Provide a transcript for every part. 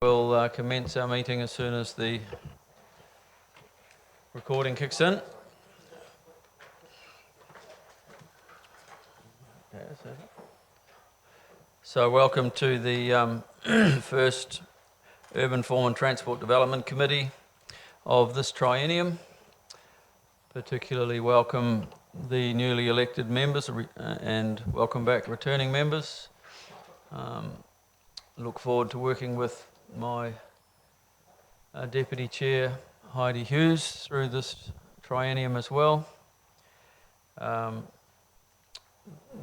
We'll commence our meeting as soon as the recording kicks in. So welcome to the first Urban Form and Transport Development Committee of this triennium. Particularly welcome the newly elected members and welcome back returning members. Look forward to working with my Deputy Chair Heidi Hughes through this triennium as well.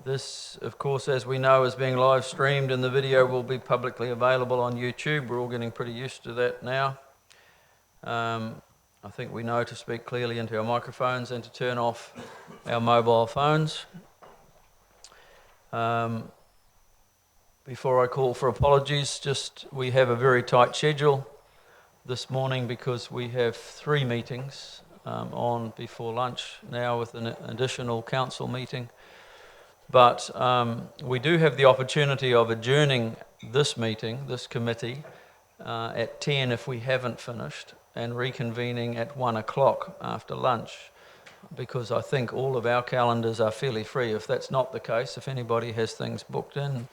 This, of course, as we know, is being live streamed and the video will be publicly available on YouTube. We're all getting pretty used to that now. I think we know to speak clearly into our microphones and to turn off our mobile phones. Before I call for apologies, we have a very tight schedule this morning because we have 3 meetings on before lunch now with an additional council meeting. But we do have the opportunity of adjourning this meeting, this committee, at 10 if we haven't finished, and reconvening at 1 o'clock after lunch, because I think all of our calendars are fairly free. If that's not the case, if anybody has things booked in,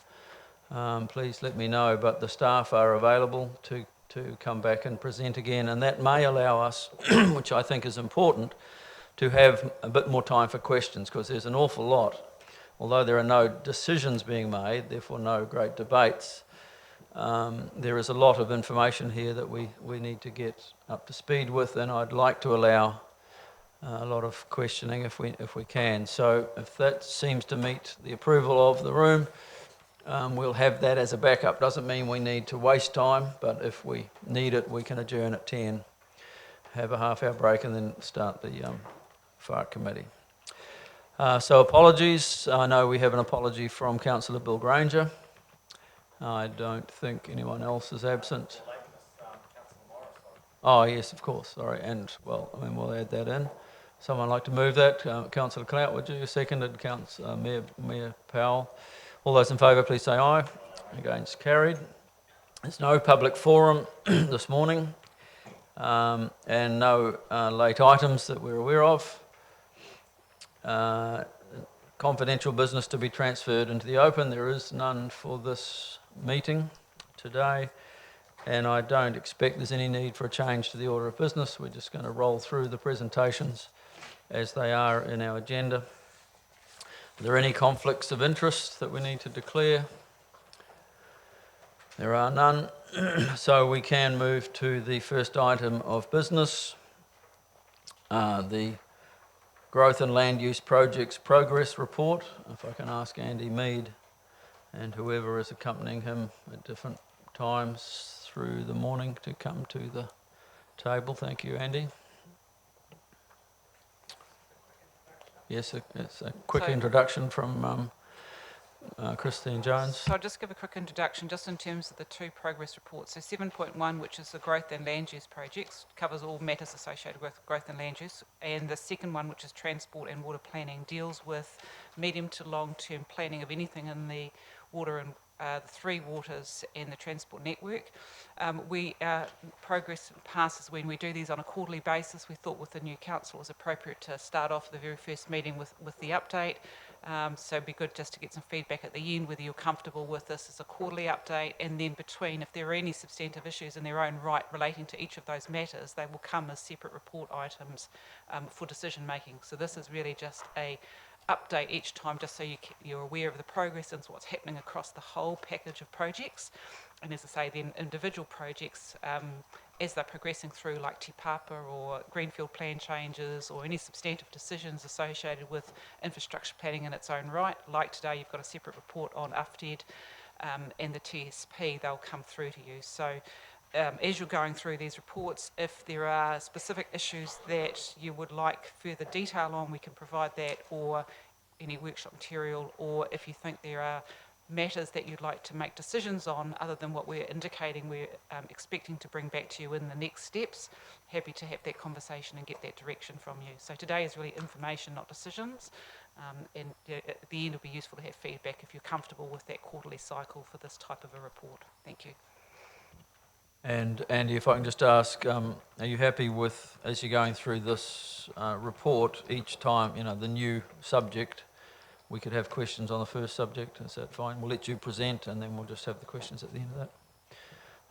please let me know. But the staff are available to come back and present again, and that may allow us, which I think is important, to have a bit more time for questions, because there's an awful lot. Although there are no decisions being made, therefore no great debates, there is a lot of information here that we need to get up to speed with, and I'd like to allow a lot of questioning if we can. So if that seems to meet the approval of the room, we'll have that as a backup. Doesn't mean we need to waste time, but if we need it, we can adjourn at 10, have a half-hour break, and then start the FARC committee. So apologies. I know we have an apology from Councillor Bill Granger. I don't think anyone else is absent. Oh yes, of course. Sorry, and well, I mean, we'll add that in. Someone like to move that? Councillor Clout, would you? Seconded, Mayor Powell. All those in favour, please say aye. Against, carried. There's no public forum this morning, and no late items that we're aware of. Confidential business to be transferred into the open. There is none for this meeting today, and I don't expect there's any need for a change to the order of business. We're just going to roll through the presentations as they are in our agenda. Are there any conflicts of interest that we need to declare? There are none. So we can move to the first item of business, the Growth and Land Use Projects Progress Report. If I can ask Andy Mead and whoever is accompanying him at different times through the morning to come to the table. Thank you, Andy. Yes, it's a quick introduction from Christine Jones. So I'll just give a quick introduction just in terms of the 2 progress reports. So 7.1, which is the growth and land use projects, covers all matters associated with growth and land use. And the second one, which is transport and water planning, deals with medium to long-term planning of anything in the water and the 3 waters and the transport network. Progress passes when we do these on a quarterly basis. We thought with the new council it was appropriate to start off the very first meeting with the update. So it'd be good just to get some feedback at the end, whether you're comfortable with this as a quarterly update, and then between, if there are any substantive issues in their own right relating to each of those matters, they will come as separate report items for decision making. So this is really just a update each time, just so you're aware of the progress and what's happening across the whole package of projects. And as I say, then individual projects, as they're progressing through, like Te Papa or Greenfield plan changes or any substantive decisions associated with infrastructure planning in its own right, like today you've got a separate report on UFTED and the TSP, they'll come through to you. So as you're going through these reports, if there are specific issues that you would like further detail on, we can provide that, or any workshop material, or if you think there are matters that you'd like to make decisions on other than what we're indicating we're expecting to bring back to you in the next steps, happy to have that conversation and get that direction from you. So today is really information, not decisions, and at the end it'll be useful to have feedback if you're comfortable with that quarterly cycle for this type of a report. Thank you. And Andy, if I can just ask, are you happy with, as you're going through this report, each time, the new subject, we could have questions on the first subject? Is that fine? We'll let you present and then we'll just have the questions at the end of that.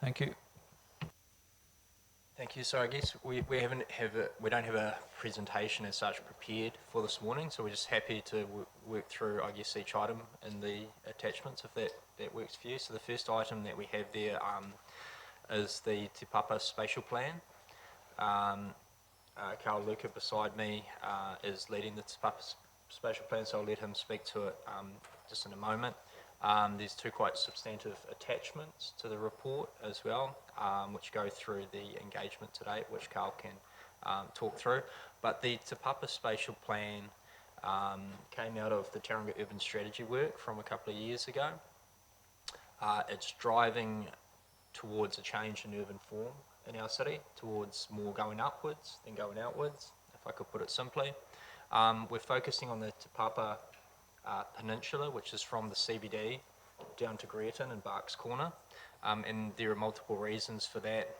Thank you. Thank you. So I guess we don't have a presentation as such prepared for this morning, so we're just happy to work through, I guess, each item in the attachments, if that works for you. So the first item that we have there is the Te Papa Spatial Plan. Carl Luca beside me is leading the Te Papa Spatial Plan, so I'll let him speak to it just in a moment. There's two quite substantive attachments to the report as well, which go through the engagement to date, which Carl can talk through. But the Te Papa Spatial Plan came out of the Tauranga Urban Strategy work from a couple of years ago. It's driving towards a change in urban form in our city, towards more going upwards than going outwards, if I could put it simply. We're focusing on the Te Papa Peninsula, which is from the CBD down to Greerton and Barks Corner, and there are multiple reasons for that.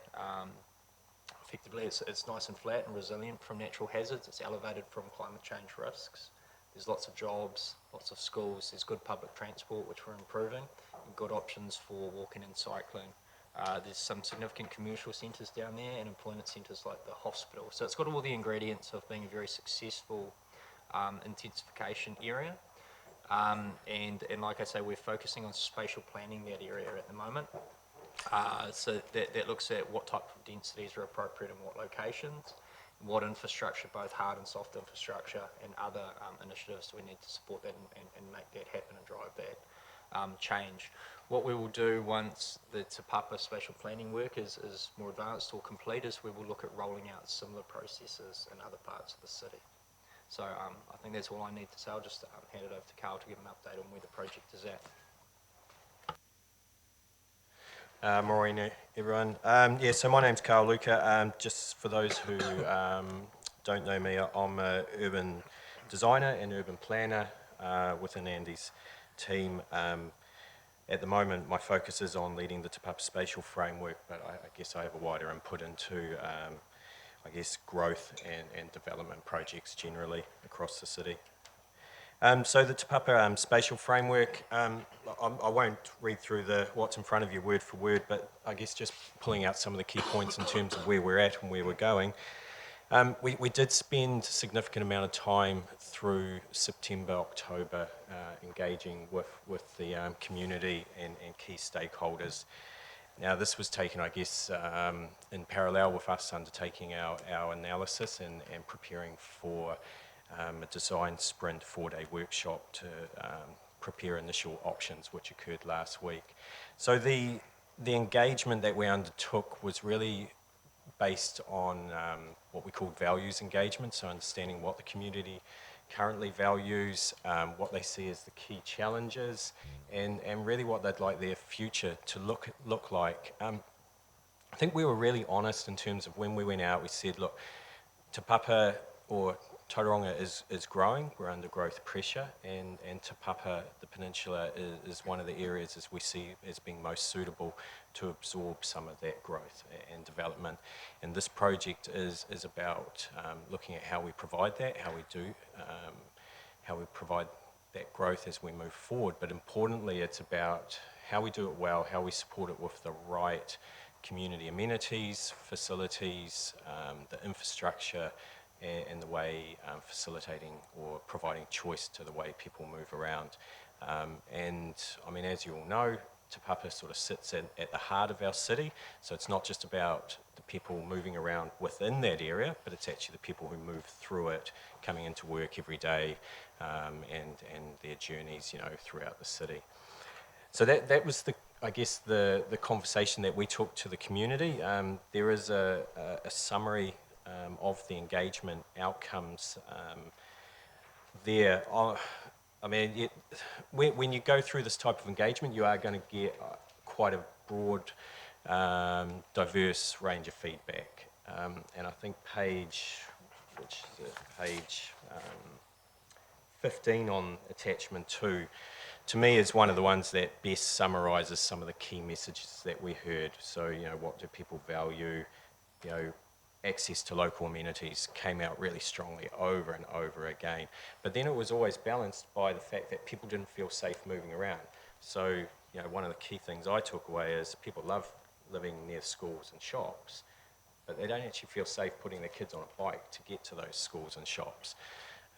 Effectively, it's nice and flat and resilient from natural hazards. It's elevated from climate change risks. There's lots of jobs, lots of schools. There's good public transport, which we're improving, and good options for walking and cycling. There's some significant commercial centres down there and employment centres like the hospital. So it's got all the ingredients of being a very successful intensification area. And like I say, we're focusing on spatial planning that area at the moment. So that looks at what type of densities are appropriate in what locations, what infrastructure, both hard and soft infrastructure, and other initiatives we need to support that and make that happen and drive that change. What we will do once the Te Papa spatial planning work is more advanced or complete is we will look at rolling out similar processes in other parts of the city. So I think that's all I need to say. I'll just hand it over to Carl to give an update on where the project is at. Morning, everyone. So my name's Carl Luca. Just for those who don't know me, I'm an urban designer and urban planner within Andy's team. At the moment, my focus is on leading the Te Papa spatial framework, but I guess I have a wider input into growth and development projects generally across the city. So the Te Papa spatial framework, I won't read through what's in front of you word for word, but I guess just pulling out some of the key points in terms of where we're at and where we're going. We did spend a significant amount of time through September, October, engaging with the community and key stakeholders. Now, this was taken, I guess, in parallel with us undertaking our analysis and preparing for a design sprint 4-day workshop to prepare initial options, which occurred last week. So the engagement that we undertook was really based on what we call values engagement, so understanding what the community currently values, what they see as the key challenges, and really what they'd like their future to look like. I think we were really honest in terms of when we went out, we said, look, Te Papa or Tauranga is growing, we're under growth pressure, and Te Papa, the peninsula, is one of the areas as we see as being most suitable to absorb some of that growth and development. And this project is about looking at how we provide that, how we provide that growth as we move forward. But importantly, it's about how we do it well, how we support it with the right community amenities, facilities, the infrastructure, and the way facilitating or providing choice to the way people move around. And I mean, as you all know, Te Papa sort of sits at the heart of our city, so it's not just about the people moving around within that area, but it's actually the people who move through it, coming into work every day, and their journeys, throughout the city. So that was the conversation that we took to the community. There is a summary of the engagement outcomes there. I mean, when you go through this type of engagement, you are going to get quite a broad, diverse range of feedback. And I think page 15 on attachment 2 to me is one of the ones that best summarises some of the key messages that we heard. So, what do people value? Access to local amenities came out really strongly over and over again. But then it was always balanced by the fact that people didn't feel safe moving around. So, one of the key things I took away is people love living near schools and shops, but they don't actually feel safe putting their kids on a bike to get to those schools and shops.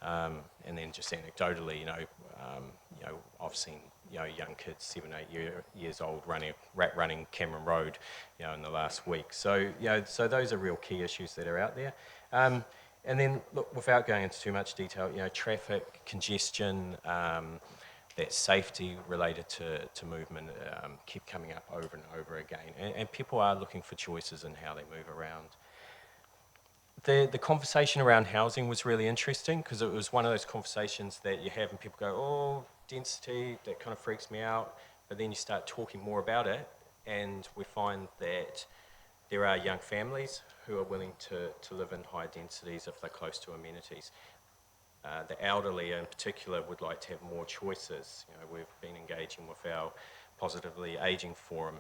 And then just anecdotally, I've seen young kids, 7, 8 years old, running Cameron Road, in the last week. So so those are real key issues that are out there. And then look, without going into too much detail, traffic congestion, that safety related to movement keep coming up over and over again, and people are looking for choices in how they move around. The conversation around housing was really interesting because it was one of those conversations that you have and people go, oh, density, that kind of freaks me out. But then you start talking more about it and we find that there are young families who are willing to live in higher densities if they're close to amenities. The elderly in particular would like to have more choices. We've been engaging with our Positively Aging Forum,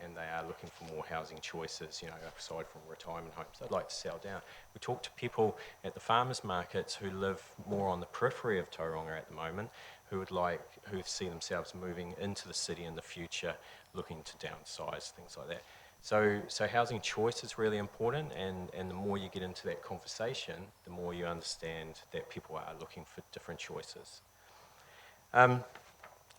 and they are looking for more housing choices, aside from retirement homes. They'd like to settle down. We talk to people at the farmers markets who live more on the periphery of Tauranga at the moment, who see themselves moving into the city in the future, looking to downsize, things like that. So housing choice is really important, and the more you get into that conversation, the more you understand that people are looking for different choices.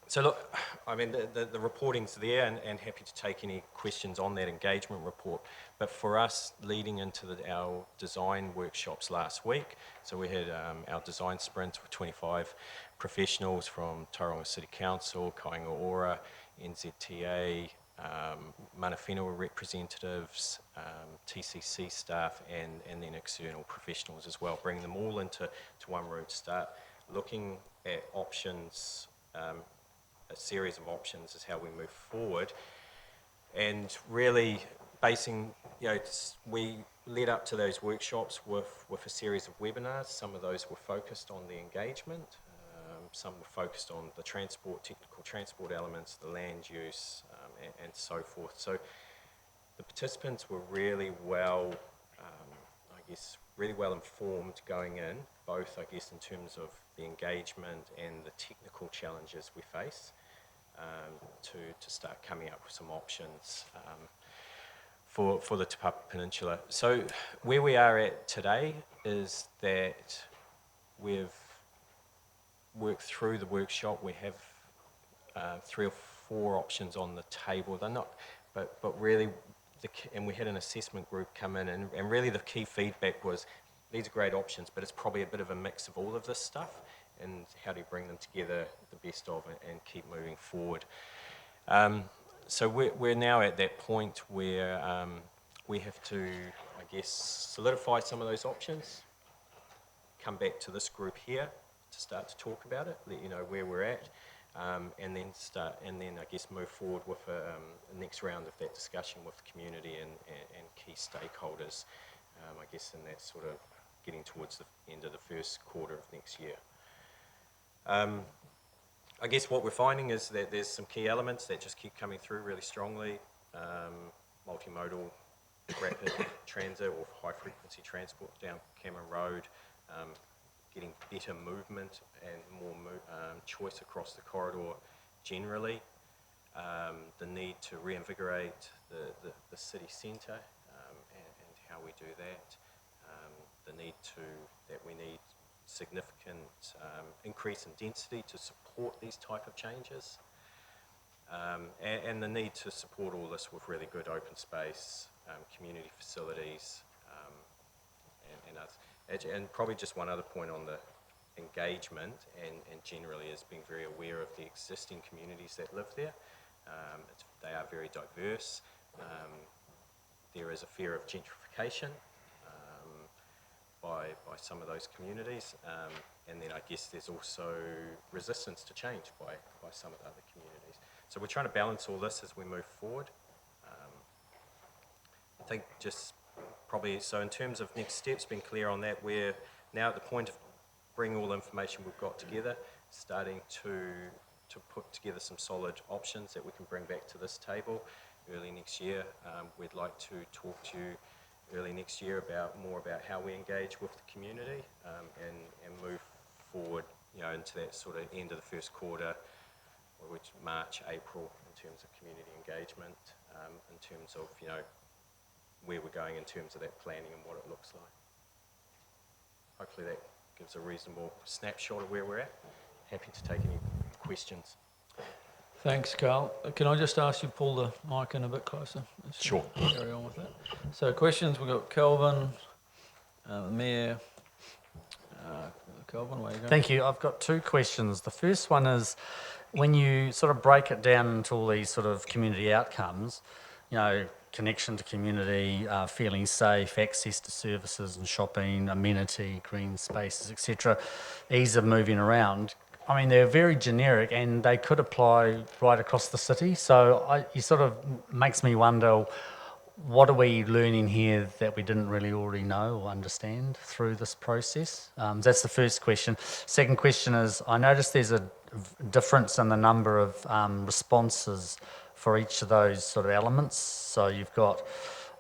So look, I mean, the reporting's there, and happy to take any questions on that engagement report. But for us, leading into our design workshops last week, so we had our design sprint with 25 professionals from Tauranga City Council, Kāinga Ora, NZTA, Mana Whenua representatives, TCC staff, and then external professionals as well, bringing them all into one room to start looking at options. A series of options is how we move forward, and really basing, we led up to those workshops with a series of webinars. Some of those were focused on the engagement, some were focused on the technical transport elements, the land use, and so forth. So the participants were really well, really well informed going in, both in terms of the engagement and the technical challenges we face, to start coming up with some options for the Te Papa Peninsula. So where we are at today is that we've worked through the workshop. We have 3 or 4 options on the table. They're not, but really, and we had an assessment group come in, and really the key feedback was, these are great options, but it's probably a bit of a mix of all of this stuff, and how do you bring them together, the best of it, and keep moving forward. So we're now at that point where we have to, solidify some of those options, come back to this group here to start to talk about it, let you know where we're at, and then move forward with the next round of that discussion with the community and key stakeholders, in that sort of getting towards the end of the first quarter of next year. What we're finding is that there's some key elements that just keep coming through really strongly. Multimodal rapid transit or high frequency transport down Cameron Road, getting better movement and more choice across the corridor generally, the need to reinvigorate the city centre, and how we do that, the need we need significant increase in density to support these type of changes, and the need to support all this with really good open space, community facilities, and others. And probably just one other point on the engagement and generally is being very aware of the existing communities that live there. They are very diverse. There is a fear of gentrification by some of those communities, and then there's also resistance to change by some of the other communities. So we're trying to balance all this as we move forward. I think just probably, so in terms of next steps, being clear on that, we're now at the point of bringing all the information we've got together, starting to to put together some solid options that we can bring back to this table early next year. We'd like to talk to you early next year more about how we engage with the community and move forward, into that sort of end of the first quarter, which March, April, in terms of community engagement, in terms of, where we're going in terms of that planning and what it looks like. Hopefully that gives a reasonable snapshot of where we're at. Happy to take any questions. Thanks, Carl. Can I just ask you to pull the mic in a bit closer? Let's Sure. Carry on with that. So questions, we've got Kelvin, the Mayor. Kelvin, where are you going? Thank you. I've got two questions. The first one is, when you sort of break it down into all these sort of community outcomes, connection to community, feeling safe, access to services and shopping, amenity, green spaces, etc., ease of moving around. I mean, they're very generic and they could apply right across the city. So it sort of makes me wonder, what are we learning here that we didn't really already know or understand through this process? That's the first question. Second question is, I noticed there's a difference in the number of responses for each of those sort of elements. So you've got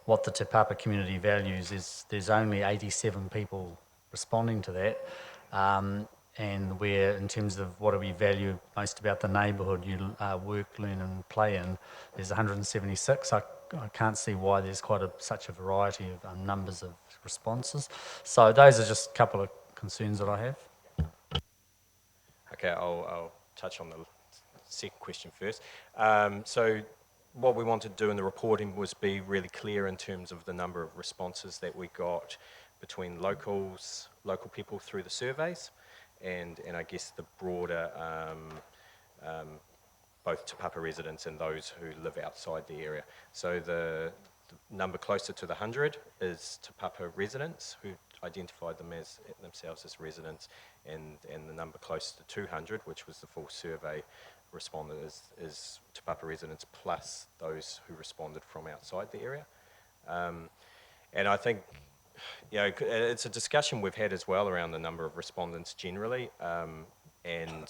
what the Te Papa community values is, there's only 87 people responding to that. And where, in terms of what do we value most about the neighbourhood you work, learn and play in, there's 176. I can't see why there's such a variety of numbers of responses. So those are just a couple of concerns that I have. Okay, I'll touch on the second question first. So what we wanted to do in the reporting was be really clear in terms of the number of responses that we got between local people through the surveys, and I guess the broader both Te Papa residents and those who live outside the area. So the number closer to the 100 is Te Papa residents who identified themselves as residents, and the number close to 200, which was the full survey responded, is Te Papa residents plus those who responded from outside the area. And I think, it's a discussion we've had as well around the number of respondents generally, and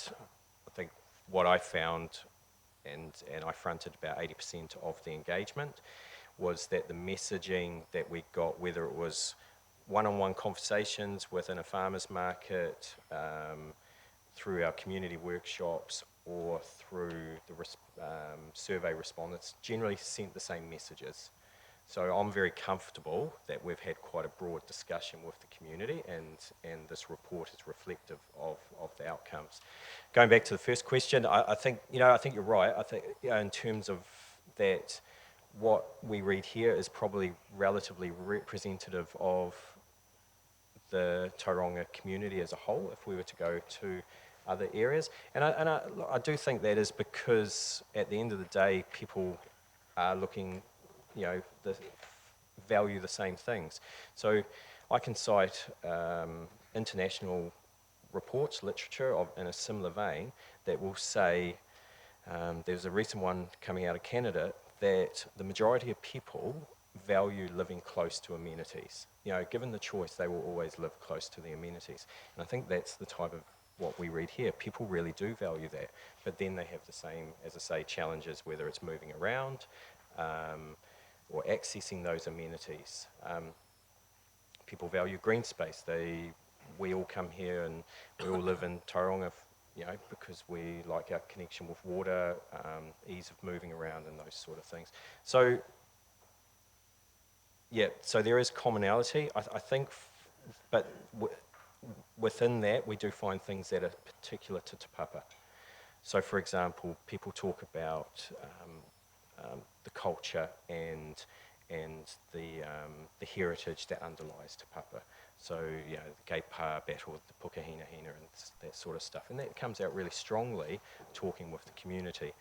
I think what I found, and I fronted about 80% of the engagement, was that the messaging that we got, whether it was one-on-one conversations within a farmer's market, through our community workshops, or through the survey respondents, generally sent the same messages. So I'm very comfortable that we've had quite a broad discussion with the community, and this report is reflective of the outcomes. Going back to the first question, I think you're right. I think in terms of that, what we read here is probably relatively representative of the Tauranga community as a whole, if we were to go to other areas. And I do think that is because at the end of the day, people are looking, value the same things. So I can cite international reports, literature in a similar vein, that will say, there's a recent one coming out of Canada, that the majority of people value living close to amenities. Given the choice, they will always live close to the amenities. And I think that's the type of what we read here. People really do value that, but then they have the same, as I say, challenges, whether it's moving around or accessing those amenities. People value green space. We all come here and we all live in Tauranga, because we like our connection with water, ease of moving around and those sort of things. So, so there is commonality, I think, but within that, we do find things that are particular to Te Papa. So, for example, people talk about the culture and the heritage that underlies Te Papa. So, the Gay Pa battle with the Pukahina Hina and that sort of stuff. And that comes out really strongly talking with the community.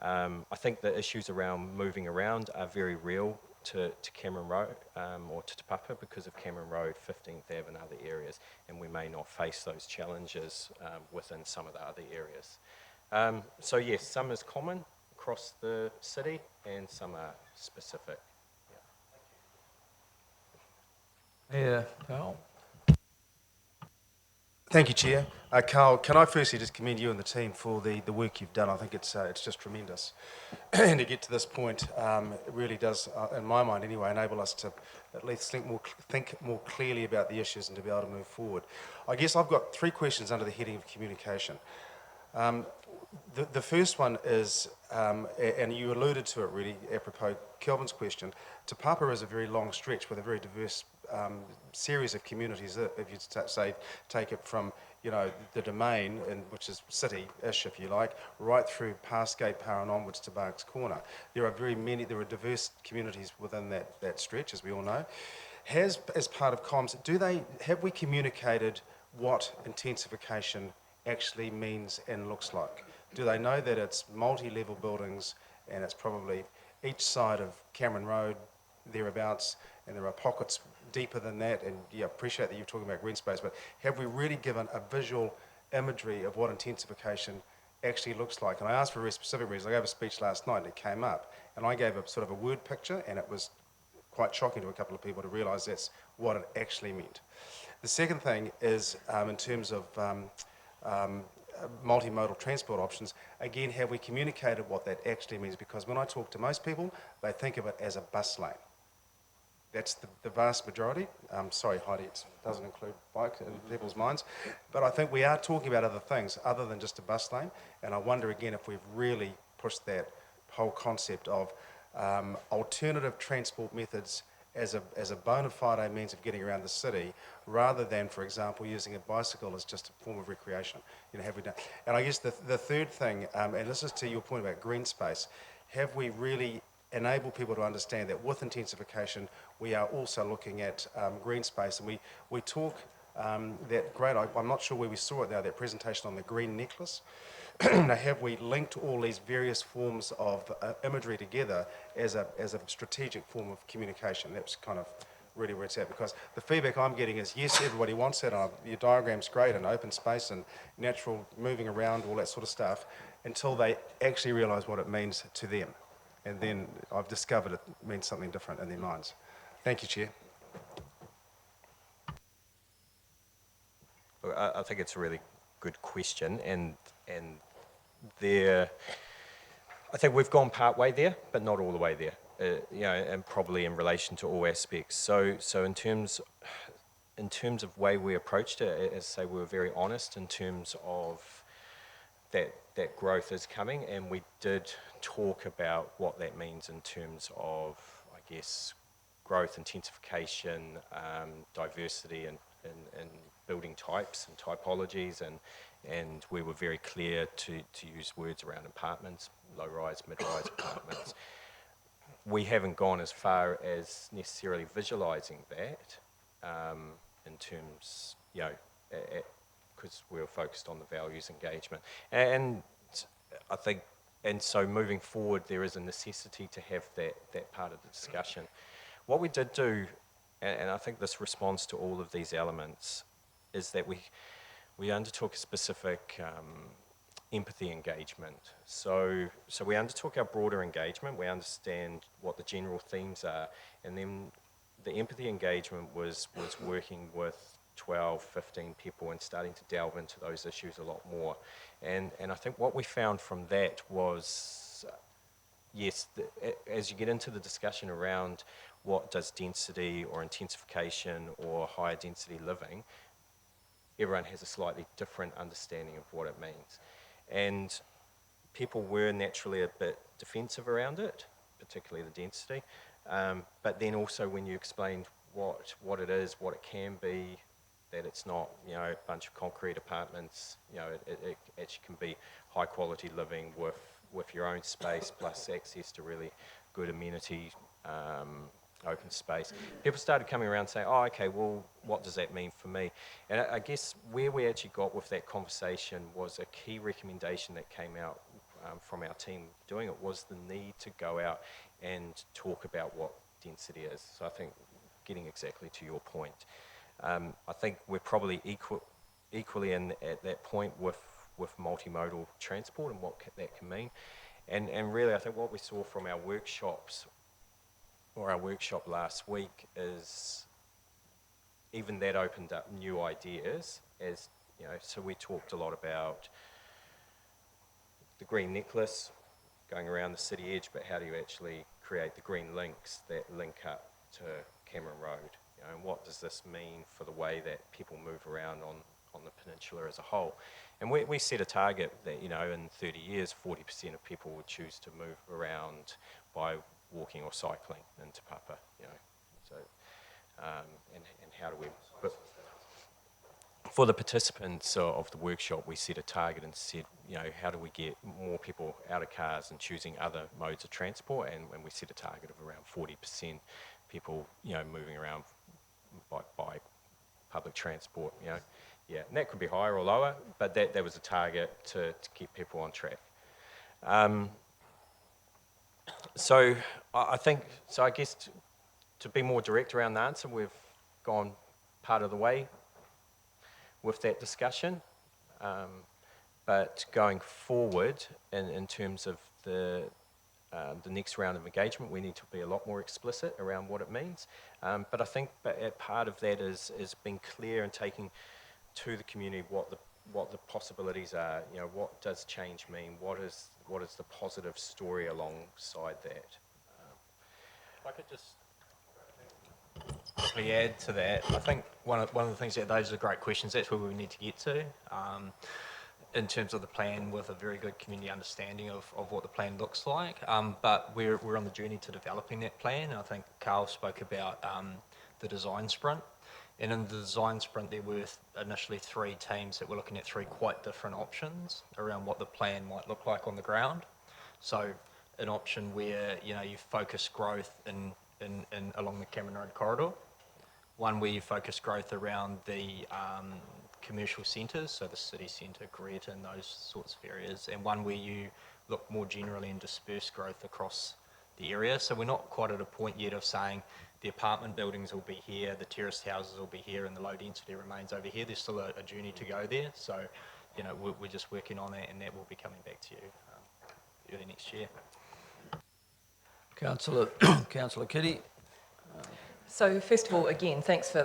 I think the issues around moving around are very real to Cameron Road or to Te Papa because of Cameron Road, 15th Ave and other areas, and we may not face those challenges within some of the other areas. So yes, some is common across the city and some are specific. Yeah, Carl. Thank you, Chair. Carl, can I firstly just commend you and the team for the work you've done? I think it's just tremendous. And to get to this point, it really does, in my mind anyway, enable us to at least think more clearly about the issues and to be able to move forward. I guess I've got 3 questions under the heading of communication. The first one is, and you alluded to it really, apropos Kelvin's question, Te Papa is a very long stretch with a very diverse series of communities, if you say, take it from, you know, the Domain, which is city-ish, if you like, right through past Gate Power and onwards to Barks Corner. There are diverse communities within that stretch, as we all know. As part of comms, have we communicated what intensification actually means and looks like? Do they know that it's multi-level buildings and it's probably each side of Cameron Road, thereabouts, and there are pockets deeper than that? And yeah, I appreciate that you're talking about green space, but have we really given a visual imagery of what intensification actually looks like? And I asked for a very specific reason. I gave a speech last night and it came up, and I gave a sort of a word picture, and it was quite shocking to a couple of people to realise that's what it actually meant. The second thing is in terms of multimodal transport options, again, have we communicated what that actually means? Because when I talk to most people, they think of it as a bus lane. That's the vast majority. Sorry, Heidi, it doesn't include bike in people's minds. But I think we are talking about other things other than just a bus lane. And I wonder again if we've really pushed that whole concept of alternative transport methods as a bona fide means of getting around the city, rather than, for example, using a bicycle as just a form of recreation. You know, have we done? And I guess the third thing, and this is to your point about green space, have we really enabled people to understand that with intensification, we are also looking at green space, and we talk that great. I'm not sure where we saw it now, that presentation on the green necklace. Now, have we linked all these various forms of imagery together as a strategic form of communication? That's kind of really where it's at, because the feedback I'm getting is, yes, everybody wants that, your diagram's great, and open space and natural moving around, all that sort of stuff, until they actually realise what it means to them. And then I've discovered it means something different in their minds. Thank you, Chair. I think it's a really good question, and there, I think we've gone part way there, but not all the way there. You know, and probably in relation to all aspects. So in terms of way we approached it, as I say, we were very honest in terms of that growth is coming, and we did talk about what that means in terms of, I guess, growth, intensification, diversity, and building types and typologies, and we were very clear to use words around apartments, low-rise, mid-rise apartments. We haven't gone as far as necessarily visualising that in terms, you know, because we were focused on the values engagement. And I think, and so moving forward, there is a necessity to have that part of the discussion. What we did do, and I think this responds to all of these elements, is that we undertook a specific empathy engagement. So we undertook our broader engagement, we understand what the general themes are, and then the empathy engagement was working with 12, 15 people and starting to delve into those issues a lot more. And I think what we found from that was, yes, as you get into the discussion around what does density or intensification or higher density living, everyone has a slightly different understanding of what it means. And people were naturally a bit defensive around it, particularly the density. But then also when you explained what it is, what it can be, that it's not, you know, a bunch of concrete apartments, you know, it actually can be high quality living with your own space plus access to really good amenity, open space. People started coming around saying, oh, okay, well, what does that mean for me? And I guess where we actually got with that conversation was a key recommendation that came out from our team doing it was the need to go out and talk about what density is. So I think getting exactly to your point, I think we're probably equally at that point with multimodal transport and what that can mean. And really, I think what we saw from our workshops or our workshop last week is even that opened up new ideas as So we talked a lot about the green necklace going around the city edge, but how do you actually create the green links that link up to Cameron Road? And what does this mean for the way that people move around on the peninsula as a whole? And we set a target that, in 30 years, 40% of people would choose to move around by walking or cycling in Te Papa, So, and how do we... But for the participants of the workshop, we set a target and said, how do we get more people out of cars and choosing other modes of transport? And we set a target of around 40% people, moving around by public transport, Yeah, and that could be higher or lower, but that was a target to keep people on track. So I guess to be more direct around the answer, we've gone part of the way with that discussion. But going forward, in terms of the next round of engagement, we need to be a lot more explicit around what it means. But I think part of that is being clear and taking to the community what the possibilities are. What does change mean? What is the positive story alongside that? If I could just quickly add to that, I think one of the things that those are great questions. That's where we need to get to. In terms of the plan, with a very good community understanding of what the plan looks like. But we're on the journey to developing that plan. And I think Carl spoke about the design sprint. And in the design sprint, there were initially 3 teams that were looking at 3 quite different options around what the plan might look like on the ground. So an option where, you focus growth in along the Cameron Road corridor. One where you focus growth around the commercial centres, so the city centre, Greta, and those sorts of areas, and one where you look more generally and disperse growth across the area. So we're not quite at a point yet of saying the apartment buildings will be here, the terraced houses will be here, and the low density remains over here. There's still a journey to go there. So, we're just working on that, and that will be coming back to you early next year. Councillor Kitty. So first of all, again, thanks for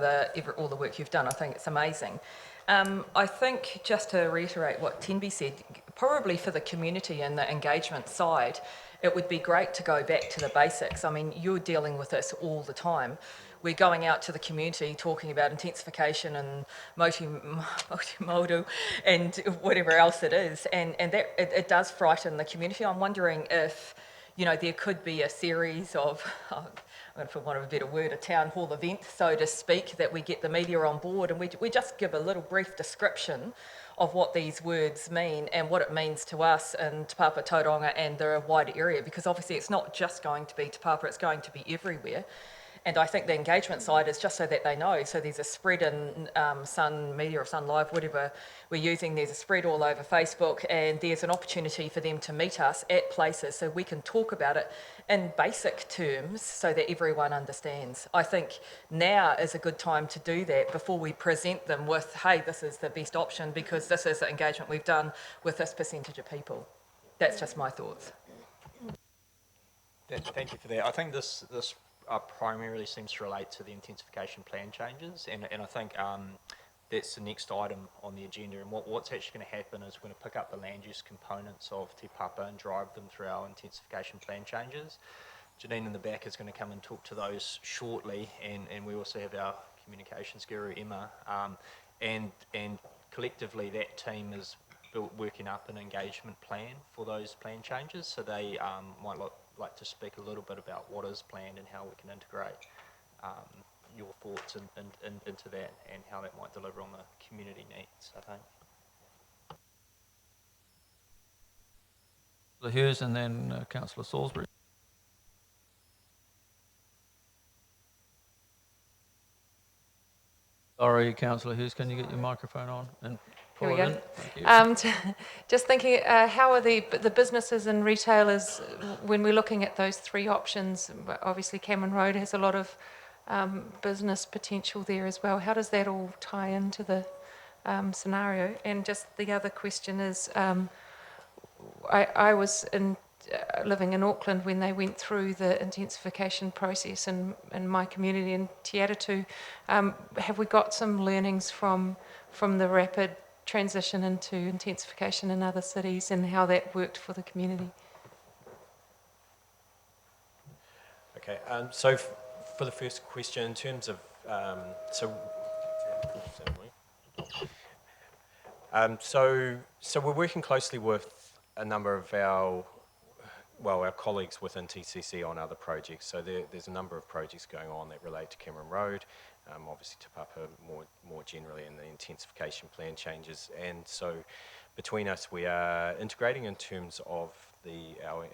all the work you've done. I think it's amazing. I think, just to reiterate what Tenby said, probably for the community and the engagement side, it would be great to go back to the basics. I mean, you're dealing with this all the time. We're going out to the community talking about intensification and multimodal and whatever else it is, and that it does frighten the community. I'm wondering if, there could be a series of, I'm going to, for want of a better word, a town hall event, so to speak, that we get the media on board and we just give a little brief description of what these words mean and what it means to us in Te Papa, Tauranga and the wider area, because obviously it's not just going to be Te Papa, it's going to be everywhere. And I think the engagement side is just so that they know. So there's a spread in Sun Media or Sun Live, whatever we're using. There's a spread all over Facebook, and there's an opportunity for them to meet us at places so we can talk about it in basic terms so that everyone understands. I think now is a good time to do that before we present them with, hey, this is the best option because this is the engagement we've done with this percentage of people. That's just my thoughts. Thank you for that. I think this primarily seems to relate to the intensification plan changes, and I think that's the next item on the agenda. And what's actually going to happen is we're going to pick up the land use components of Te Papa and drive them through our intensification plan changes. Janine in the back is going to come and talk to those shortly, and we also have our communications guru Emma, and collectively that team is working up an engagement plan for those plan changes. So they might like to speak a little bit about what is planned and how we can integrate your thoughts into that and how that might deliver on the community needs, I think. Councillor Hughes and then Councillor Salisbury. Sorry, Councillor Hughes, can you get your microphone on and pull Here we it in? go. Thank you. Just thinking, how are the businesses and retailers, when we're looking at those 3 options, obviously Cameron Road has a lot of business potential there as well. How does that all tie into the scenario? And just the other question is, I was living in Auckland when they went through the intensification process in my community in Te Atatu. Have we got some learnings from the rapid transition into intensification in other cities and how that worked for the community. Okay, so for the first question, in terms of, so we're working closely with a number of our colleagues within TCC on other projects. So there's a number of projects going on that relate to Cameron Road, obviously Te Papa more generally, in the intensification plan changes. And so between us, we are integrating in terms of our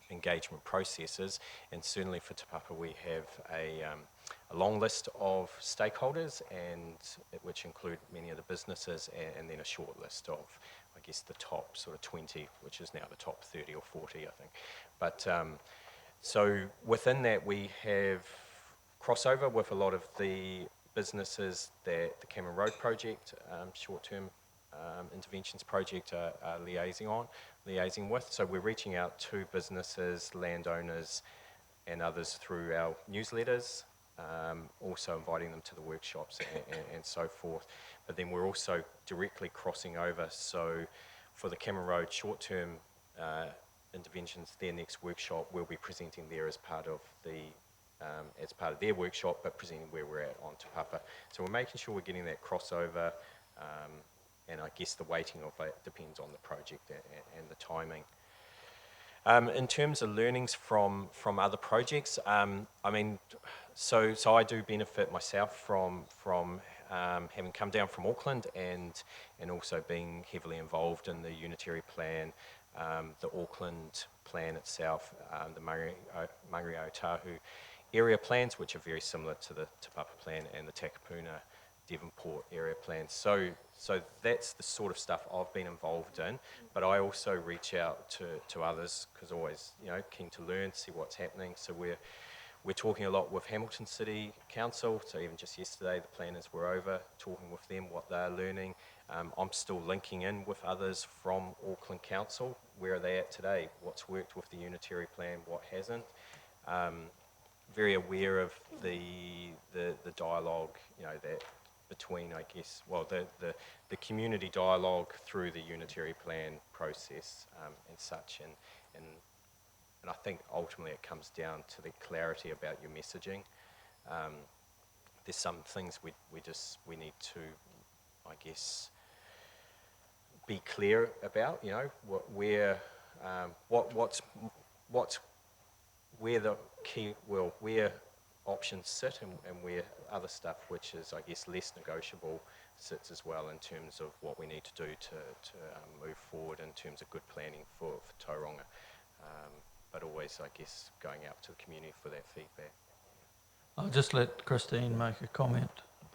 engagement processes, and certainly for Te Papa we have a long list of stakeholders, and which include many of the businesses, and then a short list of, I guess, the top sort of 20, which is now the top 30 or 40, I think. But so within that, we have crossover with a lot of the businesses that the Cameron Road project, short-term interventions project, are liaising with. So we're reaching out to businesses, landowners, and others through our newsletters, also inviting them to the workshops and so forth. But then we're also directly crossing over. So for the Cameron Road short-term interventions, their next workshop, we'll be presenting there as part of their workshop, but presenting where we're at on Te Papa. So we're making sure we're getting that crossover, and I guess the weighting of it depends on the project and the timing. In terms of learnings from other projects, I mean, so I do benefit myself from having come down from Auckland and also being heavily involved in the unitary plan, the Auckland plan itself, the Mangere o Tahu area plans, which are very similar to the Te Papa plan, and the Takapuna Devonport area plans. So that's the sort of stuff I've been involved in, but I also reach out to others, because always, keen to learn, see what's happening. So we're talking a lot with Hamilton City Council. So even just yesterday, the planners were over talking with them what they're learning. I'm still linking in with others from Auckland Council. Where are they at today? What's worked with the unitary plan? What hasn't? Very aware of the dialogue, that between, I guess, the community dialogue through the unitary plan process, and such, and I think ultimately it comes down to the clarity about your messaging. There's some things we need to, I guess, be clear about, where the key, where options sit, and where other stuff, which is, I guess, less negotiable, sits as well, in terms of what we need to do to move forward in terms of good planning for Tauranga. But always, I guess, going out to the community for that feedback. I'll just let Christine make a comment,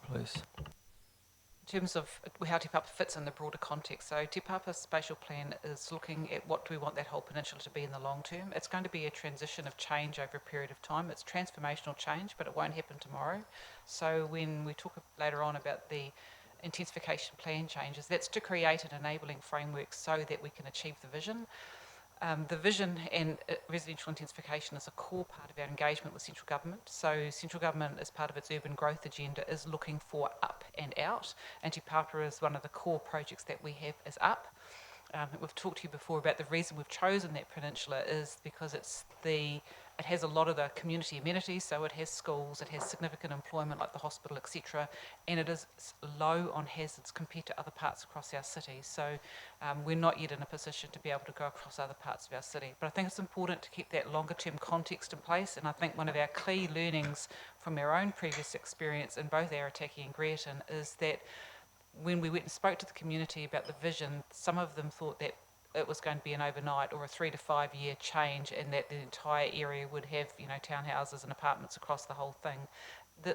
please. In terms of how Te Papa fits in the broader context, so Te Papa's spatial plan is looking at what do we want that whole peninsula to be in the long term. It's going to be a transition of change over a period of time. It's transformational change, but it won't happen tomorrow. So when we talk later on about the intensification plan changes, that's to create an enabling framework so that we can achieve the vision. The vision and residential intensification is a core part of our engagement with central government. So central government, as part of its urban growth agenda, is looking for up and out, and Te Papa is one of the core projects that we have as up. We've talked to you before about the reason we've chosen that peninsula is because it has a lot of the community amenities, so it has schools, it has significant employment like the hospital, etc., and it is low on hazards compared to other parts across our city. So we're not yet in a position to be able to go across other parts of our city. But I think it's important to keep that longer term context in place, and I think one of our key learnings from our own previous experience in both Arataki and Greerton is that when we went and spoke to the community about the vision, some of them thought that it was going to be an overnight or a 3 to 5 year change, and that the entire area would have, townhouses and apartments across the whole thing.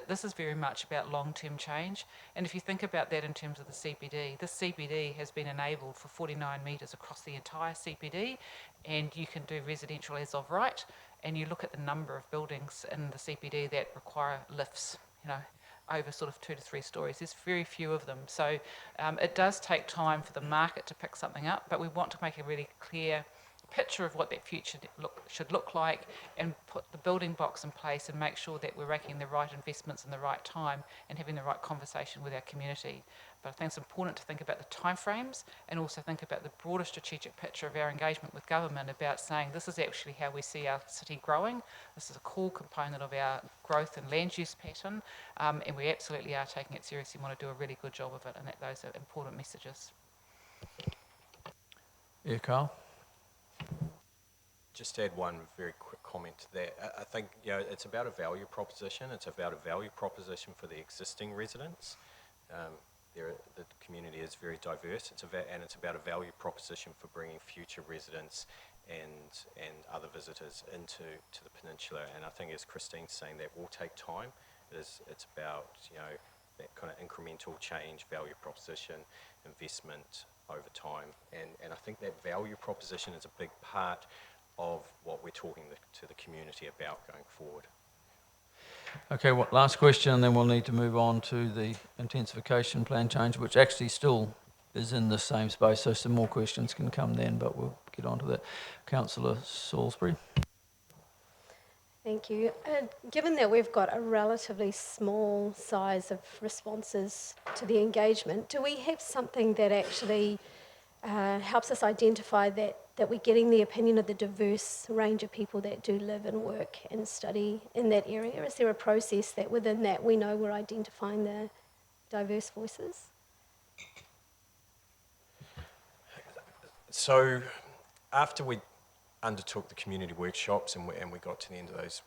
This is very much about long-term change. And if you think about that in terms of the CBD, this CBD has been enabled for 49 metres across the entire CBD, and you can do residential as of right, and you look at the number of buildings in the CBD that require lifts, over sort of 2 to 3 stories. There's very few of them. So it does take time for the market to pick something up, but we want to make a really clear picture of what that future should look like, and put the building blocks in place and make sure that we're making the right investments in the right time and having the right conversation with our community. But I think it's important to think about the timeframes and also think about the broader strategic picture of our engagement with government, about saying this is actually how we see our city growing. This is a core component of our growth and land use pattern, and we absolutely are taking it seriously and want to do a really good job of it, and that those are important messages. Yeah, Carl? Just to add one very quick comment to that. I think, it's about a value proposition. It's about a value proposition for the existing residents. The community is very diverse. And it's about a value proposition for bringing future residents and other visitors into the peninsula. And I think, as Christine's saying, that will take time. It's about that kind of incremental change, value proposition, investment over time. And I think that value proposition is a big part of what we're talking to the community about going forward. Okay, last question, and then we'll need to move on to the intensification plan change, which actually still is in the same space, so some more questions can come then, but we'll get on to that. Councillor Salisbury. Thank you. Given that we've got a relatively small size of responses to the engagement, do we have something that actually helps us identify that we're getting the opinion of the diverse range of people that do live and work and study in that area? Is there a process that within that we know we're identifying the diverse voices? So after we undertook the community workshops and we got to the end of those,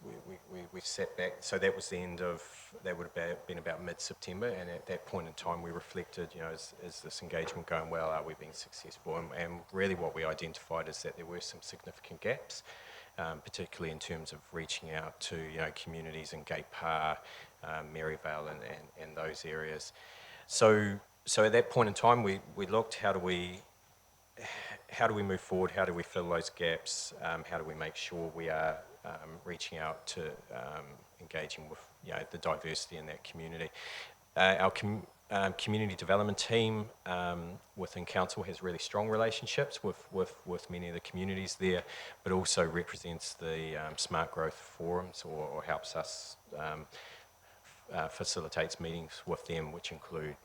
we sat back. So that was the end of, that would have been about mid-September, and at that point in time we reflected, is this engagement going well? Are we being successful? And really what we identified is that there were some significant gaps, particularly in terms of reaching out to communities in Gate Pa, Maryvale and those areas. So at that point in time we looked, how do we move forward? How do we fill those gaps? How do we make sure we are reaching out to engaging with the diversity in that community? Our community development team within council has really strong relationships with many of the communities there, but also represents the Smart Growth Forums or helps us facilitates meetings with them, which include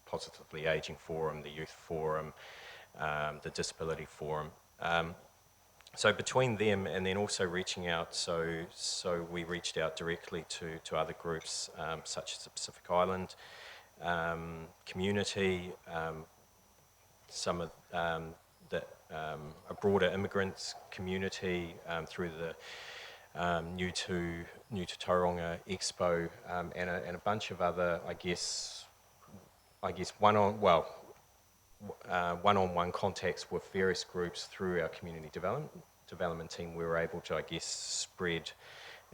Positively Aging Forum, the Youth Forum, the Disability Forum. So between them and then also reaching out, so we reached out directly to other groups such as the Pacific Island community, some of a broader immigrants community through the New to Tauranga Expo and a bunch of other, I guess one-on-one contacts with various groups through our community development team. We were able to, I guess, spread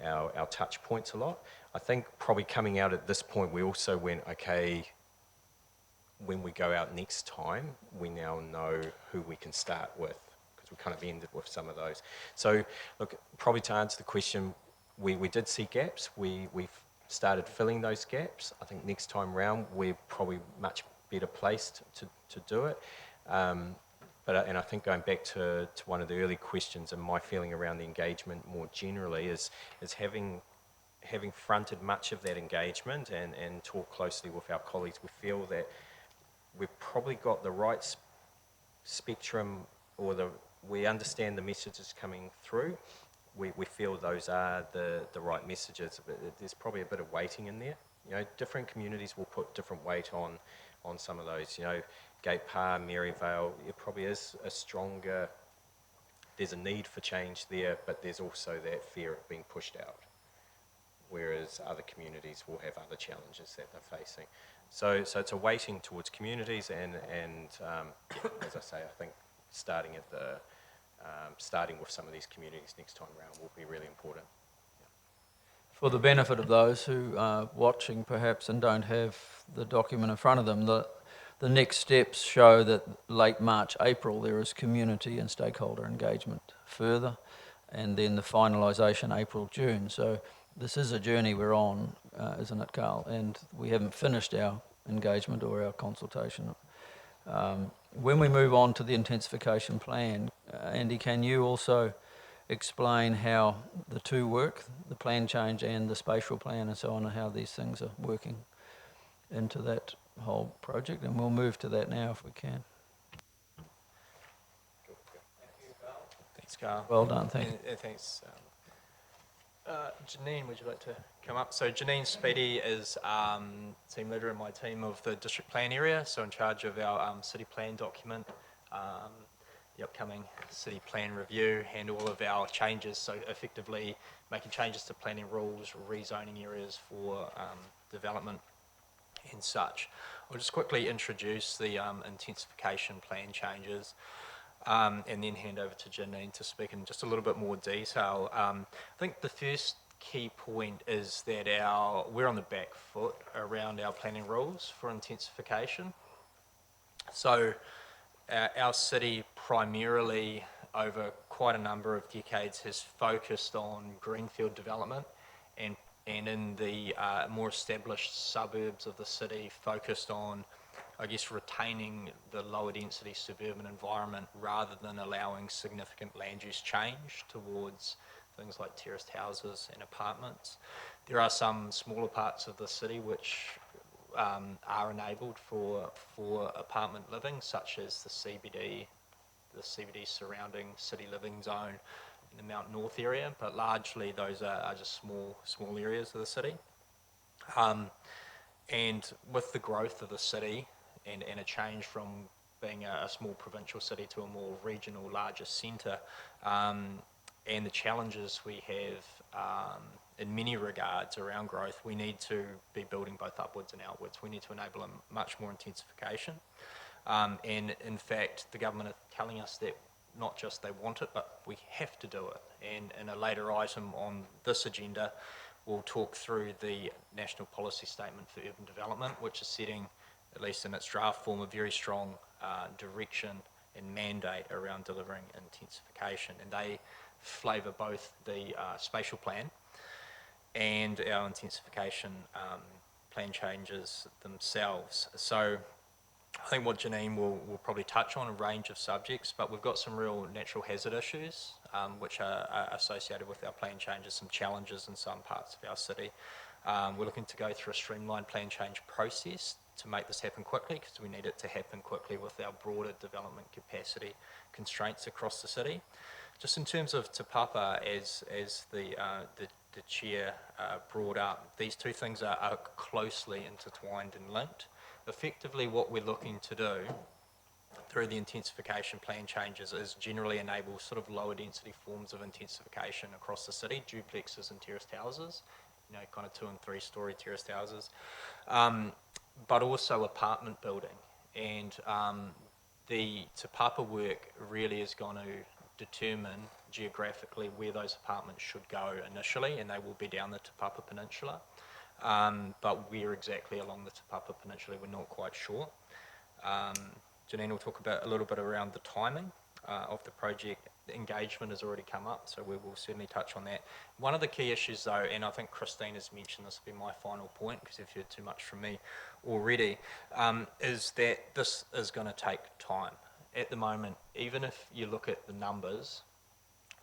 our touch points a lot. I think probably coming out at this point, we also went, okay, when we go out next time, we now know who we can start with, because we kind of ended with some of those. So, look, probably to answer the question, we did see gaps. We've started filling those gaps. I think next time round, we're probably much better placed to do it. And I think going back to one of the early questions, and my feeling around the engagement more generally is having fronted much of that engagement and talked closely with our colleagues, we feel that we've probably got the right spectrum, or we understand the messages coming through. We feel those are the right messages, but there's probably a bit of weighting in there. Different communities will put different weight on some of those. Gate Pa, Maryvale, it probably is a stronger, there's a need for change there, but there's also that fear of being pushed out, whereas other communities will have other challenges that they're facing. So it's a weighting towards communities, and as I say, I think starting with some of these communities next time around will be really important. For the benefit of those who are watching perhaps and don't have the document in front of them, the next steps show that late March, April, there is community and stakeholder engagement further, and then the finalisation April, June. So this is a journey we're on, isn't it, Carl? And we haven't finished our engagement or our consultation. When we move on to the intensification plan, Andy, can you also explain how the two work, the plan change and the spatial plan and so on, and how these things are working into that whole project? And we'll move to that now if we can. Thanks, Carl. Well done, thank you. And thanks. Janine, would you like to come up? So Janine Speedy is team leader in my team of the district plan area, so in charge of our city plan document, the upcoming city plan review, and all of our changes, so effectively making changes to planning rules, rezoning areas for development and such. I'll just quickly introduce the intensification plan changes. And then hand over to Janine to speak in just a little bit more detail. I think the first key point is that we're on the back foot around our planning rules for intensification. So our city primarily over quite a number of decades has focused on greenfield development, and in the more established suburbs of the city focused on, I guess, retaining the lower density suburban environment rather than allowing significant land use change towards things like terraced houses and apartments. There are some smaller parts of the city which are enabled for apartment living, such as the CBD surrounding city living zone in the Mount North area, but largely those are just small areas of the city. And with the growth of the city and a change from being a small provincial city to a more regional, larger centre, and the challenges we have in many regards around growth, we need to be building both upwards and outwards. We need to enable a much more intensification. And in fact, the government are telling us that not just they want it, but we have to do it. And in a later item on this agenda, we'll talk through the National Policy Statement for Urban Development, which is setting, at least in its draft form, a very strong direction and mandate around delivering intensification. And they flavour both the spatial plan and our intensification plan changes themselves. So I think what Janine will probably touch on a range of subjects, but we've got some real natural hazard issues which are associated with our plan changes, some challenges in some parts of our city. We're looking to go through a streamlined plan change process to make this happen quickly, because we need it to happen quickly with our broader development capacity constraints across the city. Just in terms of Te Papa, as the chair brought up, these two things are closely intertwined and linked. Effectively, what we're looking to do through the intensification plan changes is generally enable sort of lower density forms of intensification across the city, duplexes and terraced houses, you know, kind of 2 and 3 story terraced houses, but also apartment building. And the Te Papa work really is going to determine geographically where those apartments should go initially, and they will be down the Te Papa Peninsula. But where exactly along the Te Papa Peninsula, we're not quite sure. Janine will talk a little bit around the timing of the project. The engagement has already come up, so we will certainly touch on that. One of the key issues though, and I think Christine has mentioned this, will be my final point, because you've heard too much from me already, is that this is going to take time. At the moment, even if you look at the numbers,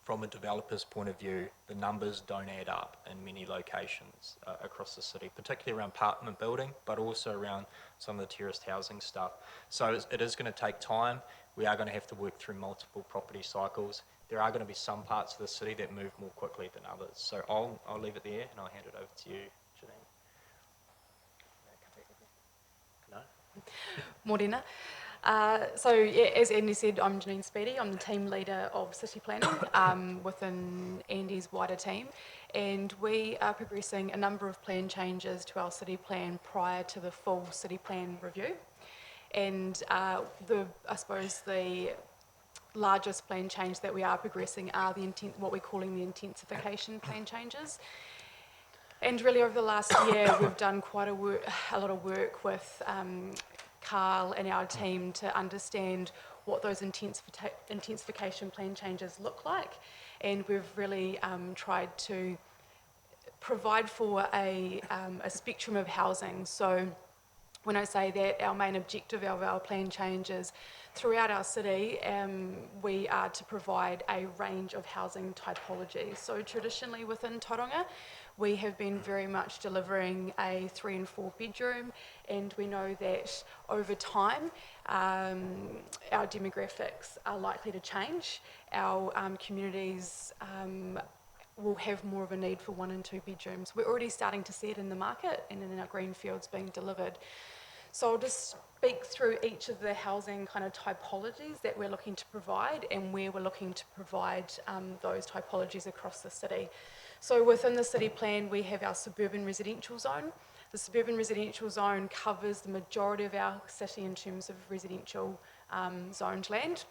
from a developer's point of view, the numbers don't add up in many locations across the city, particularly around apartment building, but also around some of the terraced housing stuff. So it is going to take time. We are going to have to work through multiple property cycles. There are going to be some parts of the city that move more quickly than others. So I'll leave it there and I'll hand it over to you, Janine. No? Morena. So yeah, as Andy said, I'm Janine Speedy. I'm the team leader of city planning within Andy's wider team, and we are progressing a number of plan changes to our city plan prior to the full city plan review. And I suppose the largest plan change that we are progressing are what we're calling the intensification plan changes. And really over the last year, we've done quite a lot of work with Carl and our team to understand what those intensification plan changes look like, and we've really tried to provide for a spectrum of housing. So when I say that our main objective of our plan change is throughout our city, we are to provide a range of housing typologies. So traditionally within Tauranga, we have been very much delivering a 3 and 4 bedroom, and we know that over time, our demographics are likely to change. Our communities will have more of a need for 1 and 2 bedrooms. We're already starting to see it in the market and in our greenfields being delivered. So I'll just speak through each of the housing kind of typologies that we're looking to provide and where we're looking to provide those typologies across the city. So within the city plan, we have our suburban residential zone. The suburban residential zone covers the majority of our city in terms of residential zoned land.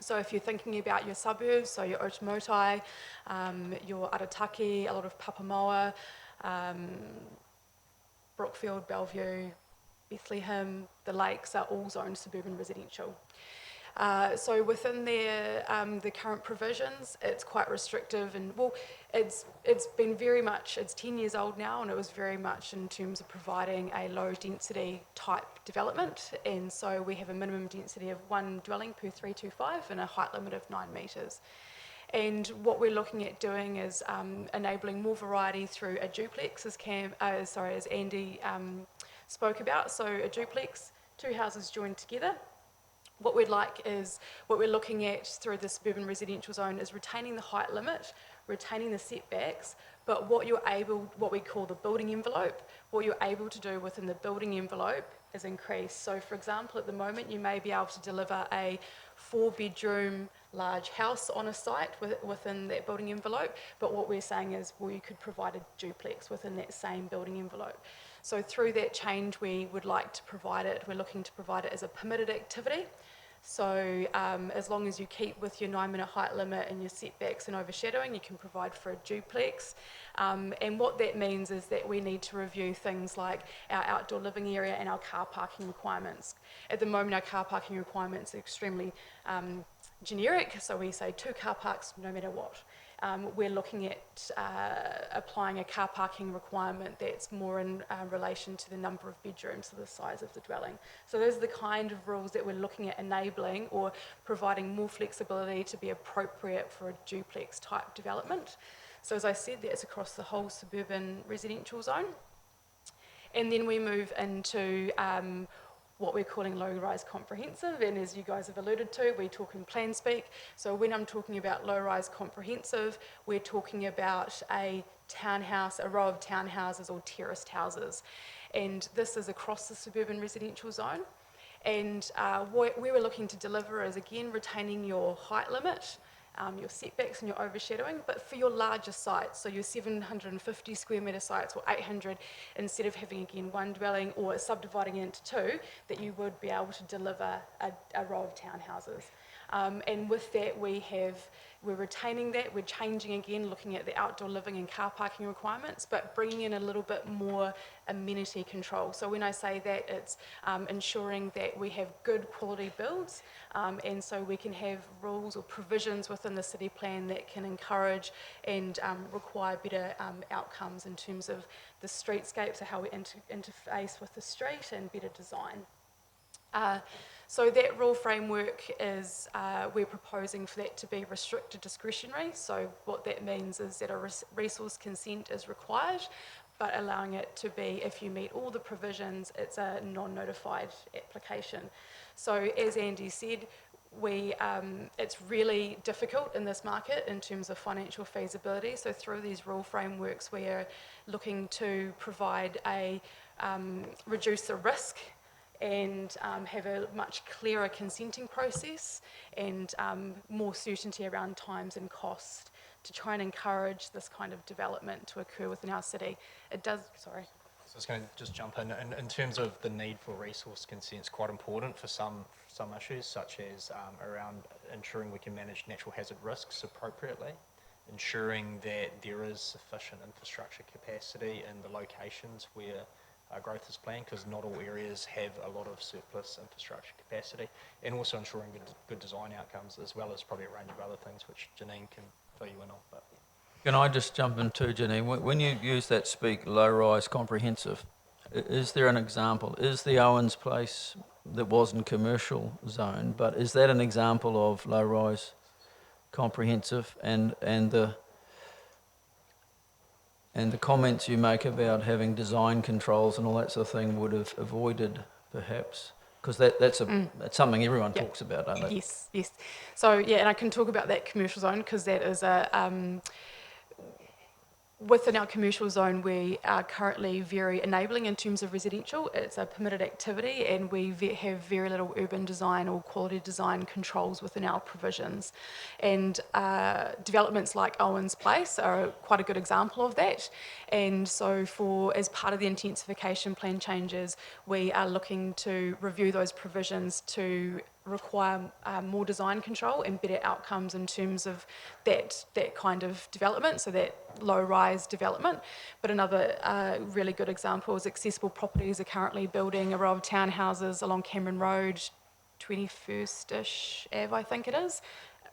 So if you're thinking about your suburbs, so your Otumotai, your Arataki, a lot of Papamoa, Brookfield, Bellevue, Bethlehem, the lakes are all zoned suburban residential. So within the current provisions, it's quite restrictive, and well, it's been very much, it's 10 years old now, and it was very much in terms of providing a low density type development, and so we have a minimum density of 1 dwelling per 325 and a height limit of 9 metres. And what we're looking at doing is enabling more variety through a duplex, as Andy spoke about. So a duplex, 2 houses joined together. What we're looking at through the suburban residential zone is retaining the height limit, retaining the setbacks, but what we call the building envelope, what you're able to do within the building envelope is increase. So for example, at the moment, you may be able to deliver a 4-bedroom large house on a site within that building envelope, but what we're saying is, well, you could provide a duplex within that same building envelope. So through that change, we would like to provide it, we're looking to provide it as a permitted activity. So as long as you keep with your 9-metre height limit and your setbacks and overshadowing, you can provide for a duplex. And what that means is that we need to review things like our outdoor living area and our car parking requirements. At the moment, our car parking requirements are extremely generic, so we say 2 car parks no matter what. We're looking at applying a car parking requirement that's more in relation to the number of bedrooms, so the size of the dwelling. So those are the kind of rules that we're looking at enabling or providing more flexibility to be appropriate for a duplex type development. So as I said, that's across the whole suburban residential zone. And then we move into what we're calling low-rise comprehensive, and as you guys have alluded to, we talk in plan speak. So when I'm talking about low-rise comprehensive, we're talking about a townhouse, a row of townhouses or terraced houses, and this is across the suburban residential zone. And what we were looking to deliver is, again, retaining your height limit, your setbacks and your overshadowing, but for your larger sites, so your 750 square metre sites or 800, instead of having again 1 dwelling or subdividing it into 2, that you would be able to deliver a row of townhouses. And with that, we're retaining that, we're changing again, looking at the outdoor living and car parking requirements, but bringing in a little bit more amenity control. So when I say that, it's ensuring that we have good quality builds, and so we can have rules or provisions within the city plan that can encourage and require better outcomes in terms of the streetscape, so how we interface with the street, and better design. So that rule framework is, we're proposing for that to be restricted discretionary. So what that means is that a resource consent is required, but allowing it to be, if you meet all the provisions, it's a non-notified application. So as Andy said, it's really difficult in this market in terms of financial feasibility. So through these rule frameworks, we are looking to provide reduce the risk and have a much clearer consenting process and more certainty around times and cost to try and encourage this kind of development to occur within our city. It does, sorry. So I was going to just jump in terms of the need for resource consent is quite important for some issues, such as around ensuring we can manage natural hazard risks appropriately, ensuring that there is sufficient infrastructure capacity in the locations where growth is planned, because not all areas have a lot of surplus infrastructure capacity, and also ensuring good design outcomes, as well as probably a range of other things which Janine can fill you in on. But Can I just jump in too, Janine? When you use that low-rise comprehensive, Is there an example? Is the Owens Place that wasn't commercial zone, but is that an example of low-rise comprehensive and the comments you make about having design controls and all that sort of thing would have avoided perhaps? Because that's something everyone Yep. talks about, don't they? Yes, yes. So yeah, and I can talk about that commercial zone because that is a within our commercial zone, we are currently very enabling in terms of residential. It's a permitted activity, and we have very little urban design or quality design controls within our provisions. And developments like Owens Place are quite a good example of that. And so as part of the intensification plan changes, we are looking to review those provisions to require more design control and better outcomes in terms of that kind of development, so that low-rise development. But another really good example is Accessible Properties are currently building a row of townhouses along Cameron Road, 21st-ish Ave, I think it is.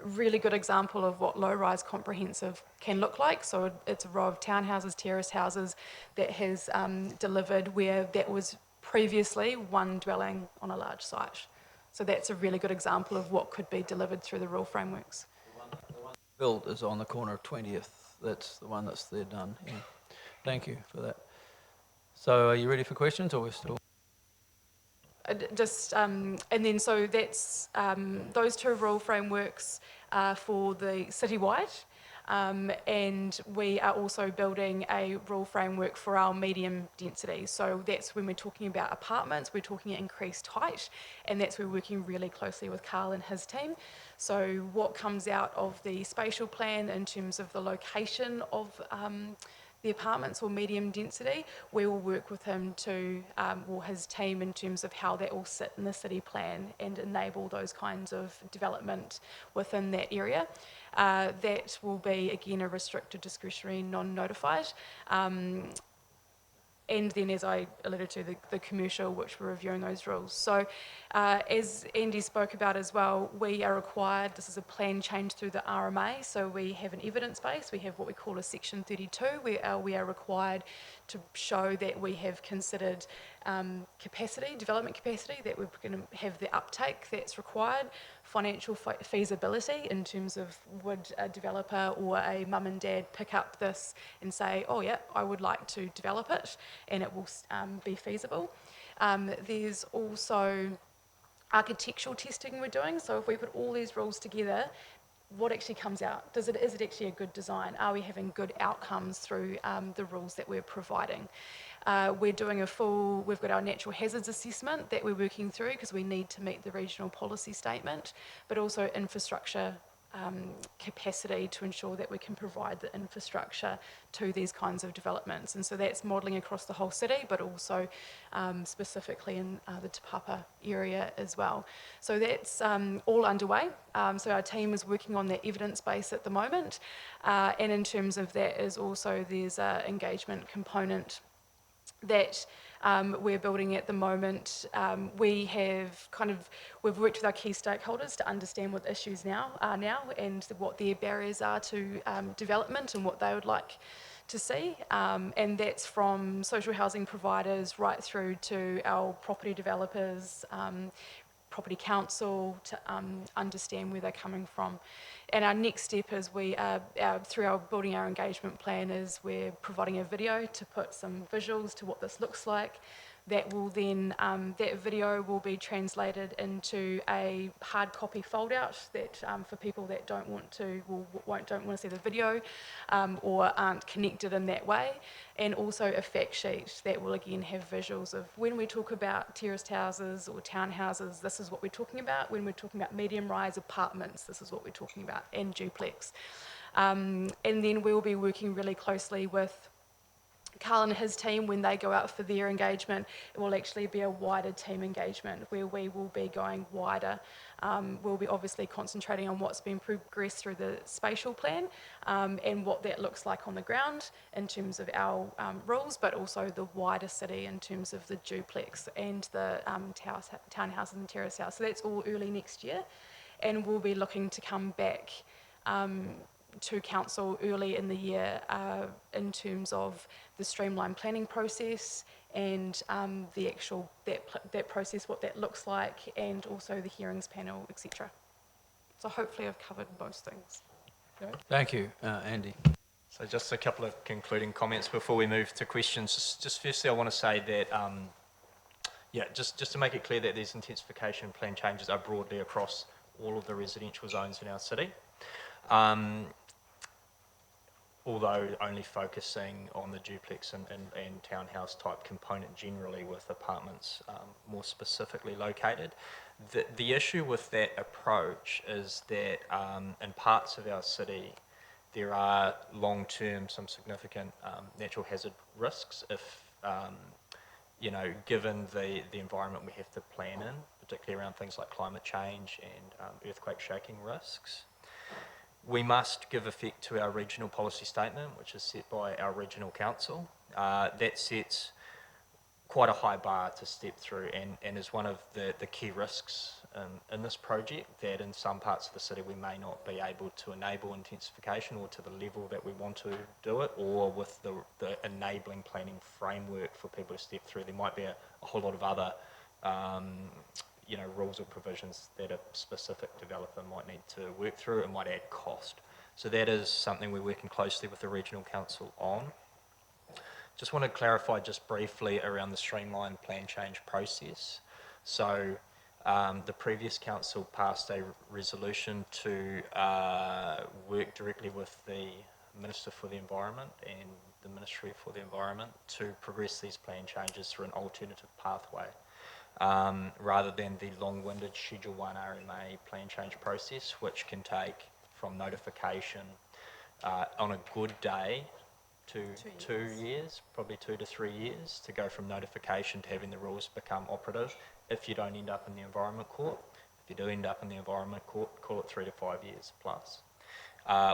Really good example of what low-rise comprehensive can look like. So it's a row of townhouses, terrace houses that has delivered where that was previously one dwelling on a large site. So that's a really good example of what could be delivered through the rural frameworks. The one built is on the corner of 20th. That's the one that's there done. Yeah. Thank you for that. So are you ready for questions, or we're still? And then so that's those two rural frameworks for the citywide. And we are also building a rural framework for our medium density. So that's when we're talking about apartments, we're talking increased height, and that's where we're working really closely with Carl and his team. So what comes out of the spatial plan in terms of the location of the apartments or medium density, we will work with him to, or his team, in terms of how that will sit in the city plan and enable those kinds of development within that area. That will be, again, a restricted, discretionary, non-notified. And then, as I alluded to, the commercial, which we're reviewing those rules. So as Andy spoke about as well, we are required, this is a plan change through the RMA, so we have an evidence base, we have what we call a Section 32, where we are required to show that we have considered capacity, development capacity, that we're going to have the uptake that's required, financial feasibility in terms of would a developer or a mum and dad pick up this and say, oh yeah, I would like to develop it, and it will be feasible. There's also architectural testing we're doing, so if we put all these rules together, what actually comes out? Is it actually a good design? Are we having good outcomes through the rules that we're providing? We're doing we've got our natural hazards assessment that we're working through because we need to meet the regional policy statement, but also infrastructure capacity to ensure that we can provide the infrastructure to these kinds of developments. And so that's modelling across the whole city, but also specifically in the Te Papa area as well. So that's all underway. So our team is working on that evidence base at the moment. And in terms of that is also there's an engagement component that we're building at the moment. We've worked with our key stakeholders to understand what the issues are now and what their barriers are to development and what they would like to see. And that's from social housing providers right through to our property developers, property council, to understand where they're coming from. And our next step is through our building our engagement plan, is we're providing a video to put some visuals to what this looks like. That will then, that video will be translated into a hard copy fold out that for people that don't want to see the video or aren't connected in that way. And also a fact sheet that will again have visuals of when we talk about terraced houses or townhouses, this is what we're talking about. When we're talking about medium rise apartments, this is what we're talking about, and duplex. And then we'll be working really closely with Carl and his team. When they go out for their engagement, it will actually be a wider team engagement where we will be going wider. We'll be obviously concentrating on what's been progressed through the spatial plan and what that looks like on the ground in terms of our rules, but also the wider city in terms of the duplex and the townhouses and terrace house. So that's all early next year, and we'll be looking to come back to council early in the year in terms of the streamlined planning process and that process, what that looks like, and also the hearings panel, etc. So hopefully I've covered most things. Thank you, Andy. So just a couple of concluding comments before we move to questions. Just firstly, I want to say that, just to make it clear that these intensification plan changes are broadly across all of the residential zones in our city. Although only focusing on the duplex and townhouse type component generally, with apartments more specifically located. The issue with that approach is that in parts of our city there are long-term some significant natural hazard risks if given the environment we have to plan in, particularly around things like climate change and earthquake shaking risks. We must give effect to our regional policy statement, which is set by our regional council. That sets quite a high bar to step through and is one of the key risks in this project, that in some parts of the city we may not be able to enable intensification or to the level that we want to do it, or with the enabling planning framework for people to step through. There might be a whole lot of other rules or provisions that a specific developer might need to work through and might add cost. So that is something we're working closely with the Regional Council on. Just want to clarify just briefly around the streamlined plan change process. So the previous council passed a resolution to work directly with the Minister for the Environment and the Ministry for the Environment to progress these plan changes through an alternative pathway. Rather than the long-winded Schedule 1 RMA plan change process, which can take from notification on a good day to 2 years, probably 2 to 3 years, to go from notification to having the rules become operative if you don't end up in the Environment Court. If you do end up in the Environment Court, call it 3 to 5 years plus.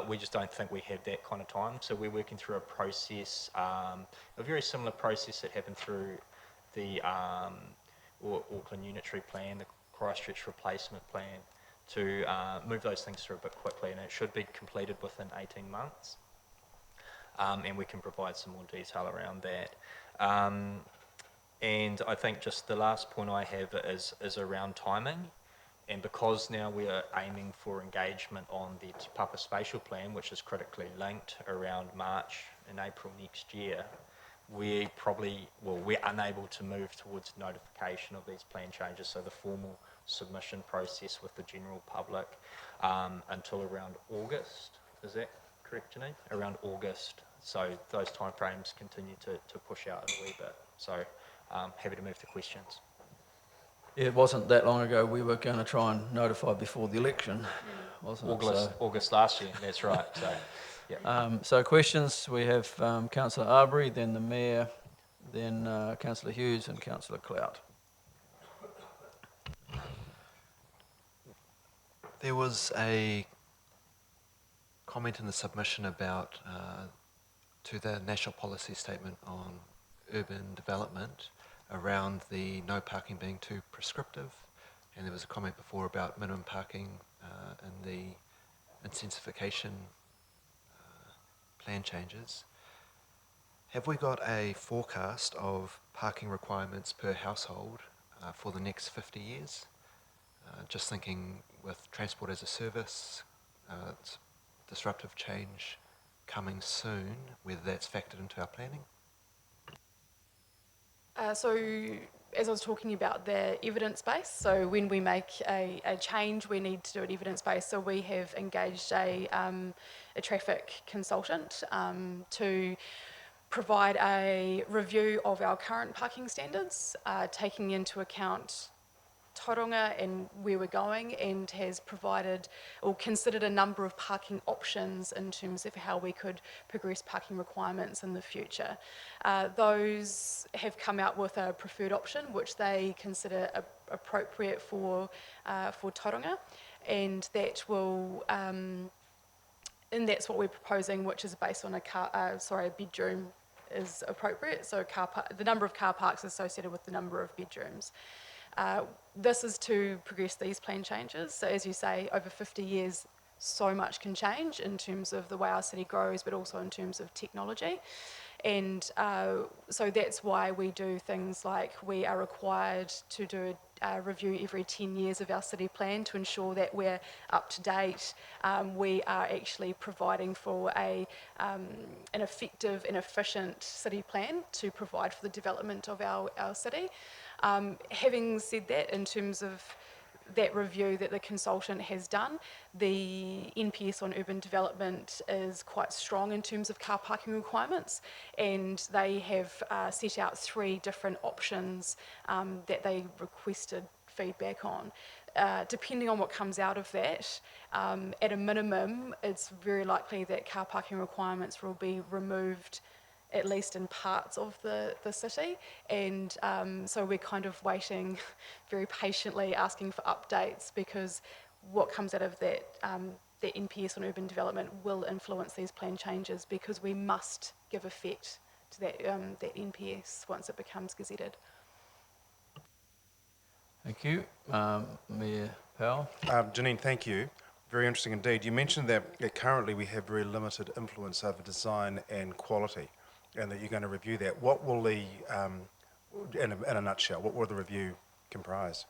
We just don't think we have that kind of time, so we're working through a process, a very similar process that happened through the Auckland Unitary Plan, the Christchurch Replacement Plan, to move those things through a bit quickly, and it should be completed within 18 months. And we can provide some more detail around that. And I think just the last point I have is around timing. And because now we are aiming for engagement on the Te Papa Spatial Plan, which is critically linked around March and April next year, we're unable to move towards notification of these plan changes, so the formal submission process with the general public, until around August. Is that correct, Janine? Around August. So those timeframes continue to push out a wee bit. So happy to move to questions. It wasn't that long ago we were going to try and notify before the election, wasn't it? August last year, that's right. So, yeah. So questions, we have Councillor Arbery, then the Mayor, then Councillor Hughes and Councillor Clout. There was a comment in the submission about to the National Policy Statement on Urban Development around the no parking being too prescriptive, and there was a comment before about minimum parking and the intensification plan changes. Have we got a forecast of parking requirements per household for the next 50 years? Just thinking with transport as a service, disruptive change coming soon, whether that's factored into our planning? So as I was talking about the evidence base, so when we make a change, we need to do it evidence based. So we have engaged a traffic consultant to provide a review of our current parking standards, taking into account Tauranga and where we're going, and has provided or considered a number of parking options in terms of how we could progress parking requirements in the future. Those have come out with a preferred option which they consider appropriate for Tauranga, and that will and that's what we're proposing, which is based on a bedroom is appropriate, so the number of car parks associated with the number of bedrooms. This is to progress these plan changes. So as you say, over 50 years, so much can change in terms of the way our city grows, but also in terms of technology. And so that's why we do things like we are required to do a review every 10 years of our city plan to ensure that we're up to date. We are actually providing for an effective and efficient city plan to provide for the development of our city. Having said that, in terms of that review that the consultant has done, the NPS on urban development is quite strong in terms of car parking requirements, and they have set out 3 different options that they requested feedback on. Depending on what comes out of that, at a minimum, it's very likely that car parking requirements will be removed at least in parts of the city, and so we're kind of waiting very patiently, asking for updates, because what comes out of that, the NPS on urban development will influence these plan changes, because we must give effect to that, that NPS once it becomes gazetted. Thank you. Mayor Powell? Janine, thank you. Very interesting indeed. You mentioned that currently we have very limited influence over design and quality, and that you're going to review that. What will the, in a nutshell, what will the review comprise?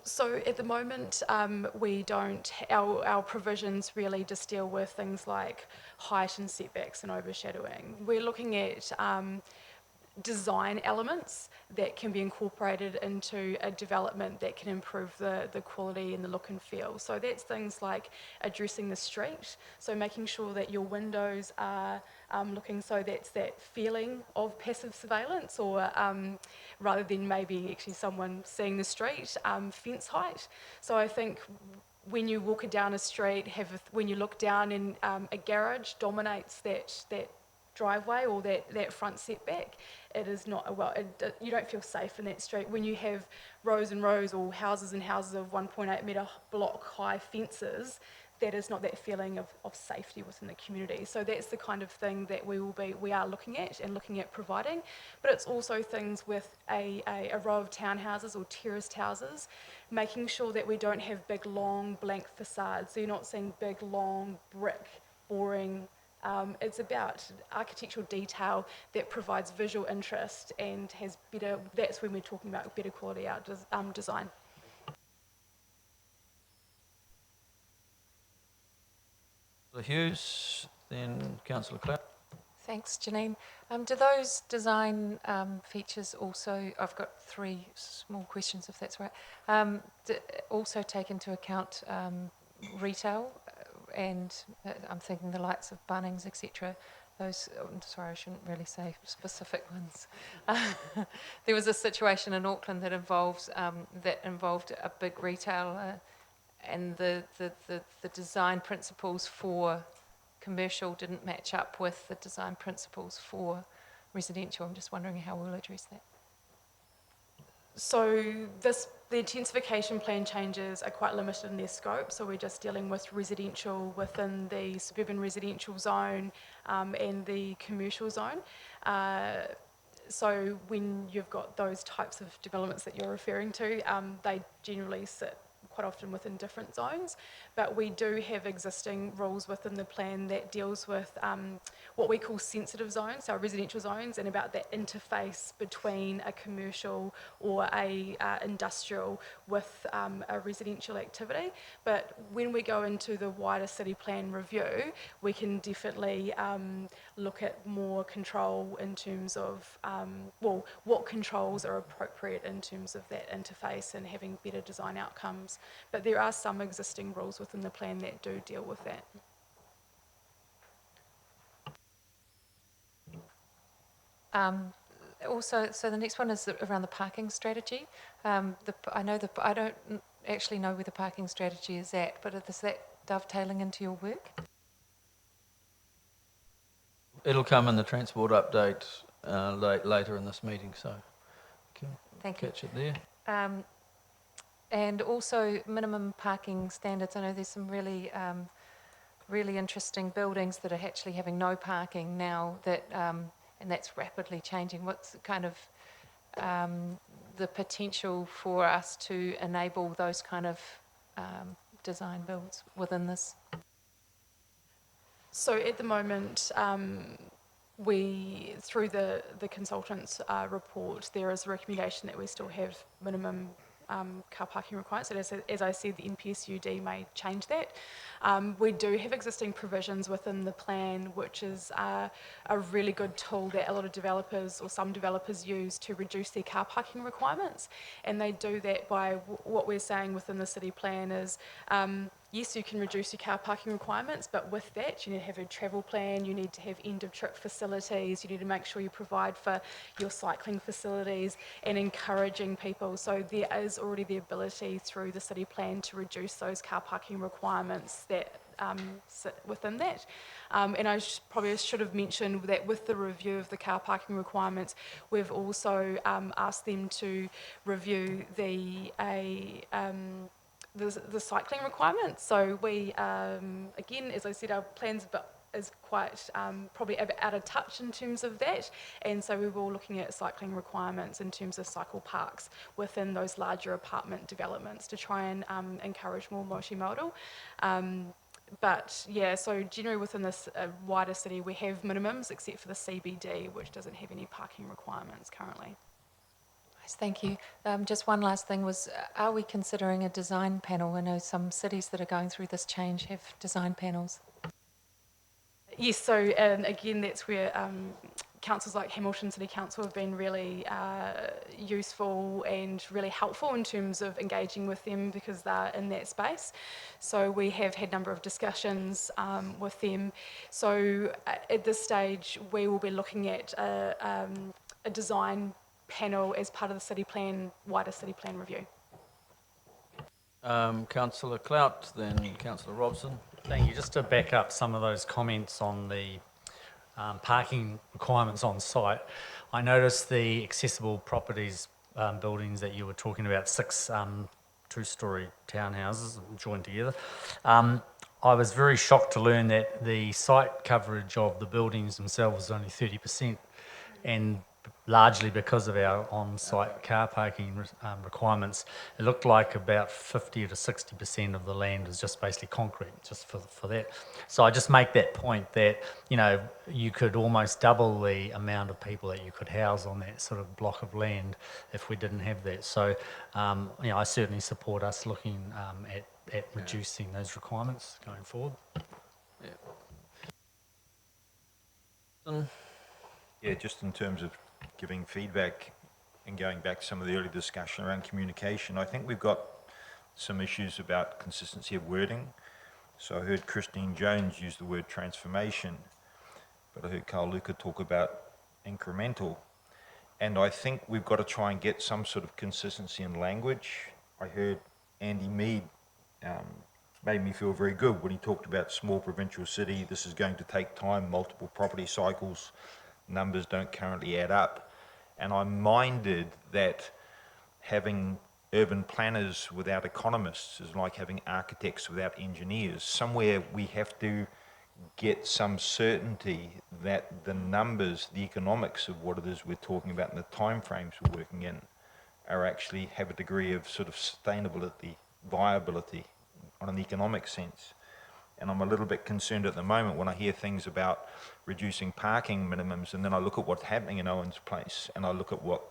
So at the moment, we don't, our provisions really just deal with things like height and setbacks and overshadowing. We're looking at design elements that can be incorporated into a development that can improve the quality and the look and feel. So that's things like addressing the street, so making sure that your windows are looking, so that's that feeling of passive surveillance, or rather than maybe actually someone seeing the street, fence height. So I think when you walk down a street, when you look down in a garage dominates that driveway or that front setback, it is not you don't feel safe in that street. When you have rows and rows or houses and houses of 1.8 metre block high fences, that is not that feeling of safety within the community. So that's the kind of thing that we are looking at providing. But it's also things with a row of townhouses or terraced houses, making sure that we don't have big long blank facades. So you're not seeing big long brick boring. It's about architectural detail that provides visual interest and has better, that's when we're talking about better quality out design. Councillor Hughes, then Councillor Clark. Thanks, Janine. Do those design features also, I've got 3 small questions if that's right, also take into account retail? And I'm thinking the likes of Bunnings, etc. Those, sorry, I shouldn't really say specific ones. There was a situation in Auckland that involved a big retailer, and the design principles for commercial didn't match up with the design principles for residential. I'm just wondering how we'll address that. So the intensification plan changes are quite limited in their scope, so we're just dealing with residential within the suburban residential zone and the commercial zone. So when you've got those types of developments that you're referring to, they generally sit quite often within different zones, but we do have existing rules within the plan that deals with what we call sensitive zones, so residential zones, and about that interface between a commercial or a industrial with a residential activity. But when we go into the wider city plan review, we can definitely look at more control in terms of, well, what controls are appropriate in terms of that interface and having better design outcomes. But there are some existing rules within the plan that do deal with that. Also, so the next one is around the parking strategy. I don't actually know where the parking strategy is at, but is that dovetailing into your work? It'll come in the transport update later in this meeting, so Thank you. catch it there. And also minimum parking standards. I know there's some really, really interesting buildings that are actually having no parking now, that, and that's rapidly changing. What's kind of the potential for us to enable those kind of design builds within this? So at the moment, through the consultant's report, there is a recommendation that we still have minimum car parking requirements. And as I said, the NPSUD may change that. We do have existing provisions within the plan, which is a really good tool that a lot of developers or some developers use to reduce their car parking requirements. And they do that by what we're saying within the city plan is, yes, you can reduce your car parking requirements, but with that, you need to have a travel plan, you need to have end-of-trip facilities, you need to make sure you provide for your cycling facilities and encouraging people. So there is already the ability through the city plan to reduce those car parking requirements that sit within that. And I probably should have mentioned that with the review of the car parking requirements, we've also asked them to review the cycling requirements. So we, again, as I said, our plans is quite probably a bit out of touch in terms of that. And so we were looking at cycling requirements in terms of cycle parks within those larger apartment developments to try and encourage more multimodal. But yeah, so generally within this wider city, we have minimums except for the CBD, which doesn't have any parking requirements currently. Nice, thank you. Just one last thing was, are we considering a design panel? I know some cities that are going through this change have design panels. Yes, so and again, that's where councils like Hamilton City Council have been really useful and really helpful in terms of engaging with them because they're in that space. So we have had a number of discussions with them. So at this stage, we will be looking at a design panel as part of the city plan, wider city plan review. Councillor Clout, then Councillor Robson. Thank you. Just to back up some of those comments on the parking requirements on site, I noticed the accessible properties buildings that you were talking about, 6 two-storey townhouses joined together. I was very shocked to learn that the site coverage of the buildings themselves is only 30%, and largely because of our on-site car parking requirements, it looked like about 50 to 60% of the land is just basically concrete, just for that. So I just make that point that, you know, you could almost double the amount of people that you could house on that sort of block of land if we didn't have that. So, you know, I certainly support us looking at reducing those requirements going forward. Yeah, just in terms of giving feedback and going back to some of the early discussion around communication, I think we've got some issues about consistency of wording. So I heard Christine Jones use the word transformation, but I heard Carl Luca talk about incremental. And I think we've got to try and get some sort of consistency in language. I heard Andy Mead made me feel very good when he talked about small provincial city. This is going to take time, multiple property cycles, numbers don't currently add up. And I'm minded that having urban planners without economists is like having architects without engineers. Somewhere we have to get some certainty that the numbers, the economics of what it is we're talking about and the timeframes we're working in are actually have a degree of sort of sustainability, viability on an economic sense. And I'm a little bit concerned at the moment when I hear things about reducing parking minimums, and then I look at what's happening in Owens Place, and I look at what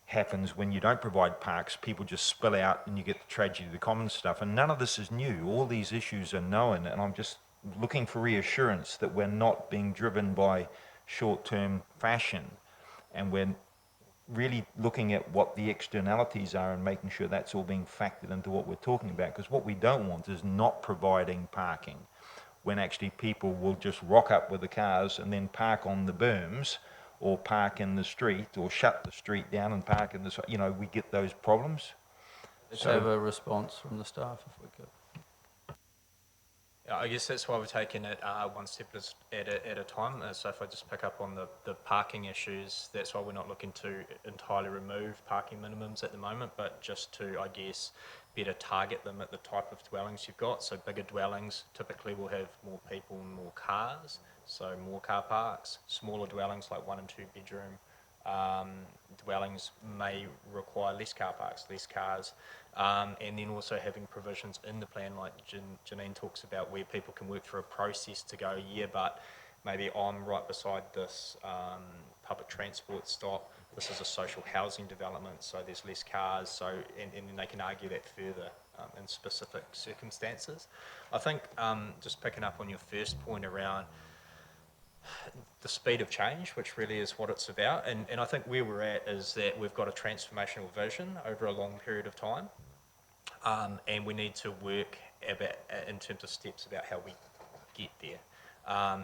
happens when you don't provide parks. People just spill out and you get the tragedy of the commons stuff, and none of this is new. All these issues are known, and I'm just looking for reassurance that we're not being driven by short-term fashion, and we're really looking at what the externalities are and making sure that's all being factored into what we're talking about, because what we don't want is not providing parking when actually people will just rock up with the cars and then park on the berms or park in the street or shut the street down and park in the, you know, we get those problems. Let's have a response from the staff if we could. I guess that's why we're taking it one step at a time. So if I just pick up on the parking issues, that's why we're not looking to entirely remove parking minimums at the moment, but just to, I guess, better target them at the type of dwellings you've got. So bigger dwellings typically will have more people and more cars, so more car parks. Smaller dwellings like 1 and 2 bedroom dwellings may require less car parks, less cars, and then also having provisions in the plan like Janine talks about where people can work through a process to go, yeah, but maybe I'm right beside this public transport stop. This is a social housing development, so there's less cars, so and then they can argue that further in specific circumstances. I think just picking up on your first point around the speed of change, which really is what it's about, and I think where we're at is that we've got a transformational vision over a long period of time, and we need to work about, in terms of steps about how we get there.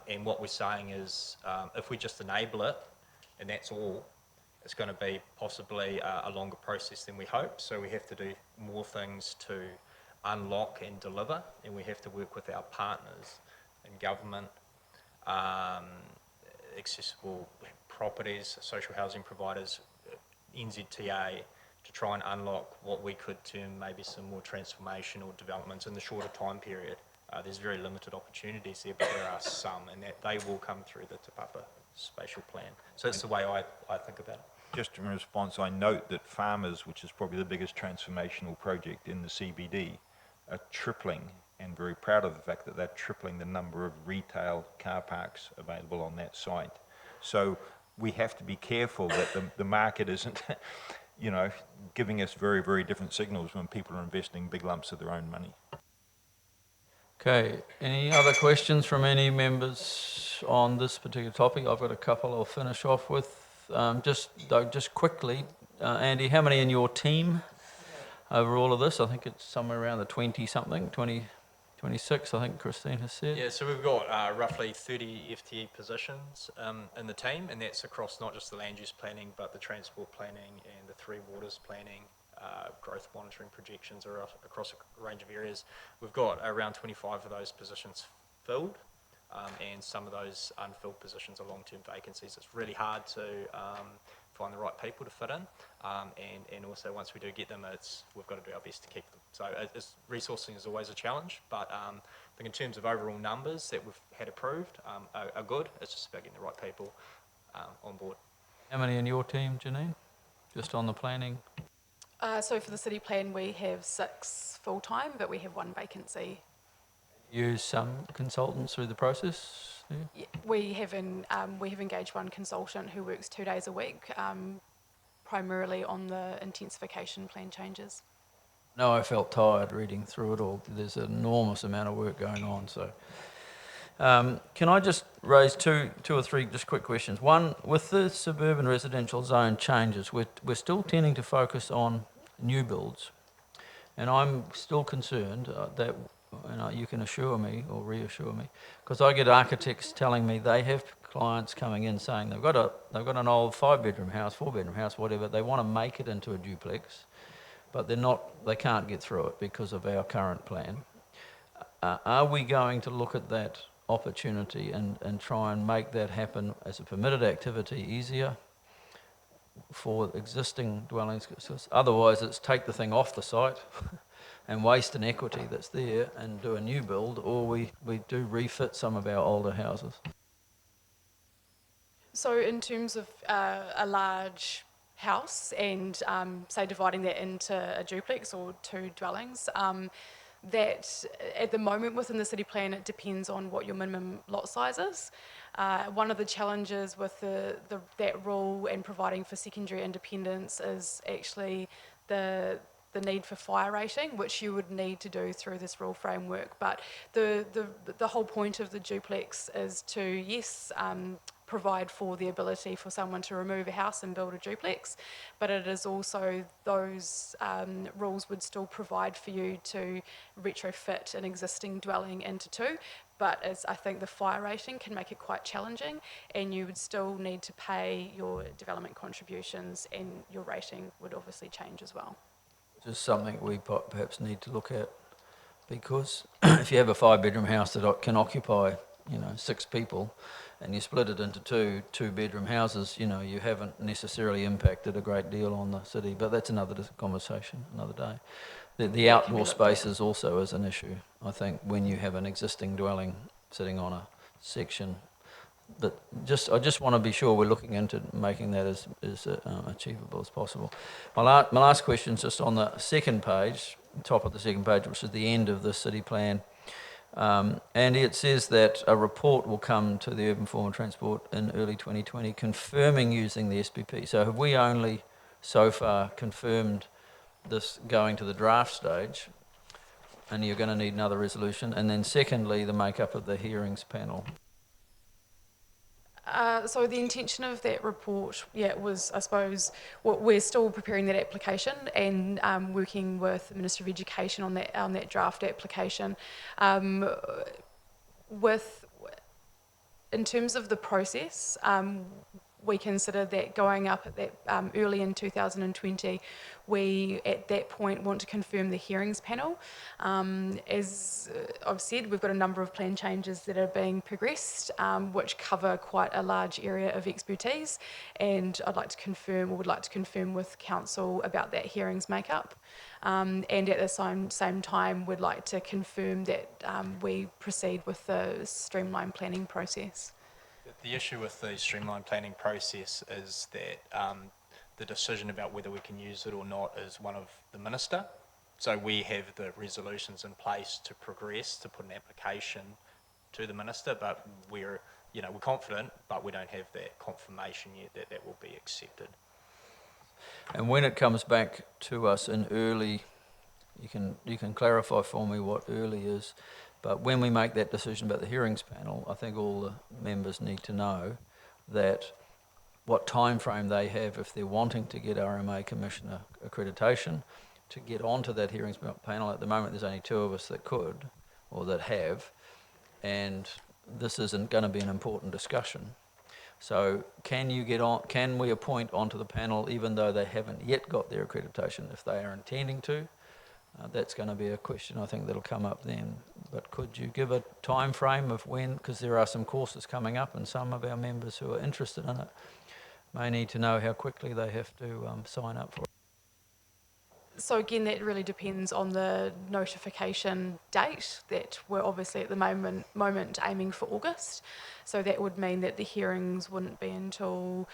And what we're saying is, if we just enable it, and that's all, it's going to be possibly a longer process than we hope. So we have to do more things to unlock and deliver, and we have to work with our partners in government, accessible properties, social housing providers, NZTA, to try and unlock what we could term maybe some more transformational developments in the shorter time period. There's very limited opportunities there, but there are some, and that they will come through the Te Papa spatial plan. So that's the way I think about it. Just in response, I note that Farmers, which is probably the biggest transformational project in the CBD, are tripling, and very proud of the fact that they're tripling the number of retail car parks available on that site. So we have to be careful that the market isn't, you know, giving us very, very different signals when people are investing big lumps of their own money. Okay, any other questions from any members on this particular topic? I've got a couple I'll finish off with. Just quickly, Andy, how many in your team over all of this? I think it's somewhere around the 20-something, 26, I think Christine has said. Yeah, so we've got roughly 30 FTE positions in the team, and that's across not just the land use planning, but the transport planning and the three waters planning, growth monitoring projections are across a range of areas. We've got around 25 of those positions filled, and some of those unfilled positions are long-term vacancies. It's really hard to find the right people to fit in, and also once we do get them, we've got to do our best to keep them. So resourcing is always a challenge, but I think in terms of overall numbers that we've had approved are good. It's just about getting the right people on board. How many in your team, Janine? Just on the planning? So for the city plan, we have 6 full-time, but we have 1 vacancy. Use some consultants through the process? Yeah, we have engaged 1 consultant who works 2 days a week, primarily on the intensification plan changes. No, I felt tired reading through it all. There's an enormous amount of work going on. So, can I just raise two or three just quick questions? One, with the suburban residential zone changes, we're still tending to focus on new builds, and I'm still concerned that, you can assure me or reassure me, because I get architects telling me they have clients coming in saying they've got an old 5-bedroom house, 4-bedroom house, whatever. They want to make it into a duplex, but they can't get through it because of our current plan. Are we going to look at that opportunity and try and make that happen as a permitted activity easier for existing dwellings? Because otherwise it's take the thing off the site and waste an equity that's there and do a new build, or we do refit some of our older houses. So in terms of a large house and say dividing that into a duplex or 2 dwellings, that at the moment within the city plan it depends on what your minimum lot size is. One of the challenges with that rule and providing for secondary independence is actually the need for fire rating, which you would need to do through this rule framework. But the whole point of the duplex is to, yes, provide for the ability for someone to remove a house and build a duplex, but it is also those rules would still provide for you to retrofit an existing dwelling into 2. But I think the fire rating can make it quite challenging, and you would still need to pay your development contributions, and your rating would obviously change as well. Just something we perhaps need to look at, because if you have a 5-bedroom house that can occupy, 6 people, and you split it into 2-bedroom houses, you haven't necessarily impacted a great deal on the city. But that's another conversation, another day. The outdoor spaces also is an issue, I think, when you have an existing dwelling sitting on a section. I just want to be sure we're looking into making that as achievable as possible. My last question is just on the second page, top of the second page, which is the end of the city plan. Andy, it says that a report will come to the Urban Form and Transport in early 2020 confirming using the SPP. So have we only so far confirmed this going to the draft stage, and you're going to need another resolution? And then secondly, the makeup of the hearings panel. So the intention of that report, was, I suppose, we're still preparing that application and working with the Minister of Education on that draft application. In terms of the process, we consider that going up at that early in 2020, we at that point want to confirm the hearings panel. As I've said, we've got a number of plan changes that are being progressed, which cover quite a large area of expertise, and would like to confirm with Council about that hearings makeup. And at the same time, we'd like to confirm that we proceed with the streamlined planning process. The issue with the streamlined planning process is that the decision about whether we can use it or not is one of the Minister. So we have the resolutions in place to progress, to put an application to the Minister, but we're confident, but we don't have that confirmation yet that that will be accepted. And when it comes back to us in early, you can clarify for me what early is, but when we make that decision about the hearings panel, I think all the members need to know that what time frame they have if they're wanting to get RMA Commissioner accreditation to get onto that hearings panel. At the moment, there's only 2 of us that could, or that have, and this isn't going to be an important discussion. So can we appoint onto the panel even though they haven't yet got their accreditation if they are intending to? That's going to be a question I think that'll come up then. But could you give a time frame of when, because there are some courses coming up and some of our members who are interested in it may need to know how quickly they have to sign up for it. So again, that really depends on the notification date that we're obviously at the moment aiming for August. So that would mean that the hearings wouldn't be until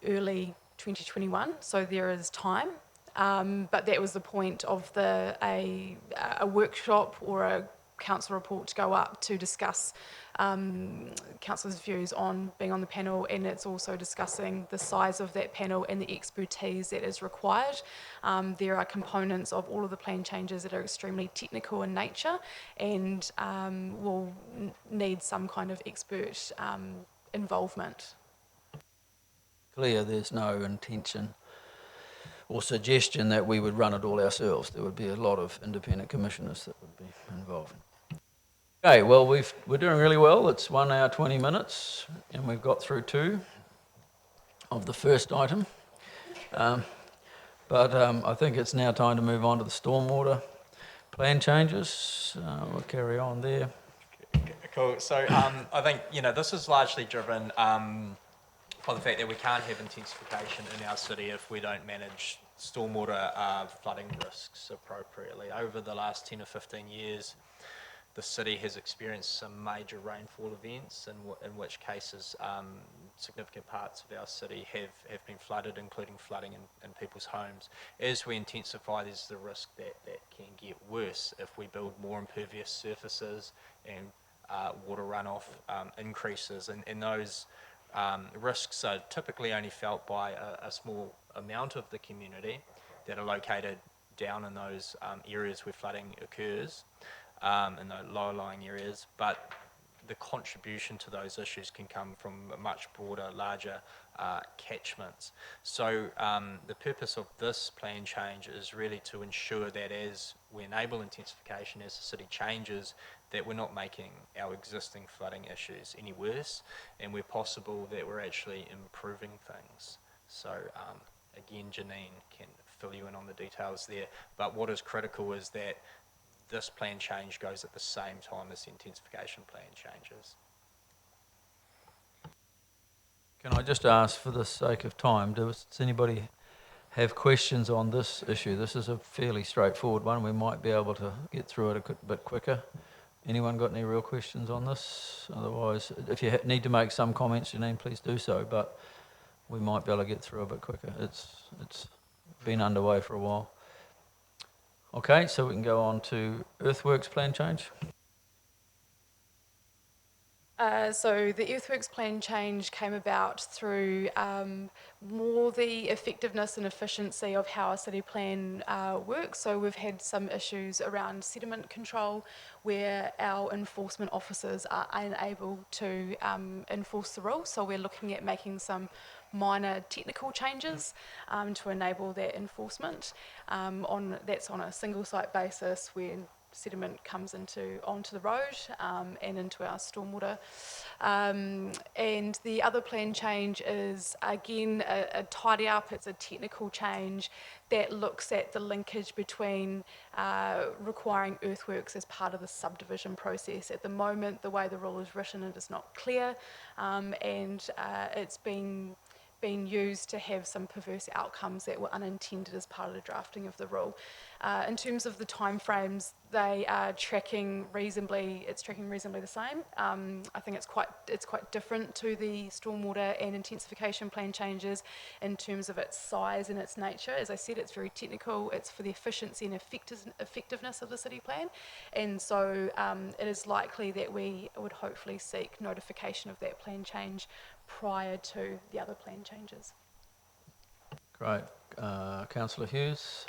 early 2021. So there is time. But that was the point of a workshop or a council report to go up to discuss councillors' views on being on the panel, and it's also discussing the size of that panel and the expertise that is required. There are components of all of the plan changes that are extremely technical in nature and will need some kind of expert involvement. Clear, there's no intention or suggestion that we would run it all ourselves. There would be a lot of independent commissioners that would be involved. Okay, well, we're doing really well. It's 1 hour, 20 minutes, and we've got through 2 of the first item. But I think it's now time to move on to the stormwater plan changes. We'll carry on there. Cool. So I think, this is largely driven by the fact that we can't have intensification in our city if we don't manage stormwater flooding risks appropriately. Over the last 10 or 15 years, the city has experienced some major rainfall events in which cases significant parts of our city have been flooded, including flooding in people's homes. As we intensify, there's the risk that can get worse if we build more impervious surfaces and water runoff increases, and those risks are typically only felt by a small amount of the community that are located down in those areas where flooding occurs, in the lower lying areas, but the contribution to those issues can come from much broader, larger catchments. So the purpose of this plan change is really to ensure that as we enable intensification, as the city changes, that we're not making our existing flooding issues any worse, and where possible that we're actually improving things. So again, Janine can fill you in on the details there, but what is critical is that this plan change goes at the same time as the intensification plan changes. Can I just ask, for the sake of time, does anybody have questions on this issue? This is a fairly straightforward one. We might be able to get through it a bit quicker. Anyone got any real questions on this? Otherwise, if you need to make some comments, Janine, please do so, but we might be able to get through a bit quicker. It's been underway for a while. Okay, so we can go on to earthworks plan change. So the earthworks plan change came about through more the effectiveness and efficiency of how a city plan works. So we've had some issues around sediment control where our enforcement officers are unable to enforce the rules. So we're looking at making some minor technical changes to enable that enforcement. That's on a single site basis when sediment comes onto the road and into our stormwater. And the other plan change is, again, a tidy up. It's a technical change that looks at the linkage between requiring earthworks as part of the subdivision process. At the moment, the way the rule is written, it is not clear, and it's being used to have some perverse outcomes that were unintended as part of the drafting of the rule. In terms of the timeframes, they are tracking reasonably. It's tracking reasonably the same. I think it's quite different to the stormwater and intensification plan changes in terms of its size and its nature. As I said, it's very technical. It's for the efficiency and effectiveness of the city plan, and so it is likely that we would hopefully seek notification of that plan change prior to the other plan changes. Great. Councillor Hughes?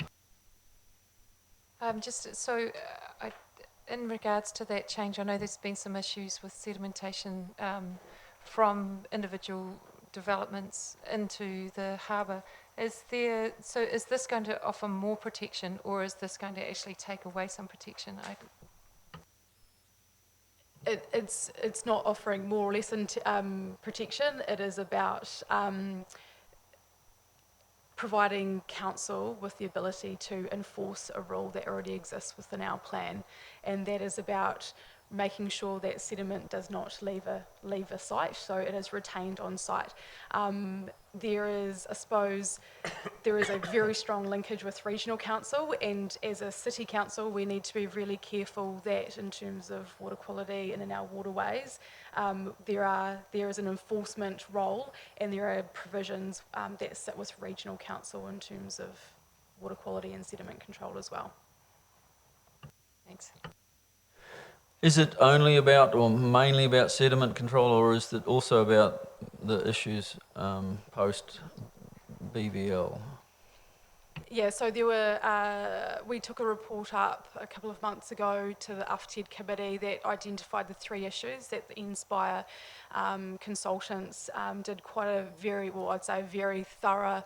In regards to that change, I know there's been some issues with sedimentation from individual developments into the harbour. Is this going to offer more protection, or is this going to actually take away some protection? It's not offering more or less protection. It is about providing council with the ability to enforce a rule that already exists within our plan, and that is about making sure that sediment does not leave a site, so it is retained on site. There is a very strong linkage with regional council, and as a city council we need to be really careful that in terms of water quality and in our waterways there is an enforcement role, and there are provisions that sit with regional council in terms of water quality and sediment control as well. Thanks. Is it only about or mainly about sediment control, or is it also about the issues post BVL? Yeah, so we took a report up a couple of months ago to the UFTED committee that identified the three issues that the Inspire consultants did quite a very thorough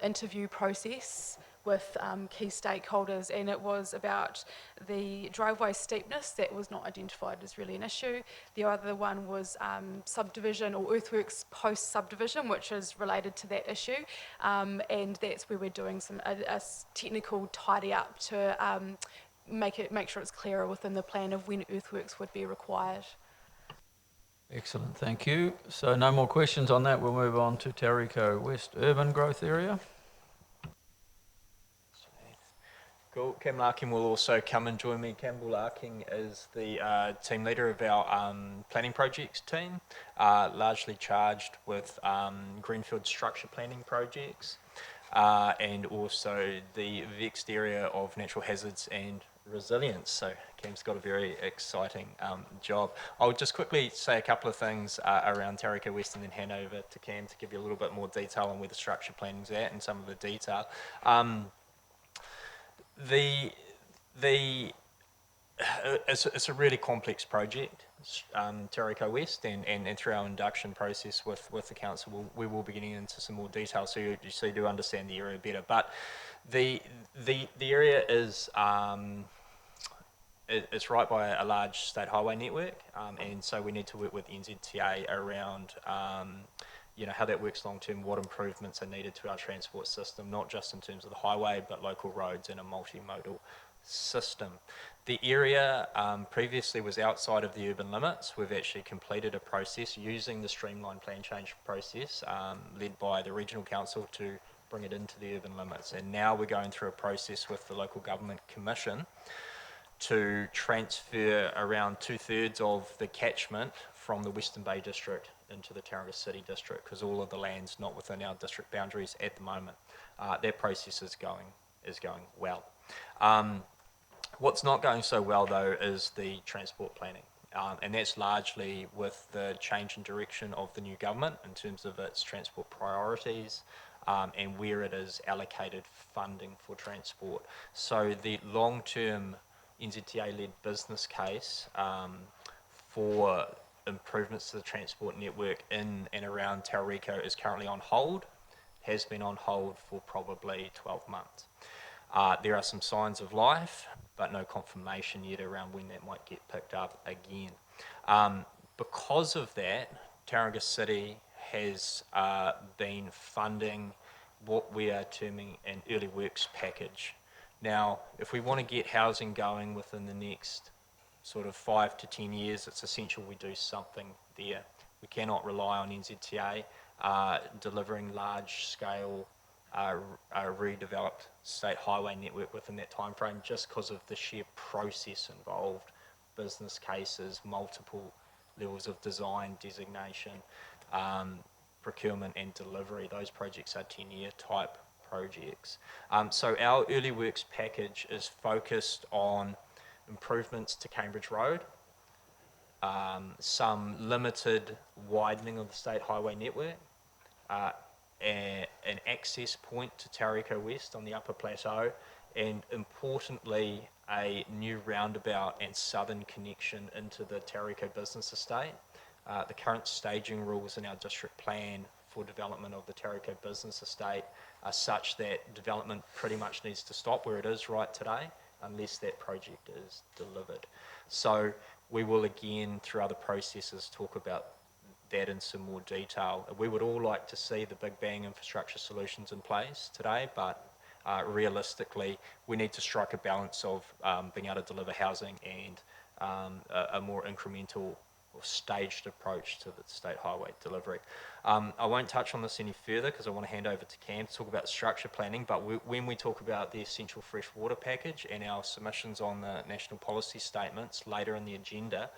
interview process with key stakeholders, and it was about the driveway steepness that was not identified as really an issue. The other one was subdivision or earthworks post-subdivision, which is related to that issue, and that's where we're doing a technical tidy up to make sure it's clearer within the plan of when earthworks would be required. Excellent, thank you. So no more questions on that. We'll move on to Tauriko West Urban Growth Area. Cool. Cam Larkin will also come and join me. Campbell Larkin is the team leader of our planning projects team, largely charged with greenfield structure planning projects and also the vexed area of natural hazards and resilience. So Cam's got a very exciting job. I'll just quickly say a couple of things around Tauriko West and then hand over to Cam to give you a little bit more detail on where the structure planning's at and some of the detail. It's a really complex project, Tauriko West, and through our induction process with the council, we will be getting into some more detail so you do understand the area better. But the area is it's right by a large state highway network, and so we need to work with NZTA around how that works long term, what improvements are needed to our transport system, not just in terms of the highway, but local roads and a multimodal system. The area previously was outside of the urban limits. We've actually completed a process using the streamlined plan change process led by the regional council to bring it into the urban limits. And now we're going through a process with the local government commission to transfer around 2/3 of the catchment from the Western Bay district into the Tauranga City district, because all of the land's not within our district boundaries at the moment. That process is going well. What's not going so well though is the transport planning. And that's largely with the change in direction of the new government in terms of its transport priorities and where it is allocated funding for transport. So the long-term NZTA-led business case for improvements to the transport network in and around Tauriko is currently on hold, has been on hold for probably 12 months. There are some signs of life, but no confirmation yet around when that might get picked up again. Because of that, Tauranga City has been funding what we are terming an early works package. Now, if we want to get housing going within the next sort of 5 to 10 years, it's essential we do something there. We cannot rely on NZTA delivering large-scale redeveloped state highway network within that time frame just because of the sheer process involved, business cases, multiple levels of design, designation, procurement and delivery. Those projects are 10-year type projects. So our early works package is focused on improvements to Cambridge Road, some limited widening of the state highway network, an access point to Tauriko West on the upper plateau, and importantly, a new roundabout and southern connection into the Tauriko business estate. The current staging rules in our district plan for development of the Tauriko business estate are such that development pretty much needs to stop where it is right today unless that project is delivered. So we will again, through other processes, talk about that in some more detail. We would all like to see the big bang infrastructure solutions in place today, but realistically, we need to strike a balance of being able to deliver housing and a more incremental or staged approach to the state highway delivery. I won't touch on this any further because I want to hand over to Cam to talk about structure planning, but when we talk about the essential freshwater package and our submissions on the national policy statements later in the agenda,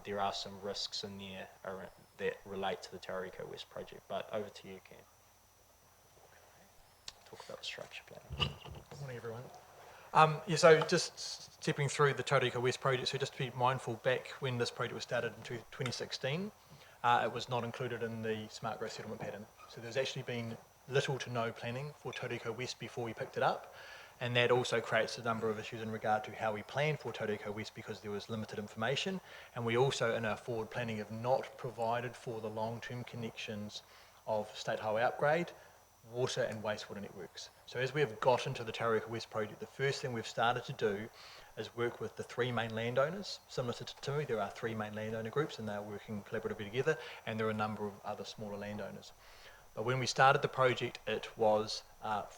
there are some risks in there that relate to the Tauriko West project. But over to you, Cam. Talk about the structure planning. Good morning, everyone. So just stepping through the Tauriko West project, so just to be mindful, back when this project was started in 2016, it was not included in the smart growth settlement pattern. So there's actually been little to no planning for Tauriko West before we picked it up, and that also creates a number of issues in regard to how we plan for Tauriko West because there was limited information, and we also in our forward planning have not provided for the long-term connections of state highway upgrade, water and wastewater networks. So as we have got into the Tauriko West project, the first thing we've started to do is work with the three main landowners. Similar to Timu, there are three main landowner groups and they're working collaboratively together, and there are a number of other smaller landowners. But when we started the project, it was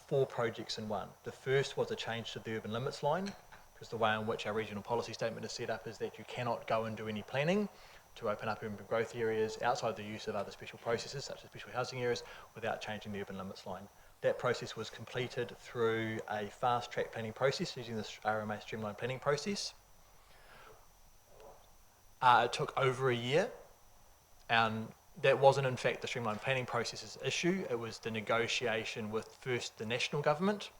4 projects in one. The first was a change to the urban limits line, because the way in which our regional policy statement is set up is that you cannot go and do any planning to open up urban growth areas outside the use of other special processes, such as special housing areas, without changing the urban limits line. That process was completed through a fast-track planning process using the RMA streamlined planning process. It took over a year, and that wasn't in fact the streamlined planning process's issue. It was the negotiation with first the national government,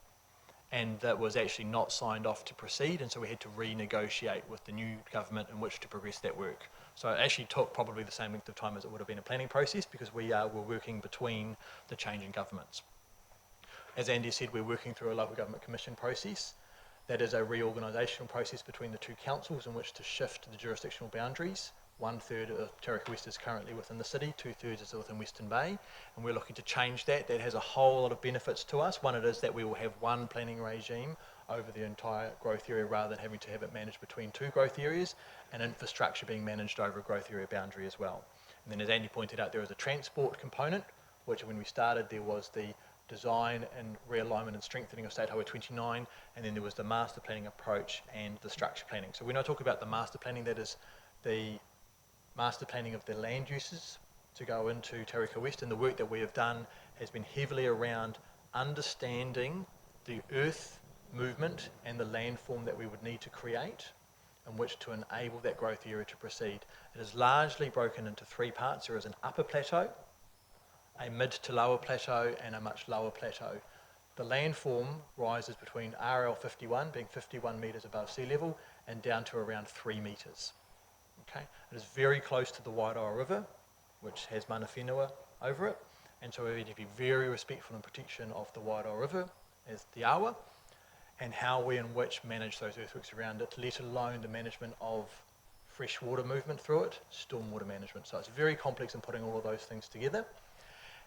and that was actually not signed off to proceed, and so we had to renegotiate with the new government in which to progress that work. So it actually took probably the same length of time as it would have been a planning process because we were working between the changing governments. As Andy said, we're working through a local government commission process. That is a reorganisational process between the two councils in which to shift the jurisdictional boundaries. 1/3 of Tauriko West is currently within the city, 2/3 is within Western Bay, and we're looking to change that. That has a whole lot of benefits to us. One, it is that we will have one planning regime over the entire growth area rather than having to have it managed between 2 growth areas, and infrastructure being managed over a growth area boundary as well. And then as Andy pointed out, there is a transport component, which when we started there was the design and realignment and strengthening of State Highway 29, and then there was the master planning approach and the structure planning. So when I talk about the master planning, that is the master planning of the land uses to go into Tauriko West, and the work that we have done has been heavily around understanding the earth movement and the landform that we would need to create in which to enable that growth area to proceed. It is largely broken into 3 parts. There is an upper plateau, a mid to lower plateau, and a much lower plateau. The landform rises between RL 51, being 51 metres above sea level, and down to around 3 metres. Okay, it is very close to the Wairoa River, which has mana whenua over it, and so we need to be very respectful and protection of the Wairoa River as the awa, and how we and which manage those earthworks around it, let alone the management of fresh water movement through it, stormwater management. So it's very complex in putting all of those things together.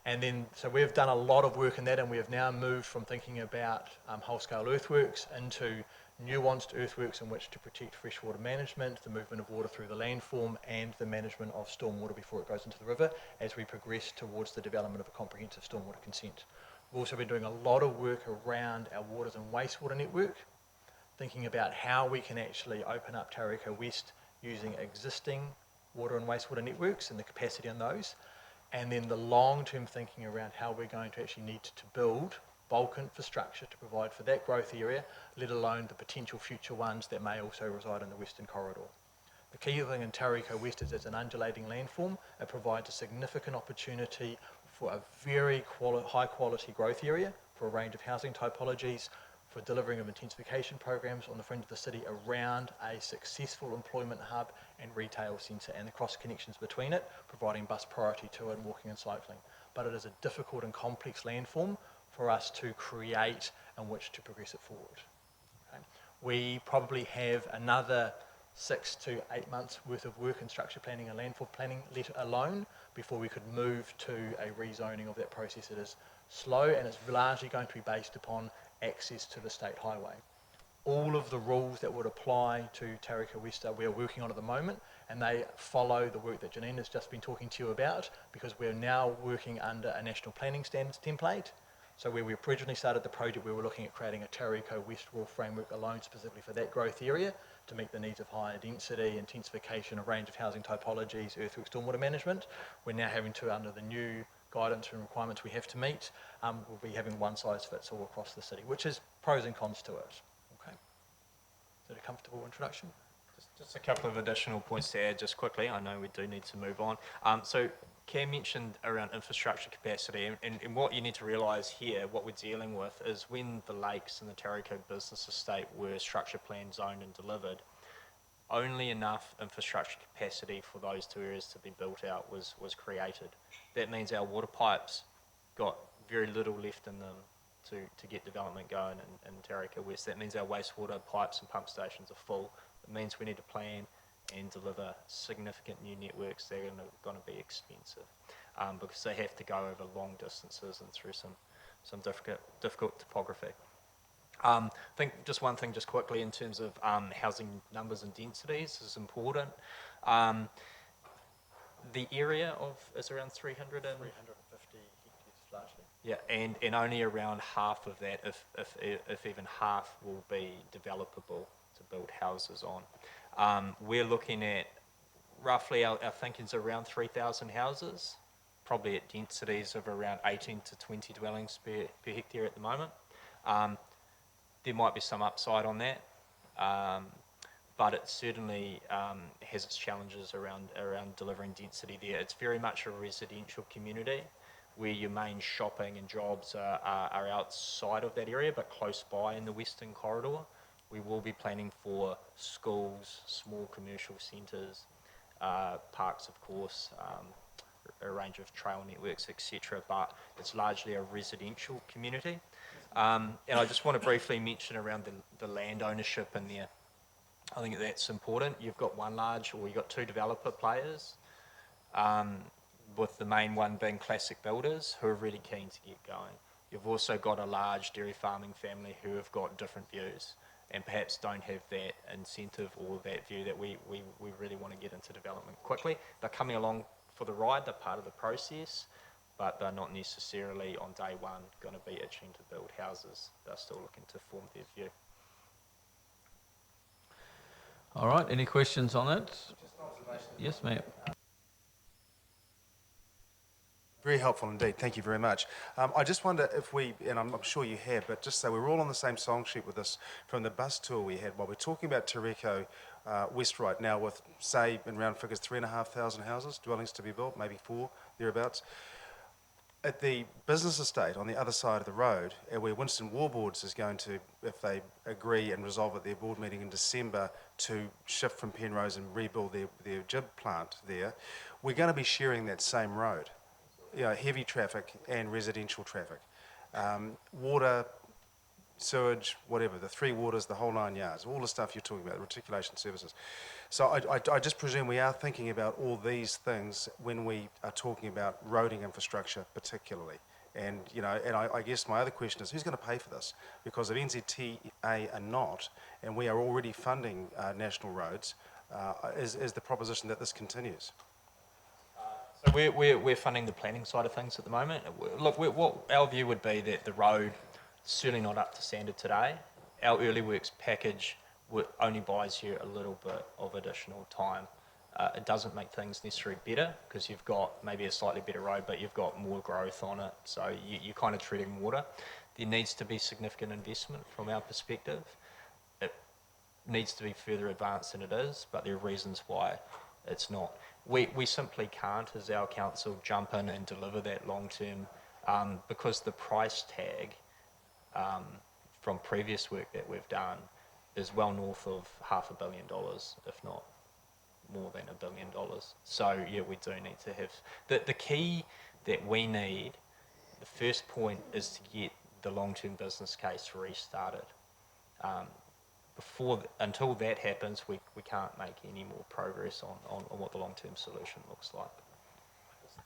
And then, so we've done a lot of work in that, and we have now moved from thinking about whole-scale earthworks into nuanced earthworks in which to protect freshwater management, the movement of water through the landform, and the management of stormwater before it goes into the river as we progress towards the development of a comprehensive stormwater consent. We've also been doing a lot of work around our waters and wastewater network, thinking about how we can actually open up Tauriko West using existing water and wastewater networks and the capacity on those, and then the long-term thinking around how we're going to actually need to build bulk infrastructure to provide for that growth area, let alone the potential future ones that may also reside in the Western Corridor. The key thing in Tauriko West is it's an undulating landform. It provides a significant opportunity for a very high quality growth area for a range of housing typologies, for delivering of intensification programs on the fringe of the city around a successful employment hub and retail centre, and the cross connections between it, providing bus priority to it and walking and cycling. But it is a difficult and complex landform for us to create and which to progress it forward. Okay. We probably have another 6 to 8 months worth of work in structure planning and landform planning, let alone, before we could move to a rezoning of that process. It is slow, and it's largely going to be based upon access to the state highway. All of the rules that would apply to Tauriko West we are working on at the moment, and they follow the work that Janine has just been talking to you about, because we're now working under a national planning standards template. So where we originally started the project, we were looking at creating a Tauriko West rural framework alone specifically for that growth area to meet the needs of higher density, intensification, a range of housing typologies, earthwork, stormwater management. We're now having to, under the new guidance and requirements we have to meet, we'll be having one size fits all across the city, which is pros and cons to it. Okay. Is that a comfortable introduction? Just a couple of additional points to add just quickly. I know we do need to move on. So Cam mentioned around infrastructure capacity, and what you need to realise here, what we're dealing with is when the lakes and the Tauriko Business Estate were structure planned, zoned and delivered, only enough infrastructure capacity for those two areas to be built out was created. That means our water pipes got very little left in them to get development going in Tauriko West. That means our wastewater pipes and pump stations are full. It means we need to plan and deliver significant new networks. They're going to be expensive because they have to go over long distances and through some difficult topography. I think just one thing just quickly in terms of housing numbers and densities is important. The area is around 350 hectares largely. Yeah, and only around half of that, if even half, will be developable to build houses on. We're looking at roughly, our thinking is around 3,000 houses, probably at densities of around 18 to 20 dwellings per hectare at the moment. There might be some upside on that, but it certainly has its challenges around delivering density there. It's very much a residential community where your main shopping and jobs are outside of that area, but close by in the Western Corridor. We will be planning for schools, small commercial centres, parks of course, a range of trail networks, etc. But it's largely a residential community. And I just want to briefly mention around the land ownership in there. I think that's important. You've got you've got two developer players, with the main one being Classic Builders, who are really keen to get going. You've also got a large dairy farming family who have got different views and perhaps don't have that incentive or that view that we really want to get into development quickly. They're coming along for the ride, they're part of the process, but they're not necessarily on day one going to be itching to build houses. They're still looking to form their view. All right, any questions on that? Yes, ma'am. Very helpful indeed. Thank you very much. I just wonder if and I'm sure you have, but just so we're all on the same song sheet with this from the bus tour we had while we're talking about Tauriko West right now with, say, in round figures, 3,500 houses, dwellings to be built, maybe 4, thereabouts. At the business estate on the other side of the road, where Winston Warboards is going to, if they agree and resolve at their board meeting in December to shift from Penrose and rebuild their jib plant there, we're going to be sharing that same road, heavy traffic and residential traffic. Water, sewage, whatever, the three waters, the whole 9 yards, all the stuff you're talking about, reticulation services. So I just presume we are thinking about all these things when we are talking about roading infrastructure particularly. And, I guess my other question is, who's going to pay for this? Because if NZTA are not, and we are already funding national roads, is the proposition that this continues? So we're funding the planning side of things at the moment. Look, what our view would be that the road certainly not up to standard today. Our early works package only buys you a little bit of additional time. It doesn't make things necessarily better because you've got maybe a slightly better road, but you've got more growth on it. So you're kind of treading water. There needs to be significant investment from our perspective. It needs to be further advanced than it is, but there are reasons why it's not. We simply can't, as our council, jump in and deliver that long term because the price tag from previous work that we've done is well north of $500 million, if not more than $1 billion. So yeah, we do need to have the key that we need. The first point is to get the long-term business case restarted. Until that happens, we can't make any more progress on what the long-term solution looks like.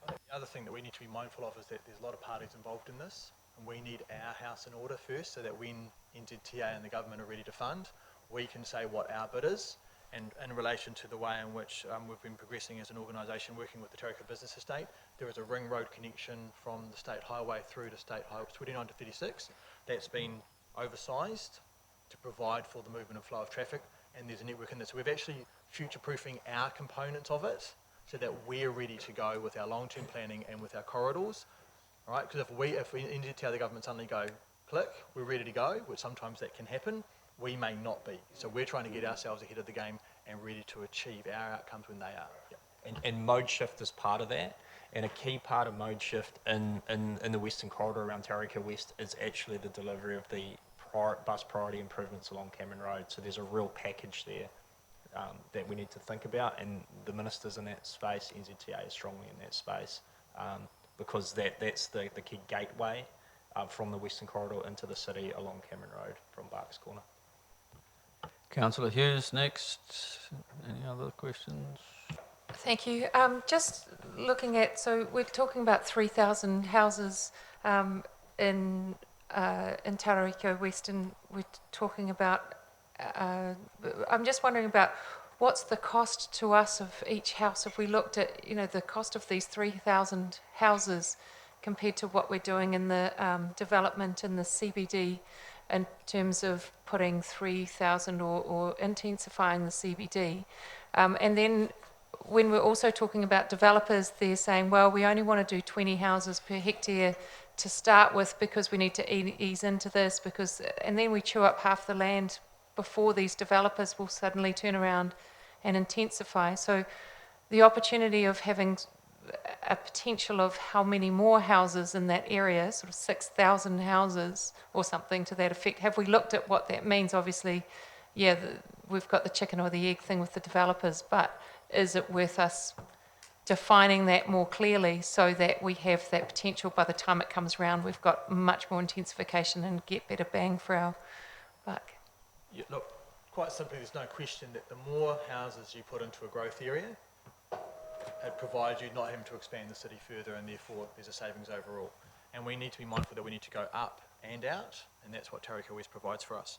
The other thing that we need to be mindful of is that there's a lot of parties involved in this, and we need our house in order first so that when NZTA and the government are ready to fund, we can say what our bid is. And in relation to the way in which we've been progressing as an organisation working with the Taurika Business Estate, there is a ring road connection from the State Highway through to State Highway 29 to 36 that's been oversized to provide for the movement and flow of traffic, and there's a network in there. So we're actually future-proofing our components of it so that we're ready to go with our long-term planning and with our corridors, right? Because if we NZTA, the government suddenly go, click, we're ready to go, which sometimes that can happen, we may not be. So we're trying to get ourselves ahead of the game and ready to achieve our outcomes when they are. Yeah. And mode shift is part of that. And a key part of mode shift in the Western Corridor around Taurika West is actually the delivery of the bus priority improvements along Cameron Road. So there's a real package there that we need to think about, and the ministers in that space, NZTA is strongly in that space, because that's the key gateway from the Western Corridor into the city along Cameron Road from Barks Corner. Councillor Hughes next. Any other questions? Thank you. Just looking at, so we're talking about 3,000 houses in Taurika West, and we're talking about, I'm just wondering about what's the cost to us of each house if we looked at, the cost of these 3,000 houses compared to what we're doing in the development in the CBD in terms of putting 3,000 or intensifying the CBD. And then when we're also talking about developers, they're saying, well, we only want to do 20 houses per hectare to start with because we need to ease into this, and then we chew up half the land before these developers will suddenly turn around and intensify. So the opportunity of having a potential of how many more houses in that area, sort of 6,000 houses or something to that effect. Have we looked at what that means? Obviously, yeah, we've got the chicken or the egg thing with the developers, but is it worth us defining that more clearly so that we have that potential by the time it comes around, we've got much more intensification and get better bang for our buck? Yeah, look, quite simply, there's no question that the more houses you put into a growth area, it provides you not having to expand the city further, and therefore there's a savings overall. And we need to be mindful that we need to go up and out, and that's what Taurika West provides for us.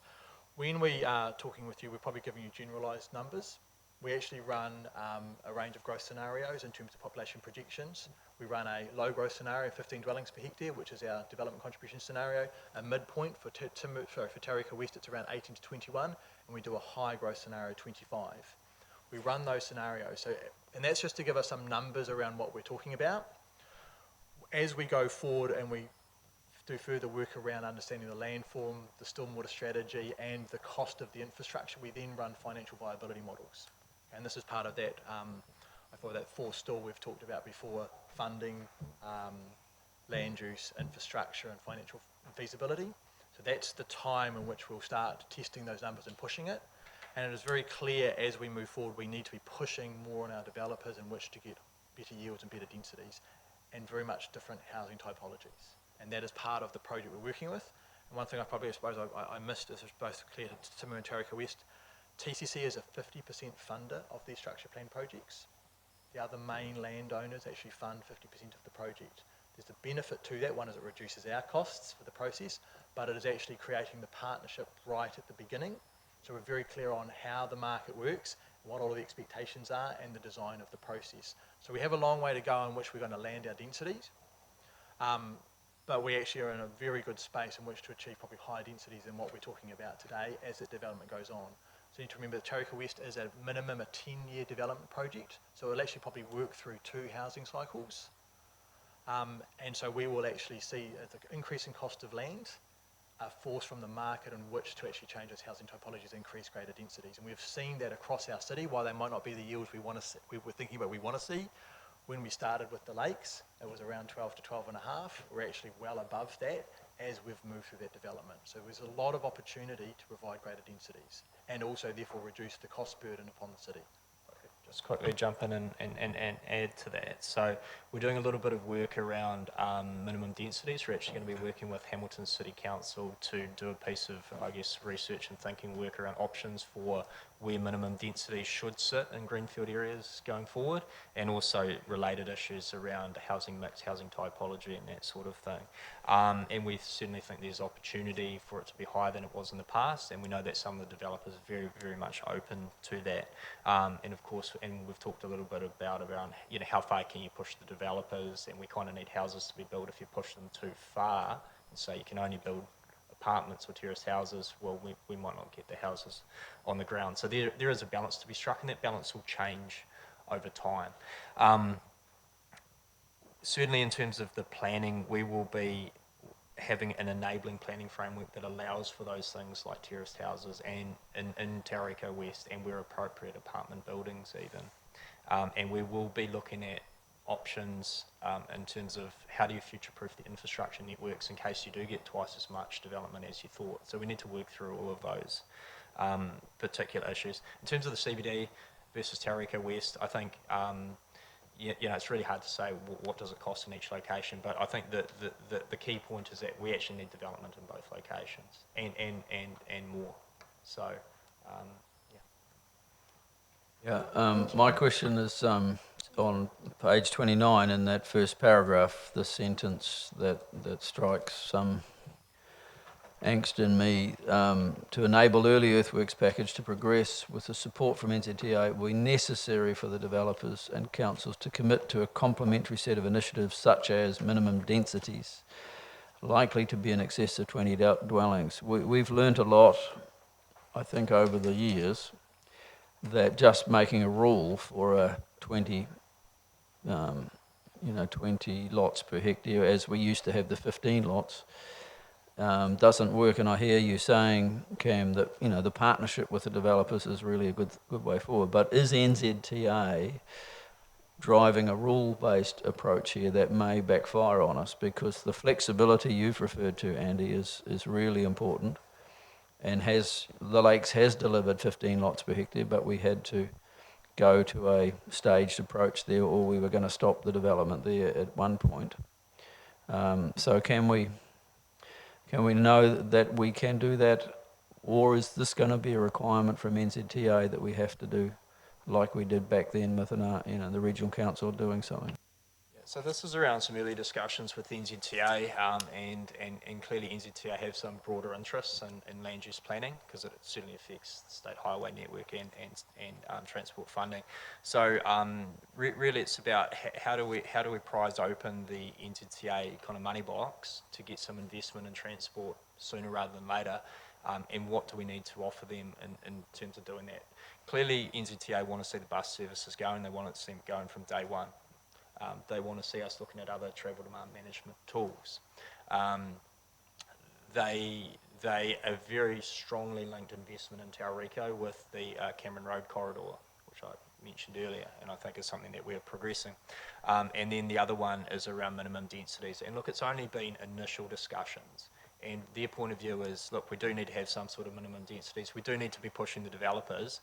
When we are talking with you, we're probably giving you generalised numbers. We actually run a range of growth scenarios in terms of population projections. We run a low growth scenario, 15 dwellings per hectare, which is our development contribution scenario. A midpoint for Taurika West, it's around 18 to 21, and we do a high growth scenario, 25. We run those scenarios, and that's just to give us some numbers around what we're talking about. As we go forward and we do further work around understanding the landform, the stormwater strategy, and the cost of the infrastructure, we then run financial viability models. And this is part of that, I thought that 4 stall we've talked about before, funding, land use, infrastructure and financial feasibility. So that's the time in which we'll start testing those numbers and pushing it. And it is very clear as we move forward, we need to be pushing more on our developers in which to get better yields and better densities and very much different housing typologies. And that is part of the project we're working with. And one thing I suppose I missed is both clear to Timu and Tareka West. TCC is a 50% funder of these structure plan projects. The other main landowners actually fund 50% of the project. There's a benefit to that. One is it reduces our costs for the process, but it is actually creating the partnership right at the beginning. So we're very clear on how the market works, what all of the expectations are, and the design of the process. So we have a long way to go in which we're going to land our densities, but we actually are in a very good space in which to achieve probably higher densities than what we're talking about today as the development goes on. So you need to remember that Tareka West is a minimum a 10-year development project, so it'll actually probably work through 2 housing cycles. And so we will actually see the increase in cost of land, a force from the market in which to actually change those housing typologies, increase greater densities. And we've seen that across our city. While they might not be the yields we want to see, we were thinking about we want to see, when we started with the lakes, it was around 12 to 12 and a half. We're actually well above that as we've moved through that development. So there's a lot of opportunity to provide greater densities and also therefore reduce the cost burden upon the city. Just quickly jump in and add to that. So we're doing a little bit of work around minimum densities. We're actually going to be working with Hamilton City Council to do a piece of, I guess, research and thinking work around options for where minimum density should sit in greenfield areas going forward, and also related issues around housing mix, housing typology and that sort of thing. And we certainly think there's opportunity for it to be higher than it was in the past, and we know that some of the developers are very, very much open to that. And of course, and we've talked a little bit about around, you know, how far can you push the developers, and we kind of need houses to be built. If you push them too far and say you can only build apartments or terrace houses, well, we might not get the houses on the ground. So there is a balance to be struck, and that balance will change over time. Certainly in terms of the planning, we will be having an enabling planning framework that allows for those things like terraced houses and in Tareka West, and where appropriate, apartment buildings even. And we will be looking at options in terms of how do you future-proof the infrastructure networks in case you do get twice as much development as you thought. So we need to work through all of those particular issues. In terms of the CBD versus Tareka West, I think you know, it's really hard to say what does it cost in each location, but I think that the key point is that we actually need development in both locations and more. So, my question is on page 29 in that first paragraph, the sentence that strikes some angst in me, to enable early earthworks package to progress with the support from NZTA will be necessary for the developers and councils to commit to a complementary set of initiatives such as minimum densities likely to be in excess of 20 dwellings. We've learnt a lot, I think, over the years, that just making a rule for a 20 lots per hectare, as we used to have the 15 lots, doesn't work. And I hear you saying, Cam, that, you know, the partnership with the developers is really a good way forward. But is NZTA driving a rule-based approach here that may backfire on us? Because the flexibility you've referred to, Andy, is really important, and the Lakes has delivered 15 lots per hectare, but we had to go to a staged approach there, or we were going to stop the development there at one point. So can we know that we can do that, or is this going to be a requirement from NZTA that we have to do like we did back then with the regional council doing something? so this is around some early discussions with the NZTA, and clearly NZTA have some broader interests in land use planning, because it certainly affects the state highway network and transport funding. So really it's about how do we prise open the NZTA kind of money box to get some investment in transport sooner rather than later, and what do we need to offer them in terms of doing that. Clearly NZTA want to see the bus services going, they want to see them going from day one. They want to see us looking at other travel demand management tools. They are very strongly linked investment in Tauriko with the Cameron Road corridor, which I mentioned earlier, and I think is something that we're progressing. And then the other one is around minimum densities. And look, it's only been initial discussions. And their point of view is, look, we do need to have some sort of minimum densities. We do need to be pushing the developers.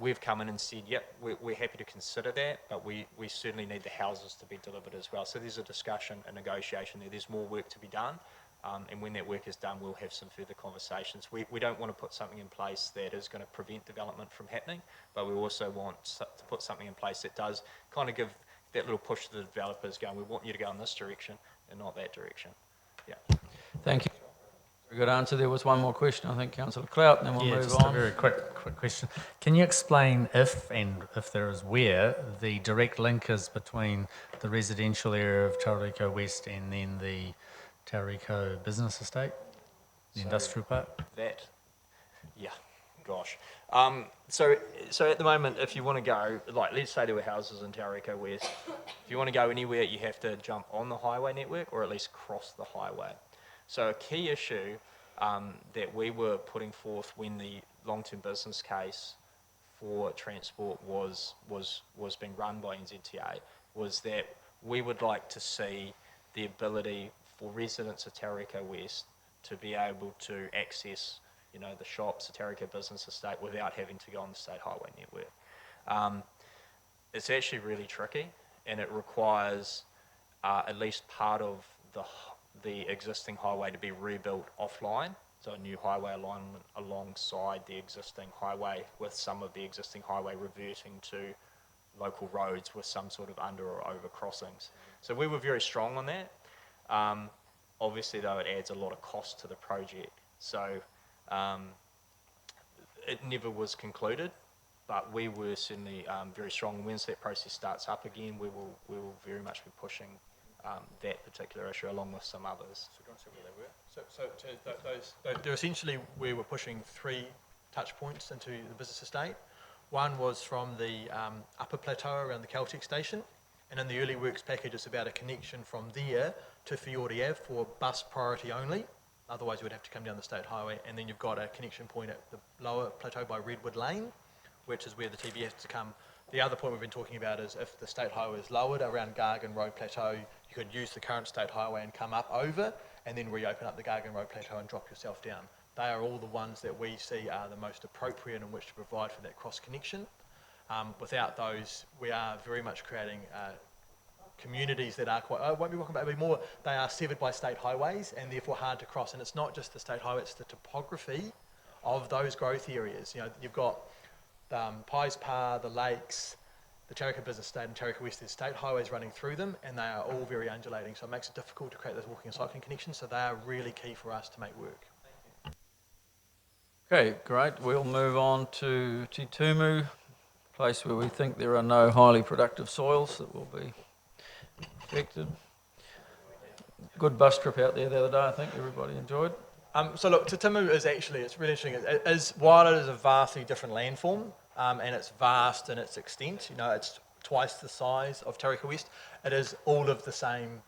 We've come in and said, yep, we're happy to consider that, but we certainly need the houses to be delivered as well. So there's a discussion, a negotiation there. There's more work to be done. And when that work is done, we'll have some further conversations. We don't want to put something in place that is going to prevent development from happening, but we also want to put something in place that does kind of give that little push to the developers going, we want you to go in this direction and not that direction. Yeah. Thank you. Very good answer. There was one more question, I think, Councillor Clout, and then we'll move just on. a very quick question. Can you explain if there is where the direct link is between the residential area of Tauriko West and then the Tauriko Business Estate, the industrial park? Gosh. So at the moment, if you want to go, like, let's say there were houses in Tauriko West, if you want to go anywhere, you have to jump on the highway network or at least cross the highway. So a key issue that we were putting forth when the long-term business case for transport was being run by NZTA was that we would like to see the ability for residents of Tauriko West to be able to access, the shops, the Tauriko Business Estate, without having to go on the state highway network. It's actually really tricky, and it requires at least part of the existing highway to be rebuilt offline, so a new highway alignment alongside the existing highway, with some of the existing highway reverting to local roads with some sort of under or over crossings. So we were very strong on that. Obviously, though, it adds a lot of cost to the project. So it never was concluded, but we were certainly very strong. Once that process starts up again, we will very much be pushing that particular issue along with some others. So do you want to say where they were? They're essentially, we were pushing 3 touch points into the business estate. One was from the upper plateau around the Caltech station, and in the early works package it's about a connection from there to Fiordi Ave for bus priority only. Otherwise you would have to come down the state highway, and then you've got a connection point at the lower plateau by Redwood Lane, which is where the TB has to come. The other point we've been talking about is if the state highway is lowered around Gargan Road Plateau, you could use the current state highway and come up over and then reopen up the Gargan Road Plateau and drop yourself down. They are all the ones that we see are the most appropriate in which to provide for that cross connection. Without those, we are very much creating communities that are quite, I won't be talking about it more, they are severed by state highways and therefore hard to cross. And it's not just the state highway, it's the topography of those growth areas. You've got Pies Pa, the lakes, the Tauriko Business Estate and Tauriko West, there's state highways running through them, and they are all very undulating, so it makes it difficult to create those walking and cycling connections, so they are really key for us to make work. Okay, great. We'll move on to Te Tumu, place where we think there are no highly productive soils that will be affected. Good bus trip out there the other day, I think everybody enjoyed. So look, Te Tumu is actually, it's really interesting. While it is a vastly different landform, and it's vast in its extent, it's twice the size of Tauriko West, it is all of the same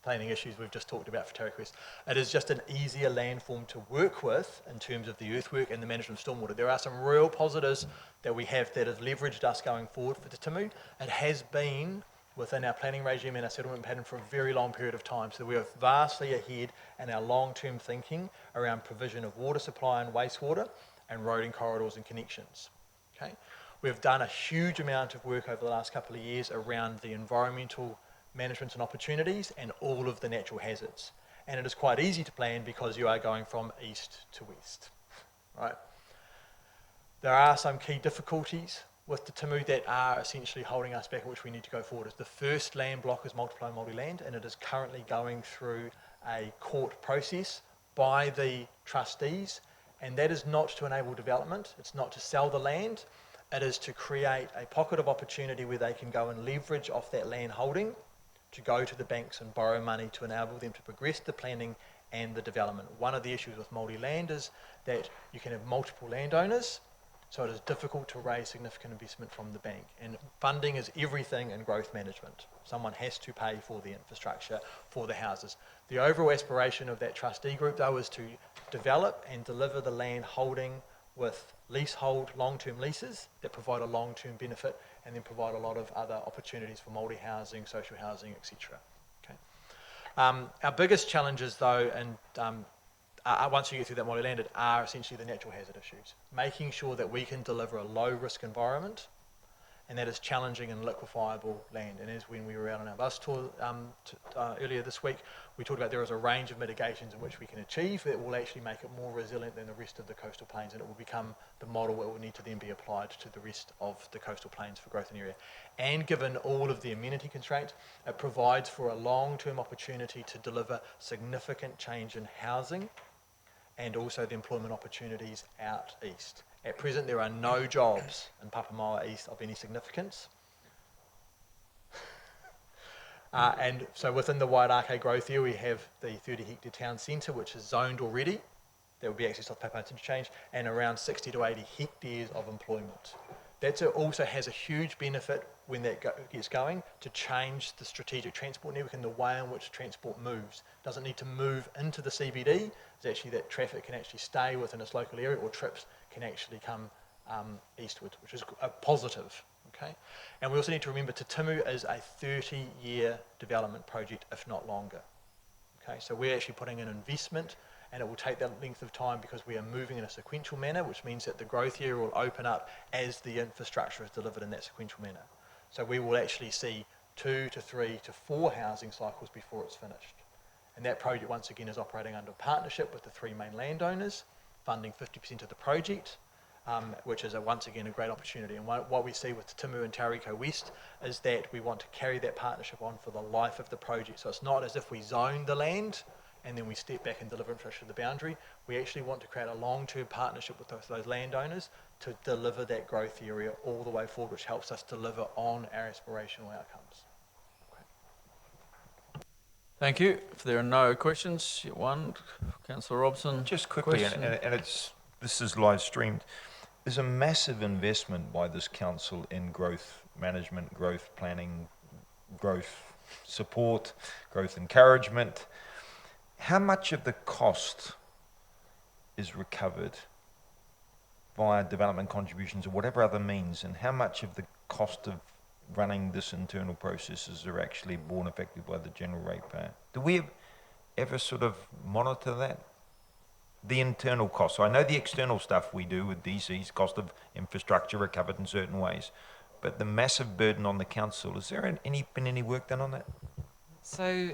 planning issues we've just talked about for Tauriko West. It is just an easier landform to work with in terms of the earthwork and the management of stormwater. There are some real positives that we have that have leveraged us going forward for Te Tumu. It has been within our planning regime and our settlement pattern for a very long period of time. So we are vastly ahead in our long-term thinking around provision of water supply and wastewater and roading corridors and connections. Okay? We've done a huge amount of work over the last couple of years around the environmental management and opportunities and all of the natural hazards. And it is quite easy to plan because you are going from east to west. Right? There are some key difficulties with Te Tumu that are essentially holding us back, which we need to go forward. The first land block is multiply multi-land, and it is currently going through a court process by the trustees, and that is not to enable development, it's not to sell the land, it is to create a pocket of opportunity where they can go and leverage off that land holding to go to the banks and borrow money to enable them to progress the planning and the development. One of the issues with multi-land is that you can have multiple landowners, so it is difficult to raise significant investment from the bank. And funding is everything in growth management. Someone has to pay for the infrastructure, for the houses. The overall aspiration of that trustee group, though, is to develop and deliver the land holding with leasehold long-term leases that provide a long-term benefit and then provide a lot of other opportunities for multi-housing, social housing, etc. Okay. Our biggest challenges though, and once you get through that multi-landed, are essentially the natural hazard issues. Making sure that we can deliver a low-risk environment, and that is challenging and liquefiable land. And as when we were out on our bus tour earlier this week, we talked about there is a range of mitigations in which we can achieve that will actually make it more resilient than the rest of the coastal plains, and it will become the model that will need to then be applied to the rest of the coastal plains for growth in area. And given all of the amenity constraints, it provides for a long-term opportunity to deliver significant change in housing and also the employment opportunities out east. At present, there are no jobs in Papamoa East of any significance. And so within the Wairakei growth area, we have the 30-hectare town centre, which is zoned already. There will be access to the Papamoa interchange, and around 60 to 80 hectares of employment. That also has a huge benefit when that gets going to change the strategic transport network and the way in which transport moves. It doesn't need to move into the CBD. It's actually that traffic can actually stay within its local area, or trips can actually come eastward, which is a positive. Okay, and we also need to remember Te Timu is a 30-year development project, if not longer. Okay, so we're actually putting in investment, and it will take that length of time because we are moving in a sequential manner, which means that the growth area will open up as the infrastructure is delivered in that sequential manner. So we will actually see 2 to 3 to 4 housing cycles before it's finished. And that project, once again, is operating under partnership with the 3 main landowners, funding 50% of the project, which is once again a great opportunity. And what we see with Te Timu and Tauriko West is that we want to carry that partnership on for the life of the project. So it's not as if we zone the land and then we step back and deliver infrastructure to the boundary. We actually want to create a long-term partnership with those landowners to deliver that growth area all the way forward, which helps us deliver on our aspirational outcomes. Thank you. If there are no questions, one, Councillor Robson. Just quickly, question. and this is live streamed. There's a massive investment by this council in growth management, growth planning, growth support, growth encouragement. How much of the cost is recovered via development contributions or whatever other means, and how much of the cost of running this internal processes are actually borne effectively by the general ratepayer? Do we ever sort of monitor that? The internal costs. So I know the external stuff we do with DCs, cost of infrastructure recovered in certain ways, but the massive burden on the council, has there been any work done on that? So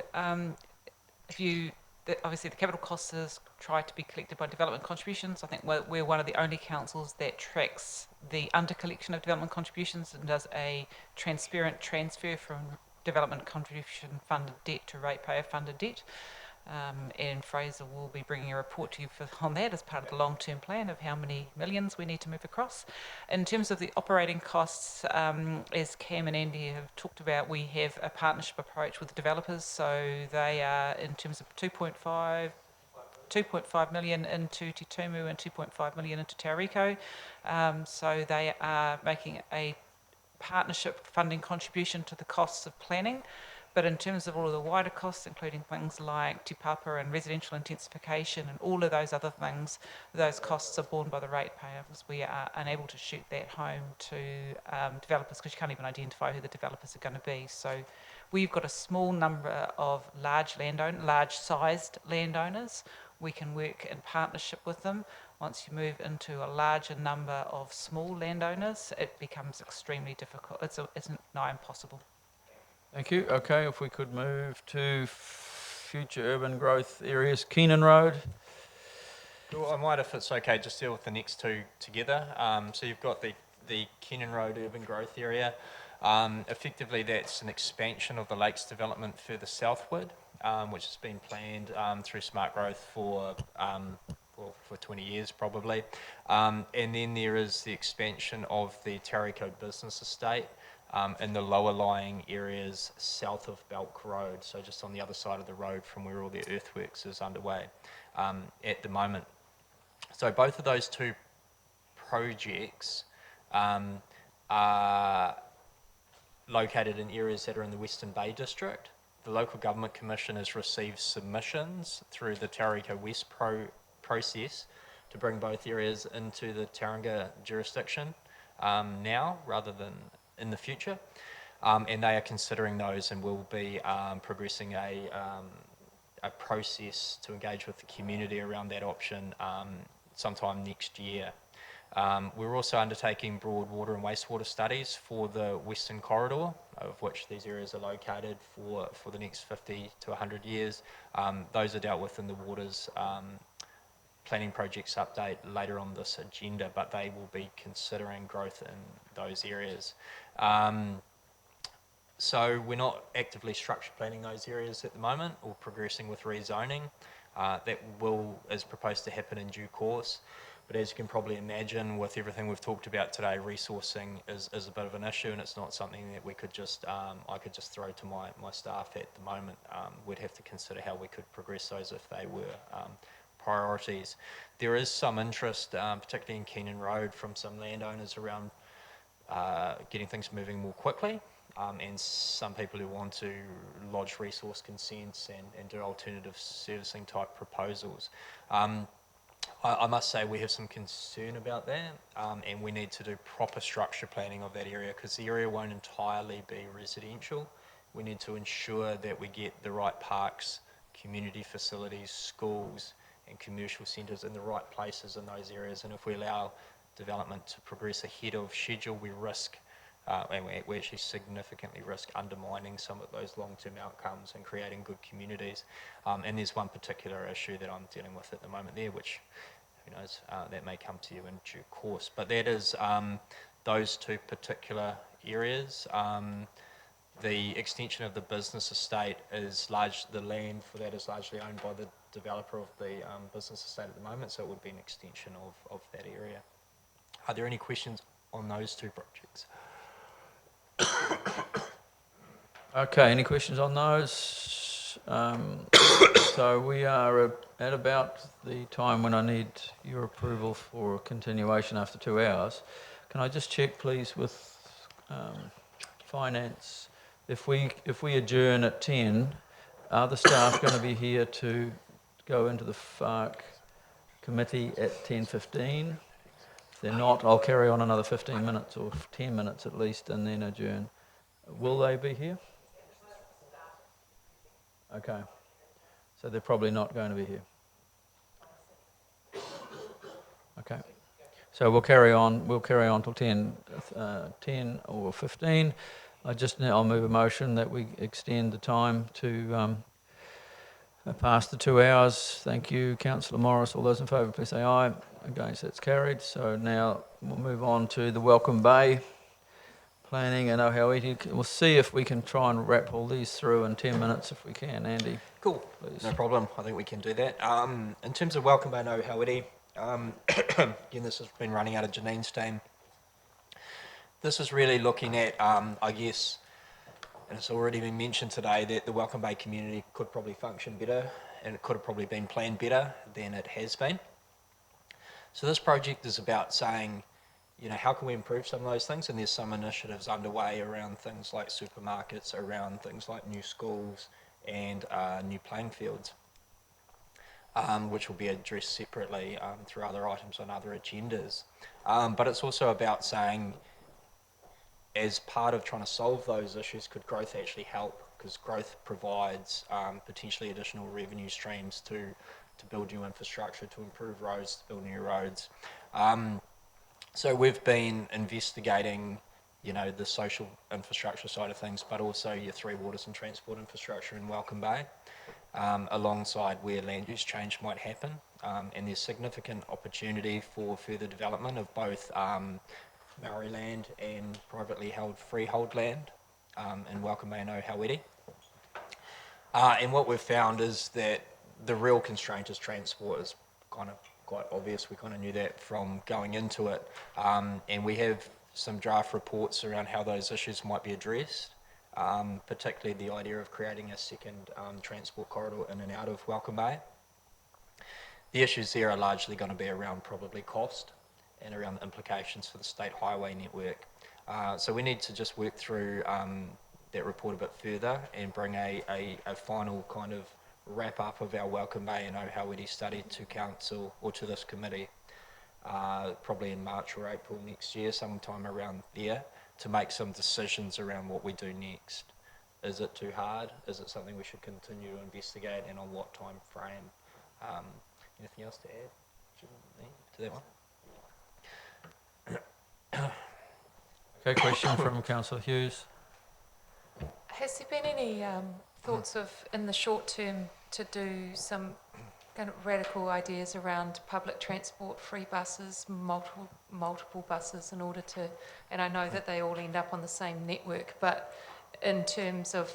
obviously the capital costs is tried to be collected by development contributions. I think we're one of the only councils that tracks the under-collection of development contributions and does a transparent transfer from development contribution funded debt to ratepayer funded debt. And Fraser will be bringing a report to you on that as part of the long-term plan of how many millions we need to move across. In terms of the operating costs, as Cam and Andy have talked about, we have a partnership approach with the developers. So they are, in terms of 2.5 million into Te Tumu and 2.5 million into Tauriko. So they are making a partnership funding contribution to the costs of planning. But in terms of all of the wider costs, including things like Te Papa and residential intensification and all of those other things, those costs are borne by the ratepayer, because we are unable to shoot that home to developers because you can't even identify who the developers are going to be. So we've got a small number of large-sized landowners. We can work in partnership with them. Once you move into a larger number of small landowners, it becomes extremely difficult. It's nigh impossible. Thank you. Okay, if we could move to future urban growth areas. Keenan Road. Well, I might, if it's okay, just deal with the next two together. So you've got the Keenan Road urban growth area. Effectively, that's an expansion of the Lakes development further southward, which has been planned through Smart Growth for 20 years probably. And then there is the expansion of the Tauriko Business Estate in the lower lying areas south of Belk Road, so just on the other side of the road from where all the earthworks is underway at the moment. So both of those two projects are located in areas that are in the Western Bay District. The Local Government Commission has received submissions through the Tauriko West process to bring both areas into the Tauranga jurisdiction now rather than in the future. And they are considering those and will be progressing a process to engage with the community around that option sometime next year. We're also undertaking broad water and wastewater studies for the Western Corridor, of which these areas are located for the next 50 to 100 years. Those are dealt with in the Waters Planning Projects update later on this agenda, but they will be considering growth in those areas. So we're not actively structure planning those areas at the moment or progressing with rezoning. That is proposed to happen in due course. But as you can probably imagine, with everything we've talked about today, resourcing is a bit of an issue, and it's not something that we could just, I could just throw to my staff at the moment. We'd have to consider how we could progress those if they were priorities. There is some interest, particularly in Keenan Road, from some landowners around getting things moving more quickly. And some people who want to lodge resource consents and do alternative servicing type proposals. I must say we have some concern about that, and we need to do proper structure planning of that area because the area won't entirely be residential. We need to ensure that we get the right parks, community facilities, schools and commercial centres in the right places in those areas, and if we allow development to progress ahead of schedule, we risk and we actually significantly risk undermining some of those long-term outcomes and creating good communities. And there's one particular issue that I'm dealing with at the moment there, which, who knows, that may come to you in due course. But that is those two particular areas. The extension of the business estate is the land for that is largely owned by the developer of the business estate at the moment, so it would be an extension of that area. Are there any questions on those two projects? Okay, any questions on those? So we are at about the time when I need your approval for a continuation after 2 hours. Can I just check, please, with finance? If we adjourn at 10, are the staff going to be here to go into the FARC committee at 10:15? If they're not, I'll carry on another 15 minutes or 10 minutes at least and then adjourn. Will they be here? Okay. So they're probably not going to be here. Okay. So we'll carry on till 10 or 15. I'll move a motion that we extend the time to past the 2 hours. Thank you, Councillor Morris. All those in favour, please say aye. Against, that's carried. So now we'll move on to the Welcome Bay planning and Ohauiti. We'll see if we can try and wrap all these through in 10 minutes if we can. Andy. Cool, please. No problem. I think we can do that. In terms of Welcome Bay and Ohauiti, again, this has been running out of Janine's team. This is really looking at, I guess, and it's already been mentioned today, that the Welcome Bay community could probably function better and it could have probably been planned better than it has been. So this project is about saying, you know, how can we improve some of those things? And there's some initiatives underway around things like supermarkets, around things like new schools and new playing fields, which will be addressed separately through other items on other agendas. But it's also about saying, as part of trying to solve those issues, could growth actually help? Because growth provides potentially additional revenue streams to build new infrastructure, to improve roads, to build new roads. So we've been investigating, you know, the social infrastructure side of things, but also your three waters and transport infrastructure in Welcome Bay, alongside where land use change might happen. And there's significant opportunity for further development of both Maori land and privately held freehold land in Welcome Bay and Ohauiti. And what we've found is that the real constraint is transport. Is kind of quite obvious. We kind of knew that from going into it. And we have some draft reports around how those issues might be addressed, particularly the idea of creating a second transport corridor in and out of Welcome Bay. The issues there are largely going to be around probably cost and around the implications for the state highway network. So we need to just work through that report a bit further and bring a final kind of wrap up of our Welcome Bay and Ohauiti study to council or to this committee probably in March or April next year, sometime around there, to make some decisions around what we do next. Is it too hard? Is it something we should continue to investigate, and on what time frame? Anything else to add to that one? Okay, question from Councillor Hughes. Has there been any thoughts of, in the short term, to do some kind of radical ideas around public transport, free buses, multiple buses, in order to, and I know that they all end up on the same network, but in terms of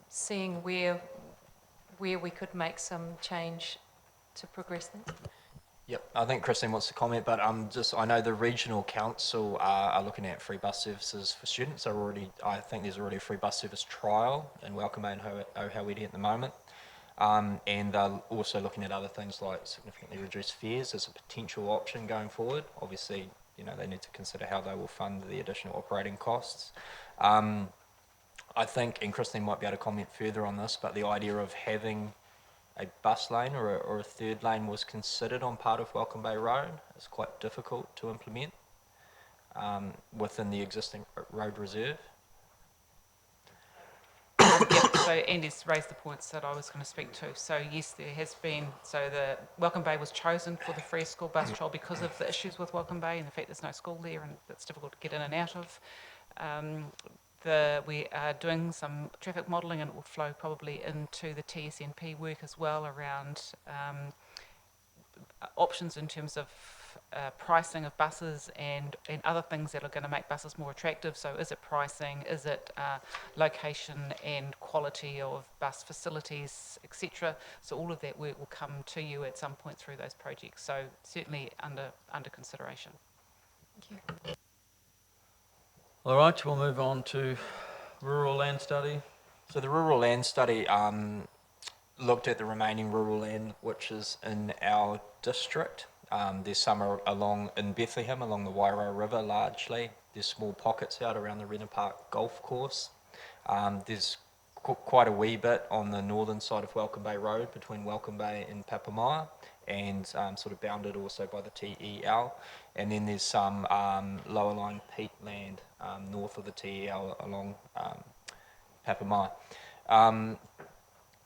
seeing where we could make some change to progress things? Yep, I think Christine wants to comment, but I know the regional council are looking at free bus services for students. I think there's already a free bus service trial in Welcome Bay and Ohauiri at the moment. And they're also looking at other things like significantly reduced fares as a potential option going forward. Obviously, they need to consider how they will fund the additional operating costs. I think, and Christine might be able to comment further on this, but the idea of having a bus lane or a third lane was considered on part of Welcome Bay Road. It's quite difficult to implement within the existing road reserve. So Andy's raised the points that I was going to speak to. So yes, there has been, so the Welcome Bay was chosen for the free school bus trial because of the issues with Welcome Bay and the fact there's no school there and it's difficult to get in and out of. We are doing some traffic modelling, and it will flow probably into the TSNP work as well around options in terms of pricing of buses and other things that are going to make buses more attractive. So is it pricing, is it location and quality of bus facilities, etc. So all of that work will come to you at some point through those projects. So certainly under consideration. Thank you. All right, we'll move on to rural land study. So the rural land study looked at the remaining rural land which is in our district. There's some along in Bethlehem along the Wairau River largely. There's small pockets out around the Rena Park golf course. There's quite a wee bit on the northern side of Welcome Bay Road between Welcome Bay and Papamoa, and sort of bounded also by the TEL. And then there's some lower lying peat land north of the TEL along Papamoa.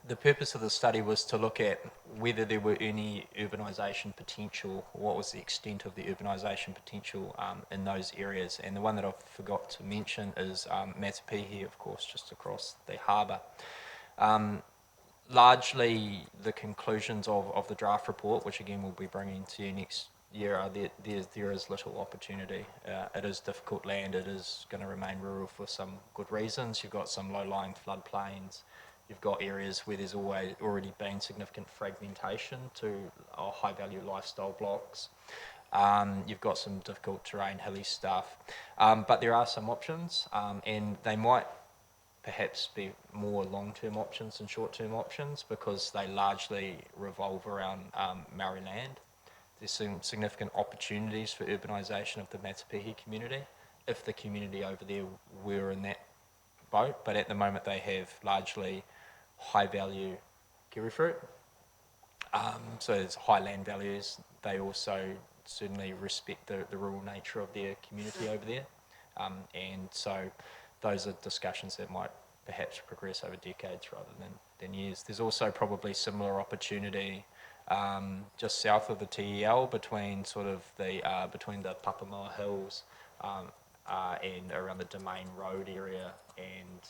The purpose of the study was to look at whether there were any urbanisation potential, or what was the extent of the urbanisation potential in those areas. And the one that I forgot to mention is Matapihi, of course, just across the harbour. Largely, the conclusions of the draft report, which again we'll be bringing to you next year, are there is little opportunity. It is difficult land. It is going to remain rural for some good reasons. You've got some low-lying floodplains. You've got areas where there's already been significant fragmentation to high-value lifestyle blocks. You've got some difficult terrain, hilly stuff. But there are some options, and they might perhaps be more long-term options than short-term options because they largely revolve around Maori land. There's some significant opportunities for urbanisation of the Matapihi community if the community over there were in that boat, but at the moment they have largely high-value kiwi fruit. So there's high land values. They also certainly respect the rural nature of their community over there. And so those are discussions that might perhaps progress over decades rather than years. There's also probably similar opportunity just south of the TEL between sort of between the Papamoa Hills and around the Domain Road area and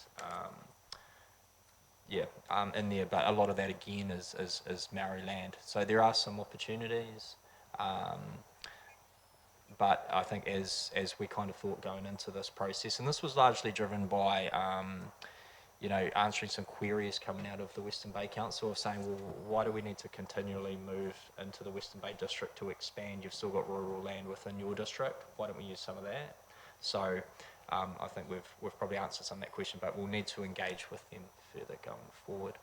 in there, but a lot of that again is Maori land. So there are some opportunities, but I think as we kind of thought going into this process, and this was largely driven by answering some queries coming out of the Western Bay Council of saying, well, why do we need to continually move into the Western Bay District to expand? You've still got rural land within your district. Why don't we use some of that? So I think we've probably answered some of that question, but we'll need to engage with them further going forward.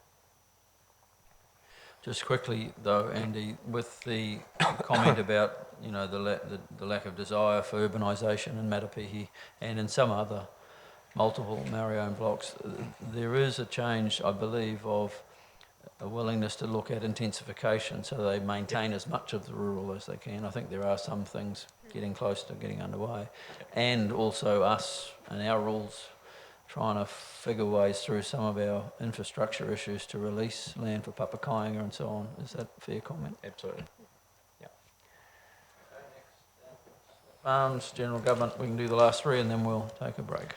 Just quickly though, Andy, with the comment about the lack of desire for urbanisation in Matapihi and in some other multiple Maori-owned blocks, there is a change, I believe, of a willingness to look at intensification so they maintain as much of the rural as they can. I think there are some things getting close to getting underway. And also us and our rules trying to figure ways through some of our infrastructure issues to release land for Papakāinga and so on. Is that a fair comment? Absolutely. Yeah. Farms, general government, we can do the last three and then we'll take a break.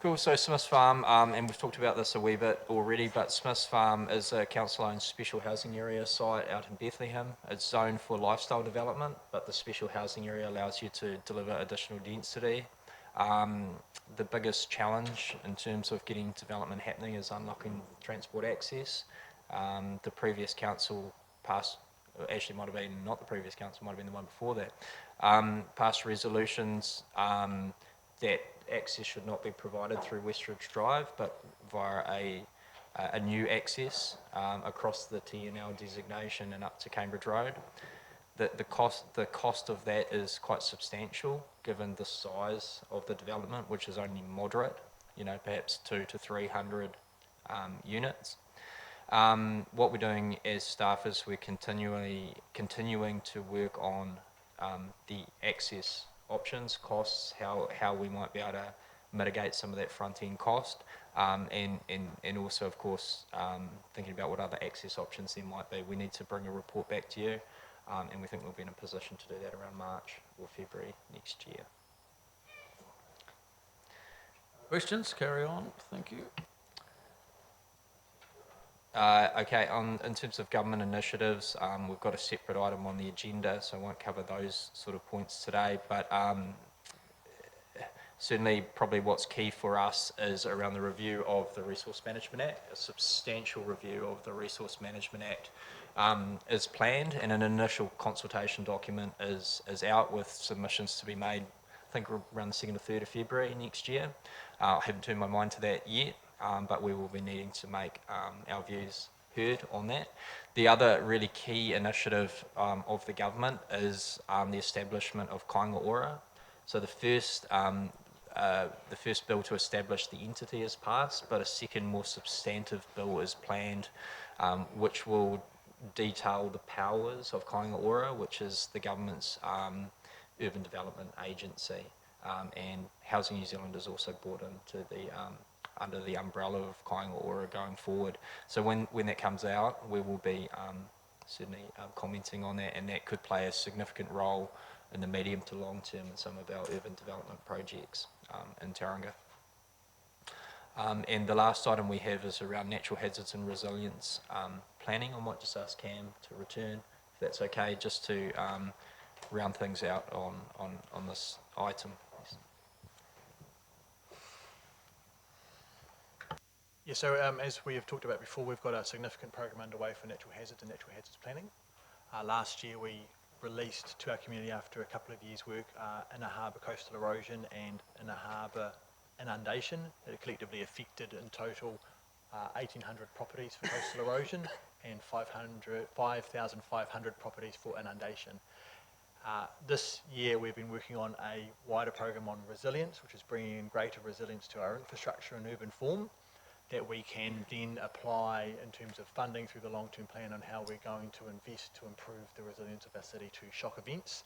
Cool. So Smiths Farm, and we've talked about this a wee bit already, but Smiths Farm is a council-owned special housing area site out in Bethlehem. It's zoned for lifestyle development, but the special housing area allows you to deliver additional density. The biggest challenge in terms of getting development happening is unlocking transport access. The previous council passed, actually might have been not the previous council, might have been the one before that, passed resolutions that access should not be provided through Westridge Drive, but via a new access across the TNL designation and up to Cambridge Road. The cost of that is quite substantial given the size of the development, which is only moderate, perhaps 200 to 300 units. What we're doing as staff is we're continuing to work on the access options, costs, how we might be able to mitigate some of that front-end cost, and also, of course, thinking about what other access options there might be. We need to bring a report back to you, and we think we'll be in a position to do that around March or February next year. Questions? Carry on. Thank you. Okay, in terms of government initiatives, we've got a separate item on the agenda, so I won't cover those sort of points today, but certainly probably what's key for us is around the review of the Resource Management Act. A substantial review of the Resource Management Act is planned, and an initial consultation document is out with submissions to be made, I think around the 2nd or 3rd of February next year. I haven't turned my mind to that yet. But we will be needing to make our views heard on that. The other really key initiative of the government is the establishment of Kāinga Ora. So the first bill to establish the entity is passed, but a second more substantive bill is planned, which will detail the powers of Kāinga Ora, which is the government's urban development agency. And Housing New Zealand is also brought into the under the umbrella of Kāinga Ora going forward. So when that comes out, we will be certainly commenting on that, and that could play a significant role in the medium to long term in some of our urban development projects in Tauranga. And the last item we have is around natural hazards and resilience planning. I might just ask Cam to return, if that's okay, just to round things out on this item. Yeah, so as we have talked about before, we've got a significant program underway for natural hazards and natural hazards planning. Last year we released to our community after a couple of years' work Inner Harbour coastal erosion and Inner Harbour inundation that collectively affected in total 1,800 properties for coastal erosion and 5,500 properties for inundation. This year we've been working on a wider program on resilience, which is bringing in greater resilience to our infrastructure in urban form, that we can then apply in terms of funding through the long-term plan on how we're going to invest to improve the resilience of our city to shock events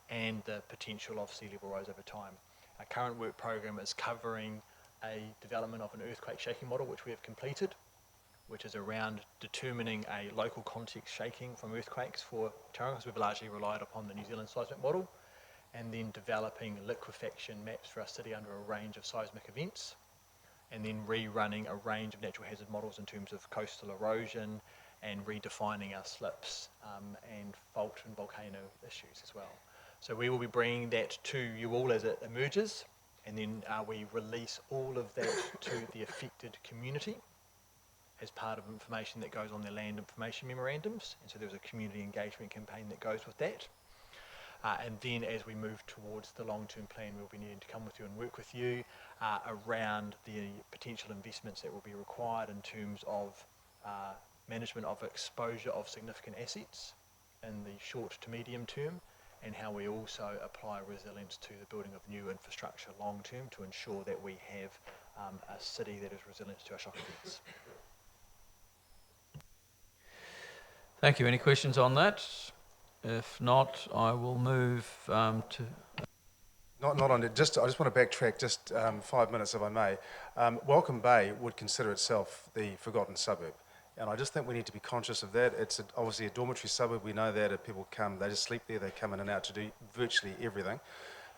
and the potential of sea level rise over time. Our current work program is covering a development of an earthquake shaking model, which we have completed, which is around determining a local context shaking from earthquakes for Tauranga, because we've largely relied upon the New Zealand seismic model, and then developing liquefaction maps for our city under a range of seismic events, and then rerunning a range of natural hazard models in terms of coastal erosion and redefining our slips and fault and volcano issues as well. So we will be bringing that to you all as it emerges, and then we release all of that to the affected community as part of information that goes on their land information memorandums, and so there's a community engagement campaign that goes with that. And then as we move towards the long-term plan, we'll be needing to come with you and work with you around the potential investments that will be required in terms of management of exposure of significant assets in the short to medium term, and how we also apply resilience to the building of new infrastructure long-term to ensure that we have a city that is resilient to our shock events. Thank you. Any questions on that? If not, I will move to... Not on it. I just want to backtrack just 5 minutes, if I may. Welcome Bay would consider itself the forgotten suburb, and I just think we need to be conscious of that. It's obviously a dormitory suburb. We know that if people come, they just sleep there. They come in and out to do virtually everything,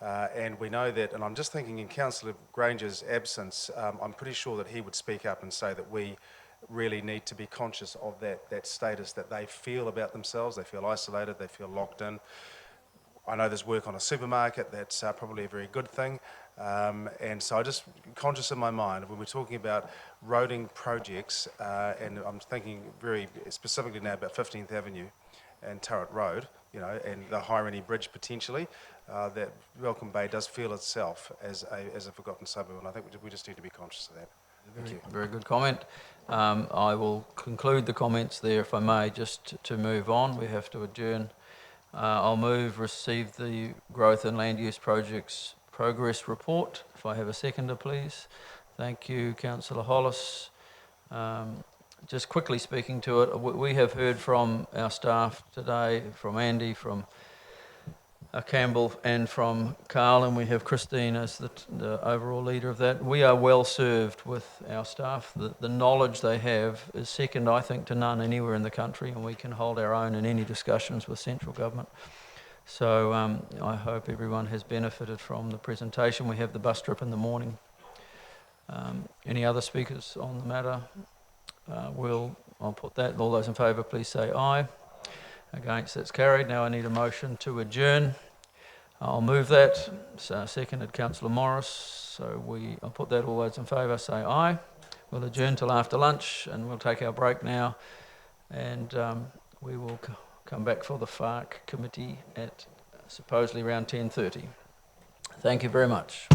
and we know that. And I'm just thinking, in Councillor Granger's absence, I'm pretty sure that he would speak up and say that we really need to be conscious of that status that they feel about themselves. They feel isolated. They feel locked in. I know there's work on a supermarket, that's probably a very good thing. And so I just conscious in my mind when we're talking about roading projects, and I'm thinking very specifically now about 15th Avenue and Turret Road, and the Haurani Bridge potentially, that Welcome Bay does feel itself as a forgotten suburb, and I think we just need to be conscious of that. Thank you. Very good comment. I will conclude the comments there, if I may, just to move on. We have to adjourn. I'll move receive the Growth and Land Use Projects Progress Report. If I have a seconder, please. Thank you, Councillor Hollis. Just quickly speaking to it, we have heard from our staff today, from Andy, from Campbell and from Carl, and we have Christine as the overall leader of that. We are well served with our staff. The knowledge they have is second, I think, to none anywhere in the country, and we can hold our own in any discussions with central government. So I hope everyone has benefited from the presentation. We have the bus trip in the morning. Any other speakers on the matter? I'll put that. All those in favour, please say aye. Against, that's carried. Now I need a motion to adjourn. I'll move that. So seconded, Councillor Morris. So I'll put that. All those in favour say aye. We'll adjourn till after lunch, and we'll take our break now, and we will come back for the FARC committee at supposedly around 10:30. Thank you very much.